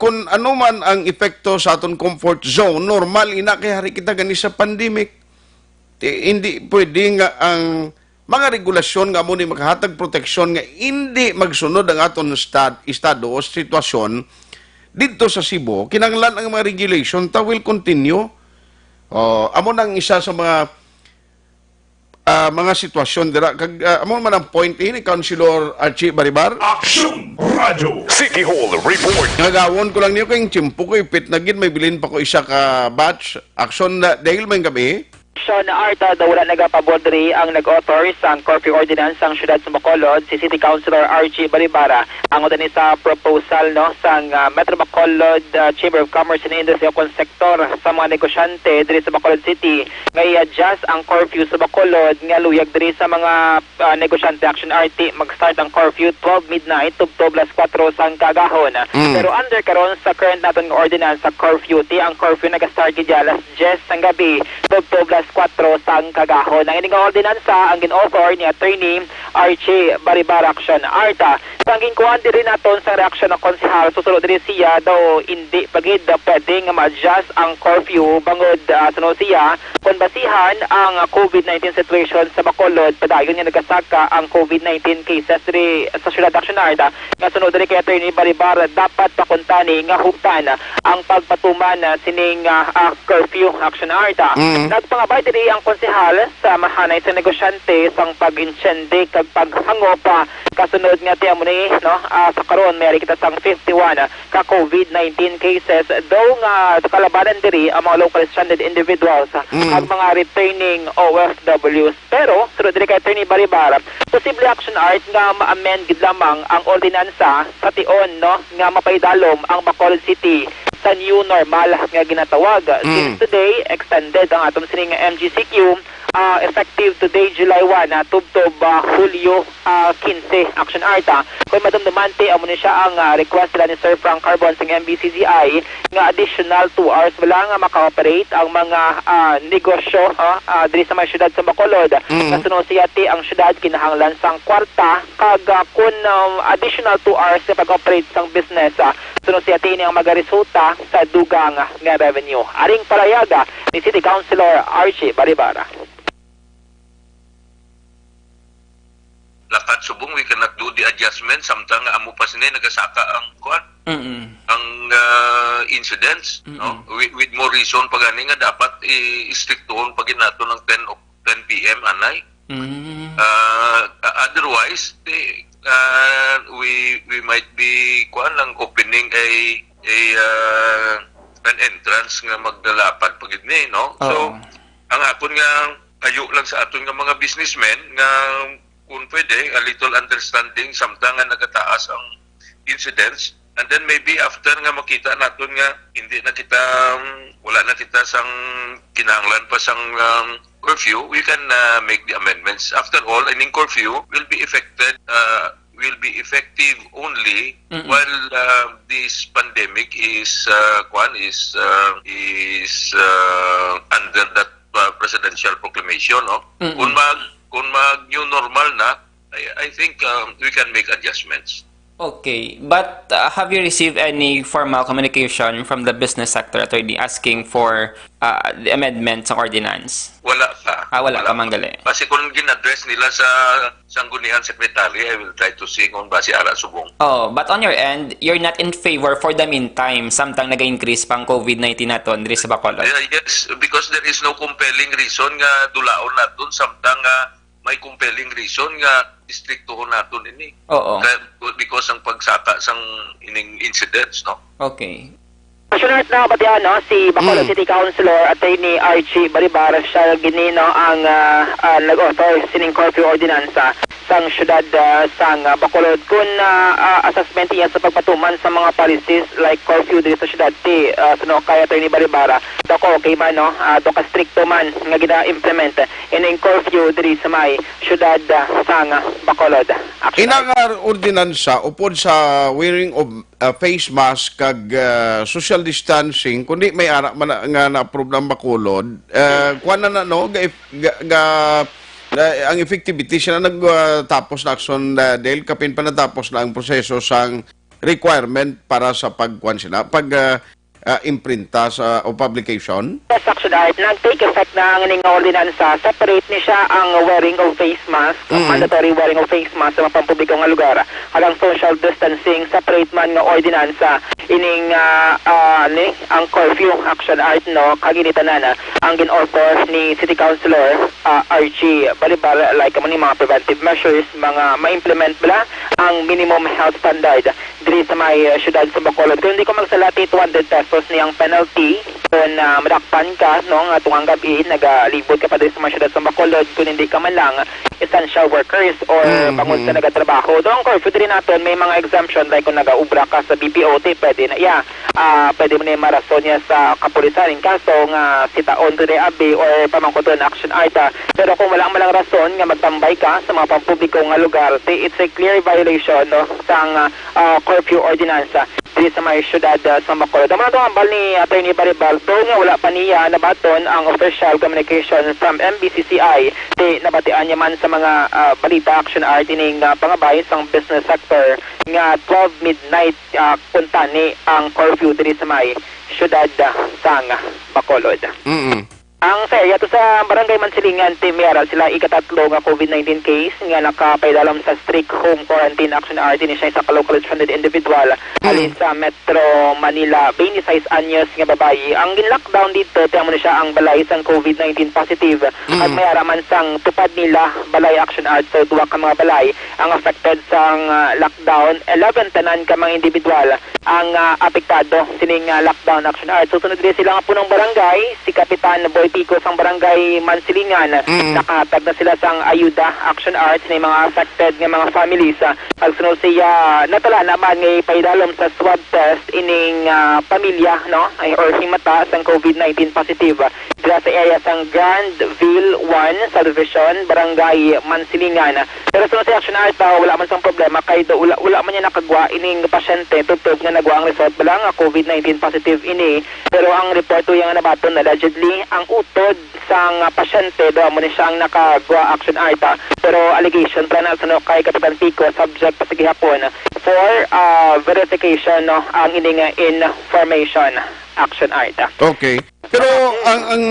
Kung ano man ang epekto sa aton comfort zone, normal ina kay hari kita gani sa pandemic. Hindi pwede nga ang mga regulasyon nga mo ni makahatag proteksyon nga hindi magsunod ang aton estado o sitwasyon dito sa Cebu. Kinanglan ang mga regulation ta will continue. Amo nang isa sa mga sitwasyon dira kag amo man ang point ni Councilor Archie Baribar. Action Radio City Hall Report. Nagawon ko lang niyo kay chimpo ko ipit na gid may bilin pa ko isa ka batch action na dahil may gabi Sean Arta daw wala nagapabor diri ang nag-author sa curfew ordinance sang siyudad sa Bacolod, si City Councilor RG Baribara. Ang utan sa proposal sang Metro Bacolod Chamber of Commerce and Industry o sektor sa mga negosyante diri sa Bacolod City nga i-adjust ang curfew sa Bacolod nga luyag diri sa mga negosyante. Action RT mag-start ang curfew 12 midnight to 4 sang kagahon. Pero under karon sa current naton nga ordinance sa curfew, ang curfew nag-start gid alas 10 sang gabi to 4 sang kagahon. Ang ining ordinansa ang gin-author ni Attorney RG Baribara Action Arta. Sanging kuhan diri naton sa reaksyon ng konsehal, susunod diri siya daw hindi pagid pwedeng ma-adjust ang curfew bangod sunod siya kung basihan ang COVID-19 situation sa Bacolod. Padayon nga nagasaka ang COVID-19 cases diri sa siyudad Action Arta. Nga sunod diri kay Attorney Baribara, dapat pakuntani nga hugtan ang pagpatuman sining curfew Action Arta. Nagpangabay diri ang konsehal sa mahanay sa negosyante sang pag-insyende kag paghango pa kasunod nga tiya mo ni sa karon may kita sang 51 ka COVID-19 cases daw nga kalabanan diri ang mga local stranded individuals ang mga returning OFWs. Pero sunod diri kay Attorney Baribara, posible Action Art nga ma-amend gid lamang ang ordinansa sa tion nga mapaidalom ang Bacolod City sa new normal nga ginatawag. Since today, extended ang atong sining MGCQ effective today, July 1, tubtob Hulyo 15, Action Arta. Kung madumdumante, amo ni siya ang request nila ni Sir Frank Carbon sa MBCGI nga additional 2 hours wala nga maka-operate ang mga negosyo diri sa mga syudad sa Bacolod. Nasunod siya ang syudad kinahanglan sang kwarta kag kun additional 2 hours sa pag-operate sang business. Sunod siya ini ang magaresulta sa dugang nga revenue. Aring palayaga ni City Councilor RG Baribara. Lakat subong we cannot do the adjustment samtang amo pa sini nagasaka ang kuan ang incidents with more reason pagani nga dapat i-strictohon pag nato ng 10 PM anay otherwise we might be kuan lang opening an entrance nga magdalapad pagid ni so ang akon nga kayo lang sa aton nga mga businessmen nga kung pwede, a little understanding samtang nga nagataas ang incidents and then maybe after nga makita natin nga hindi na kita wala na kita sang kinahanglan pa sang curfew, we can make the amendments. After all, any curfew will be effective only while this pandemic is under that presidential proclamation kung mag-new normal na, I think we can make adjustments. Okay, but have you received any formal communication from the business sector attorney asking for the amendment sa ordinance? Wala pa. Wala pa manggali. Kasi kung gin-address nila sa Sangguniang Secretary, I will try to see kung basi ara subong. Oh, but on your end, you're not in favor for the meantime samtang nag-increase pang COVID-19 naton diri sa Bacolod? Yes, because there is no compelling reason nga dulaon naton samtang may compelling reason nga distriktohon naton ini. Oo. Because ang pagsaka sang ining incidents, no? Okay. Passionate na patian si Bacolod City Councilor Attorney RG Baribara siya ginino ang nag-author sining curfew ordinansa sang syudad sang Bacolod kun assessment niya sa pagpatuman sa mga policies like curfew dito sa syudad suno kay Attorney Baribara dako okay man do ka stricto man nga gina-implement ining curfew diri sa may syudad sang Bacolod. Inang ordinansa upod sa wearing of face mask kag social distancing kundi may ara man nga na-approve ng Bacolod kuan na ang effectivity siya na nagtapos na action dahil kapin pa natapos na ang proseso sang requirement para sa pagkuan sila imprinta sa o publication. Yes, actually, nag-take effect na ang ining ordinansa. Separate ni siya ang wearing of face mask, mandatory wearing of face mask sa mga pampubliko nga lugar. Halang social distancing, separate man nga ordinansa. Ining ang curfew action art kaginitanan ang gin-author ni City Councilor RG Baribara like ni mga preventive measures, mga ma-implement bala ang minimum health standard diri sa may syudad sa Bacolod. Kung hindi ko magsalati 200 pesos niyang penalty kung madakpan ka no nga tungang gabi nagalibot ka pa diri sa may syudad sa Bacolod kung hindi ka man lang essential workers or bangon sa nagatrabaho. Doon curfew diri naton may mga exemption like kung nagaubra ka sa BPOT pwede na pwede mo na marason niya sa kapulisan in kaso nga sitaon diri abi or pamangkuton action arta. Pero kung wala malang rason nga magtambay ka sa mga pampubliko nga lugar, it's a clear violation no sang curfew ordinance diri sa may syudad sa Bacolod. Ang mga tuwambal ni Attorney Baribal, pero nga wala pa niya nabaton ang official communication from MBCCI di nabatian niya man sa mga balita action art ining pangabay sang business sector nga 12 midnight kuntani ang curfew diri sa may syudad sang Bacolod. Ang area to sa Barangay Mansilingan, Timera, sila ikatatlo nga COVID-19 case nga nakapaidalam sa strict home quarantine action RT ni siya sa locally funded individual alin sa Metro Manila, 26 anyos nga babayi. Ang gin-lockdown dito, tiyan mo na siya ang balay sang COVID-19 positive at may araman sang tupad nila balay action art. So, duwa ka mga balay ang affected sang lockdown. 11 tanan ka mga individual ang apektado sining lockdown action art. So, sunod din sila nga punong barangay, si Kapitan Boy Pico sang Barangay Mansilingan. Nakahatag na sila sang ayuda action arts ni mga affected nga mga families. Pagsunod siya natala naman ngay paidalom sa swab test ining pamilya no or himata sang COVID-19 positive dira sa area sang Grandville 1 subdivision Barangay Mansilingan. Pero sunod sa action art wala man sang problema kay wala man niya nakagwa ining pasyente tubtob nga nagwa ang result bala nga COVID-19 positive ini. Pero ang report yang nabaton allegedly ang utod sang pasyente daw mo ni siyang nakagwa action arta pero allegation pa na suno kay Kapitan Pico subject pa sa gihapon for verification no ang ining information action arta. Okay. Pero ang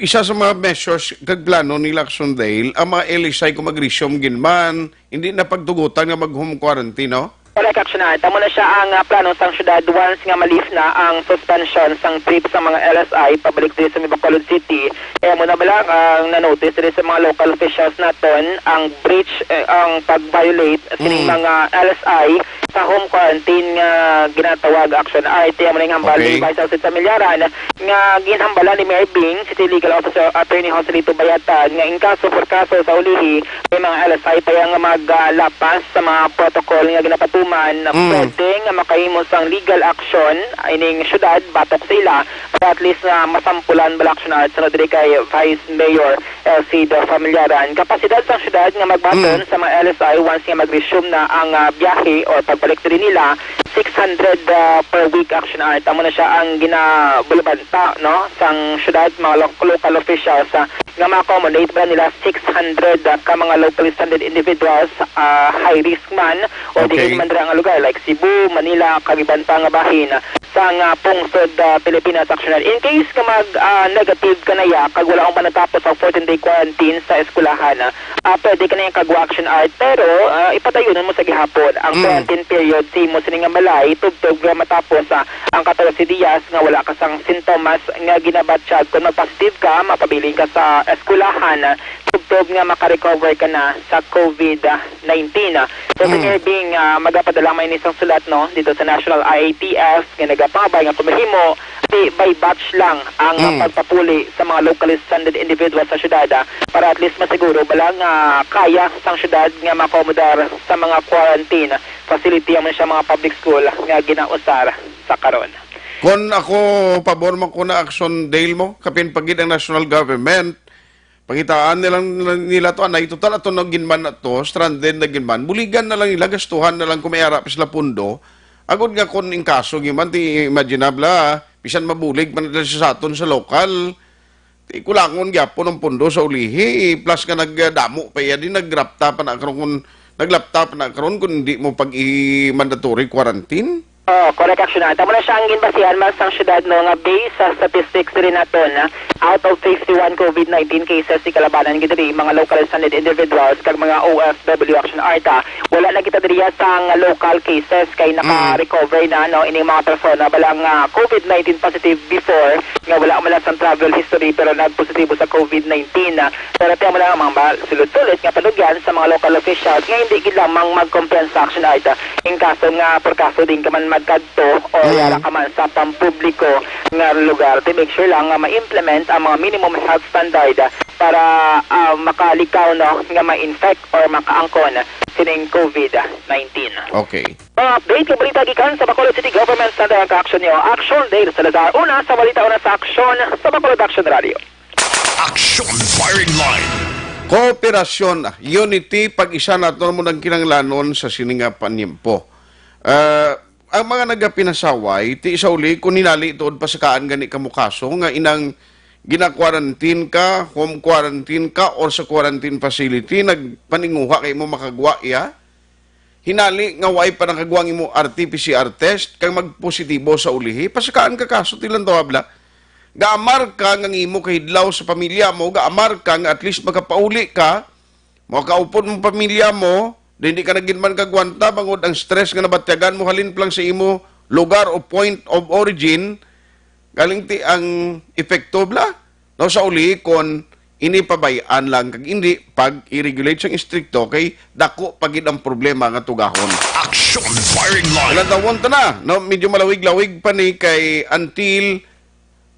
isa sa mga measures kag plano ni Lacson Dale, ang mga LSI kung mag-resume ginman, hindi na pagtugutan nga mag-home quarantine, no? Correct action art. Tamo na siya ang plano sang syudad once nga malif na ang suspension sang trip sa mga LSI pabalik diri sa Bacolod City. Mo na bala ang na-notice diri sa mga local officials naton ang breach ang pag-violate sining mga LSI sa home quarantine nga ginatawag action art. Mo na hambal ni Vice President sa Milyaran nga ginhambala ni Mayor Bing City Legal Officer Attorney Joselito Bayatan nga in kaso for kaso sa ulihi may mga LSI pa yang maglapas sa mga protocol nga ginapatuman na pwede nga makahimo sang legal action ining syudad batok sa ila para at least masampulan bala action art sa diri kay Vice Mayor Elcido Familiaran. Kapasidad sang syudad nga magbaton sa mga LSI once nga mag-resume na ang biyahe or pagbalik diri nila 600 per week action art. Amo na siya ang ginabulabanta no sang syudad mga local officials nga ma-accommodate ba nila 600 ka mga locally standard individuals high risk man o di man nga lugar like Cebu, Manila, Kagibanta nga bahin sang pungsod Pilipinas action art. In case ka mag negative kanaya kag wala ang panatapos ang 14-day quarantine sa eskwelahan pwede ka na yung kagwa action art pero ipatayunan mo sa gihapon ang quarantine period si mo sining nga balay tugtog nga matapos ang 14 Dias nga wala ka sang sintomas nga ginabatsyag kung mag-positive ka mapabiling ka sa eskwelahan tugtog nga makarecover ka na sa COVID-19. So Mayor Bing magapadala may isang sulat no dito sa National IATF nga nagapangabay nga kumahimo by batch lang ang pagpapuli sa mga locally standard individuals sa syudad para at least masiguro balang kaya sang syudad nga makomodar sa mga quarantine facility ang siya mga public school nga ginausar sa karon. Kung ako pabor man ko na action Dale mo kapin pagid ang national government pagitaan nila to anay total ato na ginman na to stranded na ginman buligan na lang nila gastuhan na lang kung may arap sila pundo agod nga kun in kaso giman ti imaginable bisan mabulig man na sa aton sa lokal ti kulangon gyapon ang pundo sa ulihi plus nga nagdamo pa yan din nagrapta pa na karon naglaptop na karon kun hindi mo pag i-mandatory quarantine. Correct action na. Tamo na siya ang ginbasihan mas ang syudad no nga based sa statistics rin naton out of 51 COVID-19 cases si kalabanan gidiri mga local standard individuals kag mga OFW action arta wala na kita diriya sang local cases kay naka-recover na no ining mga persona balang COVID-19 positive before nga wala man lang sang travel history pero nagpositibo sa COVID-19 pero tiyan mo lang mga sulod-sulod nga panugyan sa mga local officials nga hindi gid lamang mag-complain sa action art in kaso nga per kaso din ka man magkadto o yara ka man sa pampubliko nga lugar to make sure lang nga ma-implement ang mga minimum health standard para makalikaw no nga ma-infect or makaangkon sining COVID-19. Okay. Mga update kay balita gikan sa Bacolod City Government sa dayang ka-action niyo. Action Day sa Salazar. Una sa balita una sa action sa Bacolod Action Radio. Action Firing Line. Kooperasyon, unity, pag-isa na ito mo ng kinanglanon sa sininga panyempo. Ang mga nagapinasaway, ti isa uli, kung ninali itood pa sa kaan gani kamukaso, nga inang gina-quarantine ka, home quarantine ka, or sa quarantine facility, nagpaninguha kayo mo makagwa iya, hinali nga way pa nakagwang mo RT-PCR test, kang magpositibo sa ulihi, pasakaan ka kaso, tilang tawabla, gaamar ka ng imo kahidlaw sa pamilya mo, gaamar ka nga at least makapauli ka, makaupon mo pamilya mo, hindi ka naginman kagwanta, bangod ang stress nga nabatyagan mo, halin lang sa imo lugar o point of origin, galing ti ang epekto bla. No, sa uli, kon inipabayaan lang, kag hindi, pag i-regulate siyang istrikto, kay dako pagid ang problema nga tugahon. Action Firing Line. Ilan na, no, medyo malawig-lawig pa ni kay until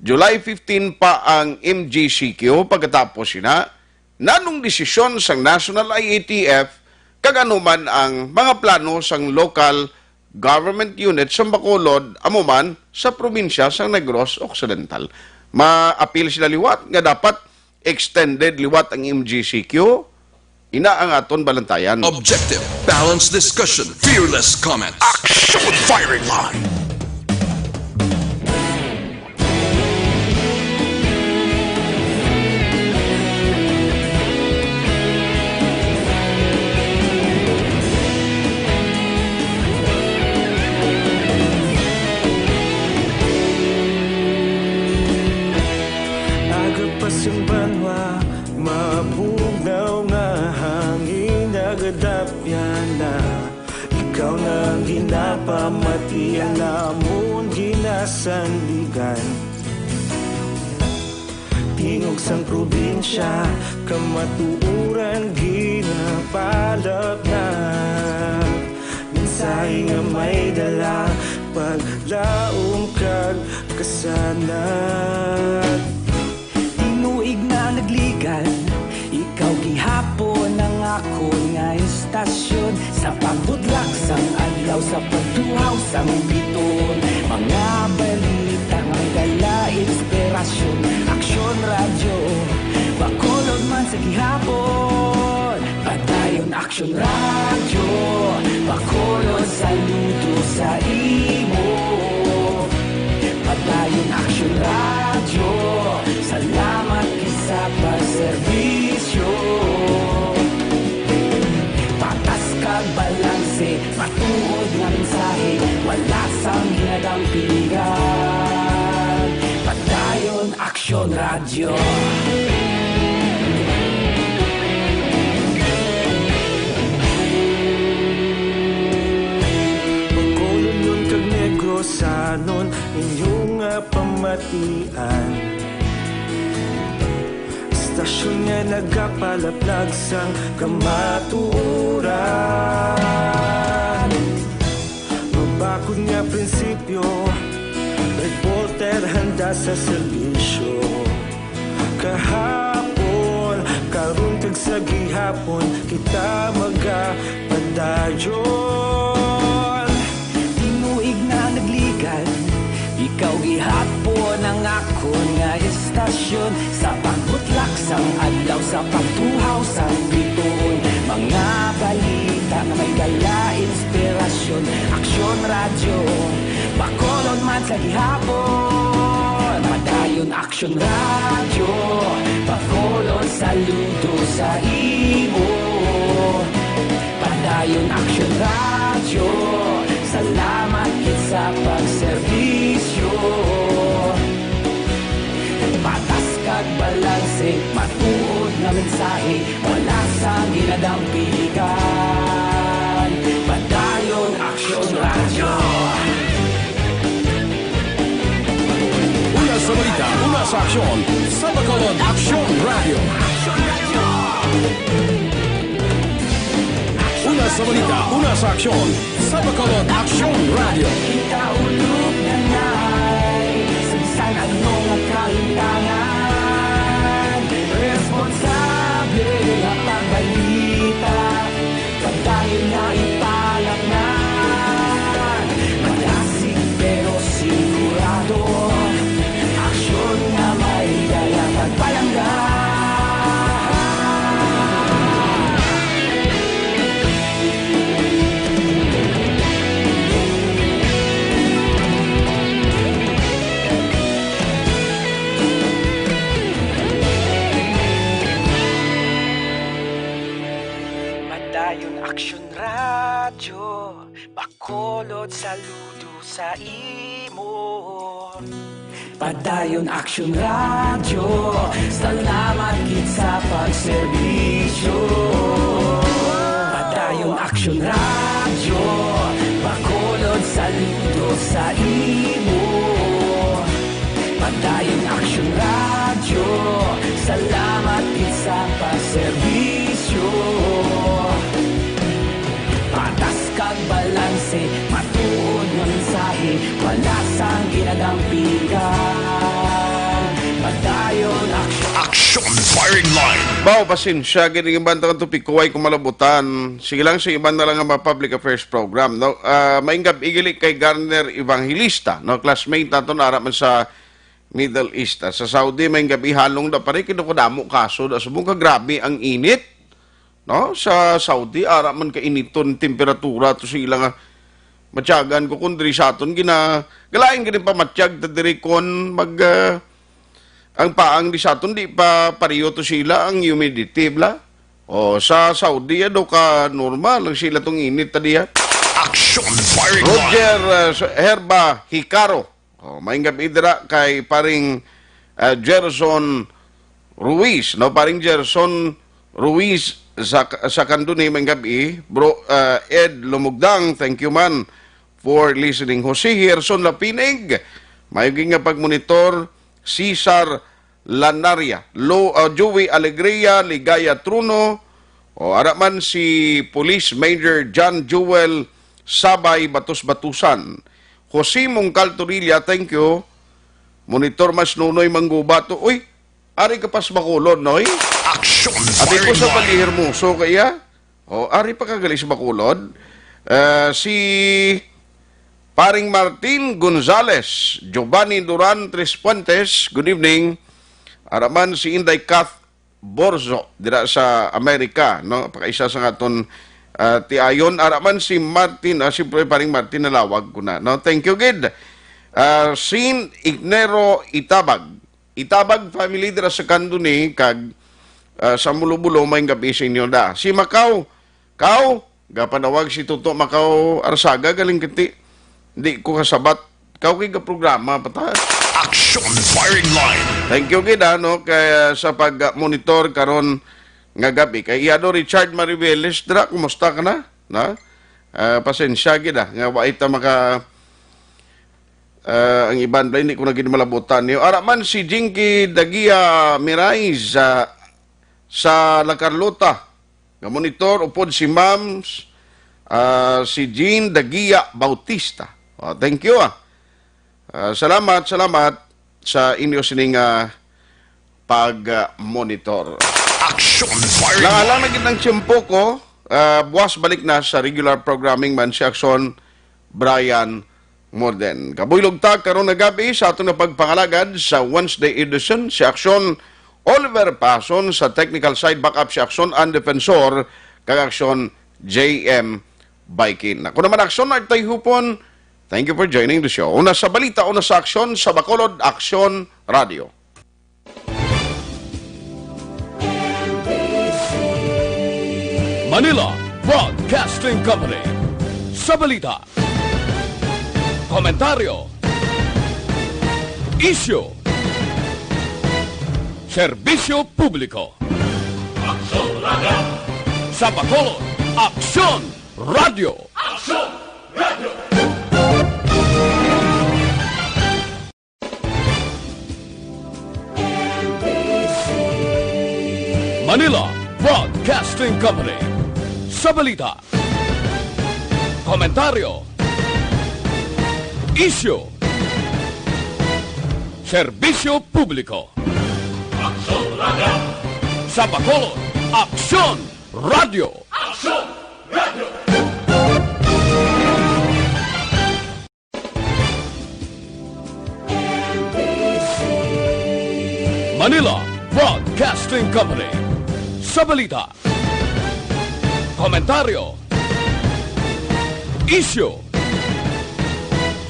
July 15 pa ang MGCQ pagkatapos sina nanong desisyon sang National IATF kaganuman ang mga plano sang local government unit sa Bacolod amuman sa probinsya sang Negros Occidental. Ma-appeal sila liwat nga dapat extended liwat ang MGCQ. Ina ang aton balantayan. Objective, balanced discussion, fearless comments. Action Firing Line. Yung banwa, mabugaw nga hangin nagadapyan na ikaw nang ginapamatian namon ginasandigan tingog sang probinsya kamatuuran ginapalap na mensahe nga may dala paglaom kag kasanat nuig na nagligan, ikaw gihapon ang ako nga istasyon sa pagbudlak sang adlaw sa pagtuhaw sang biton mga balita nga dala inspirasyon aksyon radyo Bacolod man sa gihapon padayon aksyon radyo Bacolod saludo sa imo padayon aksyon radyo salamat sa pagserbisyo patas kag balanse matuod nga mensahe wala sang hinadang piligan padayon aksyon radyo Bacolod nun kag Negros anon inyong pamatian Stasyon nga nagapalaplag sang kamatuuran Mabakod nga prinsipyo Reporter handa sa serbisyo Kahapon, karong kag sa gihapon Kita magapadayon Tinuig na nagligan Ikaw gihapon ang ako nga istasyon Sa pagbutlak sang adlaw Sa pagtuhaw sang bituon Mga balita na may dala inspirasyon Aksyon radyo Bacolod man sa gihapon Padayon aksyon radyo Bacolod saludo sa imo Padayon aksyon radyo Salamat sa pagserbisyo Patas kag balanse Matuod na mensahe Wala sa ginadang piligan Padayon aksyon radyo Una sa balita, una sa aksyon Sa Bacolod Action Radio. sa balita, una sa aksyon, sa Bacolod Action Radio. Ikaulog na nga'y Sansan anong kahintangan Responsable at pagbalita Pagdahil na ipalaknan Malasig pero sigurado Aksyon na may dala pagpalanggan Aksyon Radyo, Bacolod saludo sa imo. Padayon Aksyon Radyo, salamat gid sa pagserbisyo. Padayon Aksyon Radyo, Bacolod saludo sa imo. Padayon Aksyon Radyo, salamat gid sa pagserbisyo. Patas kag balanse, matuod nga mensahe, wala sang ginadampigan. Padayon Action Firing Line. Bao, pasensya, gining ibang tangang tupiko ay kumalabutan. Sige lang sa ibang na lang ang mga public affairs program. No? Maingab igilik kay Garner Evangelista, no? Classmate nato na araman sa Middle East. Sa Saudi, maingab ihalong na pare, kinukudamo kaso, subong ka grabe ang init. No, sa Saudi ara man kainiton temperatura to sila nga matyagan ko kundri sa aton galain gani pa matsyag ta diri kon mag ang paang di sa aton di pa pariyo to sila ang humidity bla o sa Saudi do ka normal lang sila tong init ta diha. Action Firing Roger Herba Hicaro maingab idra kay paring Gerson Ruiz no paring Gerson Ruiz sa kanduni may gabi, bro Ed Lumugdang, thank you man for listening. Jose Gerson Lapinig, mayuging nga pagmonitor, Cesar Lanaria, Joey Alegria, Ligaya Truno, o araman si Police Major John Jewel Sabay Batus-Batusan. Jose Mungcal Turilla, thank you. Monitor Mas Nunoy Manggubato, uy, ari ka pas Bacolod, noy? Action Ati ko sa Palihirmuso kaya, ari pa kagali sa Bacolod. Si paring Martin Gonzales, Giovanni Duran Tres Puentes, good evening. Araman si Inday Kath Borzo, dira sa Amerika, no? Pakaisa sa aton tiayon. Araman si Martin, siyempre paring Martin nalawag ko na, no? Thank you, Gid. Sin Ignero Itabag family dira sa kanduni kag sa Mulo-Bulo may gabi sa inyo da. Si Macau, gapanawag si Toto Macau Arsaga galing kiti. Hindi ko kasabat. Kau kay programa pata. Action Firing Line. Thank you gid no kay sa pag-monitor karon nga gabi kay Iado Richard Mariveles dra kumusta ka na? Na? Pasensya gid nga wa ita maka ang iban ba hindi ko na ginamalabutan niyo. Araman si Jinky Dagia Miraiz sa La Carlota. Nga monitor, upod si Mams, si Jean Dagia Bautista. Thank you. Salamat sa inyo sining pag-monitor. Action Fire! Lang na ng tiyempo ko, buwas balik na sa regular programming man si Action Brian Morden. Kabuylog ta karon na gabi sa aton na pagpangalagad sa Wednesday edition si Action Oliver Pason sa technical side, backup si Action and Defensor kag Action JM Baikin. Ako naman Action at Tayhupon. Thank you for joining the show. Una sa balita, una sa Action sa Bacolod Action Radio. Manila Broadcasting Company. Sa balita, komentaryo, isyu, serbisyo publiko. Aksyon Radio! Sa Bacolod, Aksyon Radio! Aksyon Radio! Manila Broadcasting Company. Sa balita, Komentaryo. Issue. Serbisyo publiko. Aksyon Radio. Sa Bacolod, Aksyon Radio. Aksyon Radio. Manila Broadcasting Company. Sa balita. Komentaryo. Issue.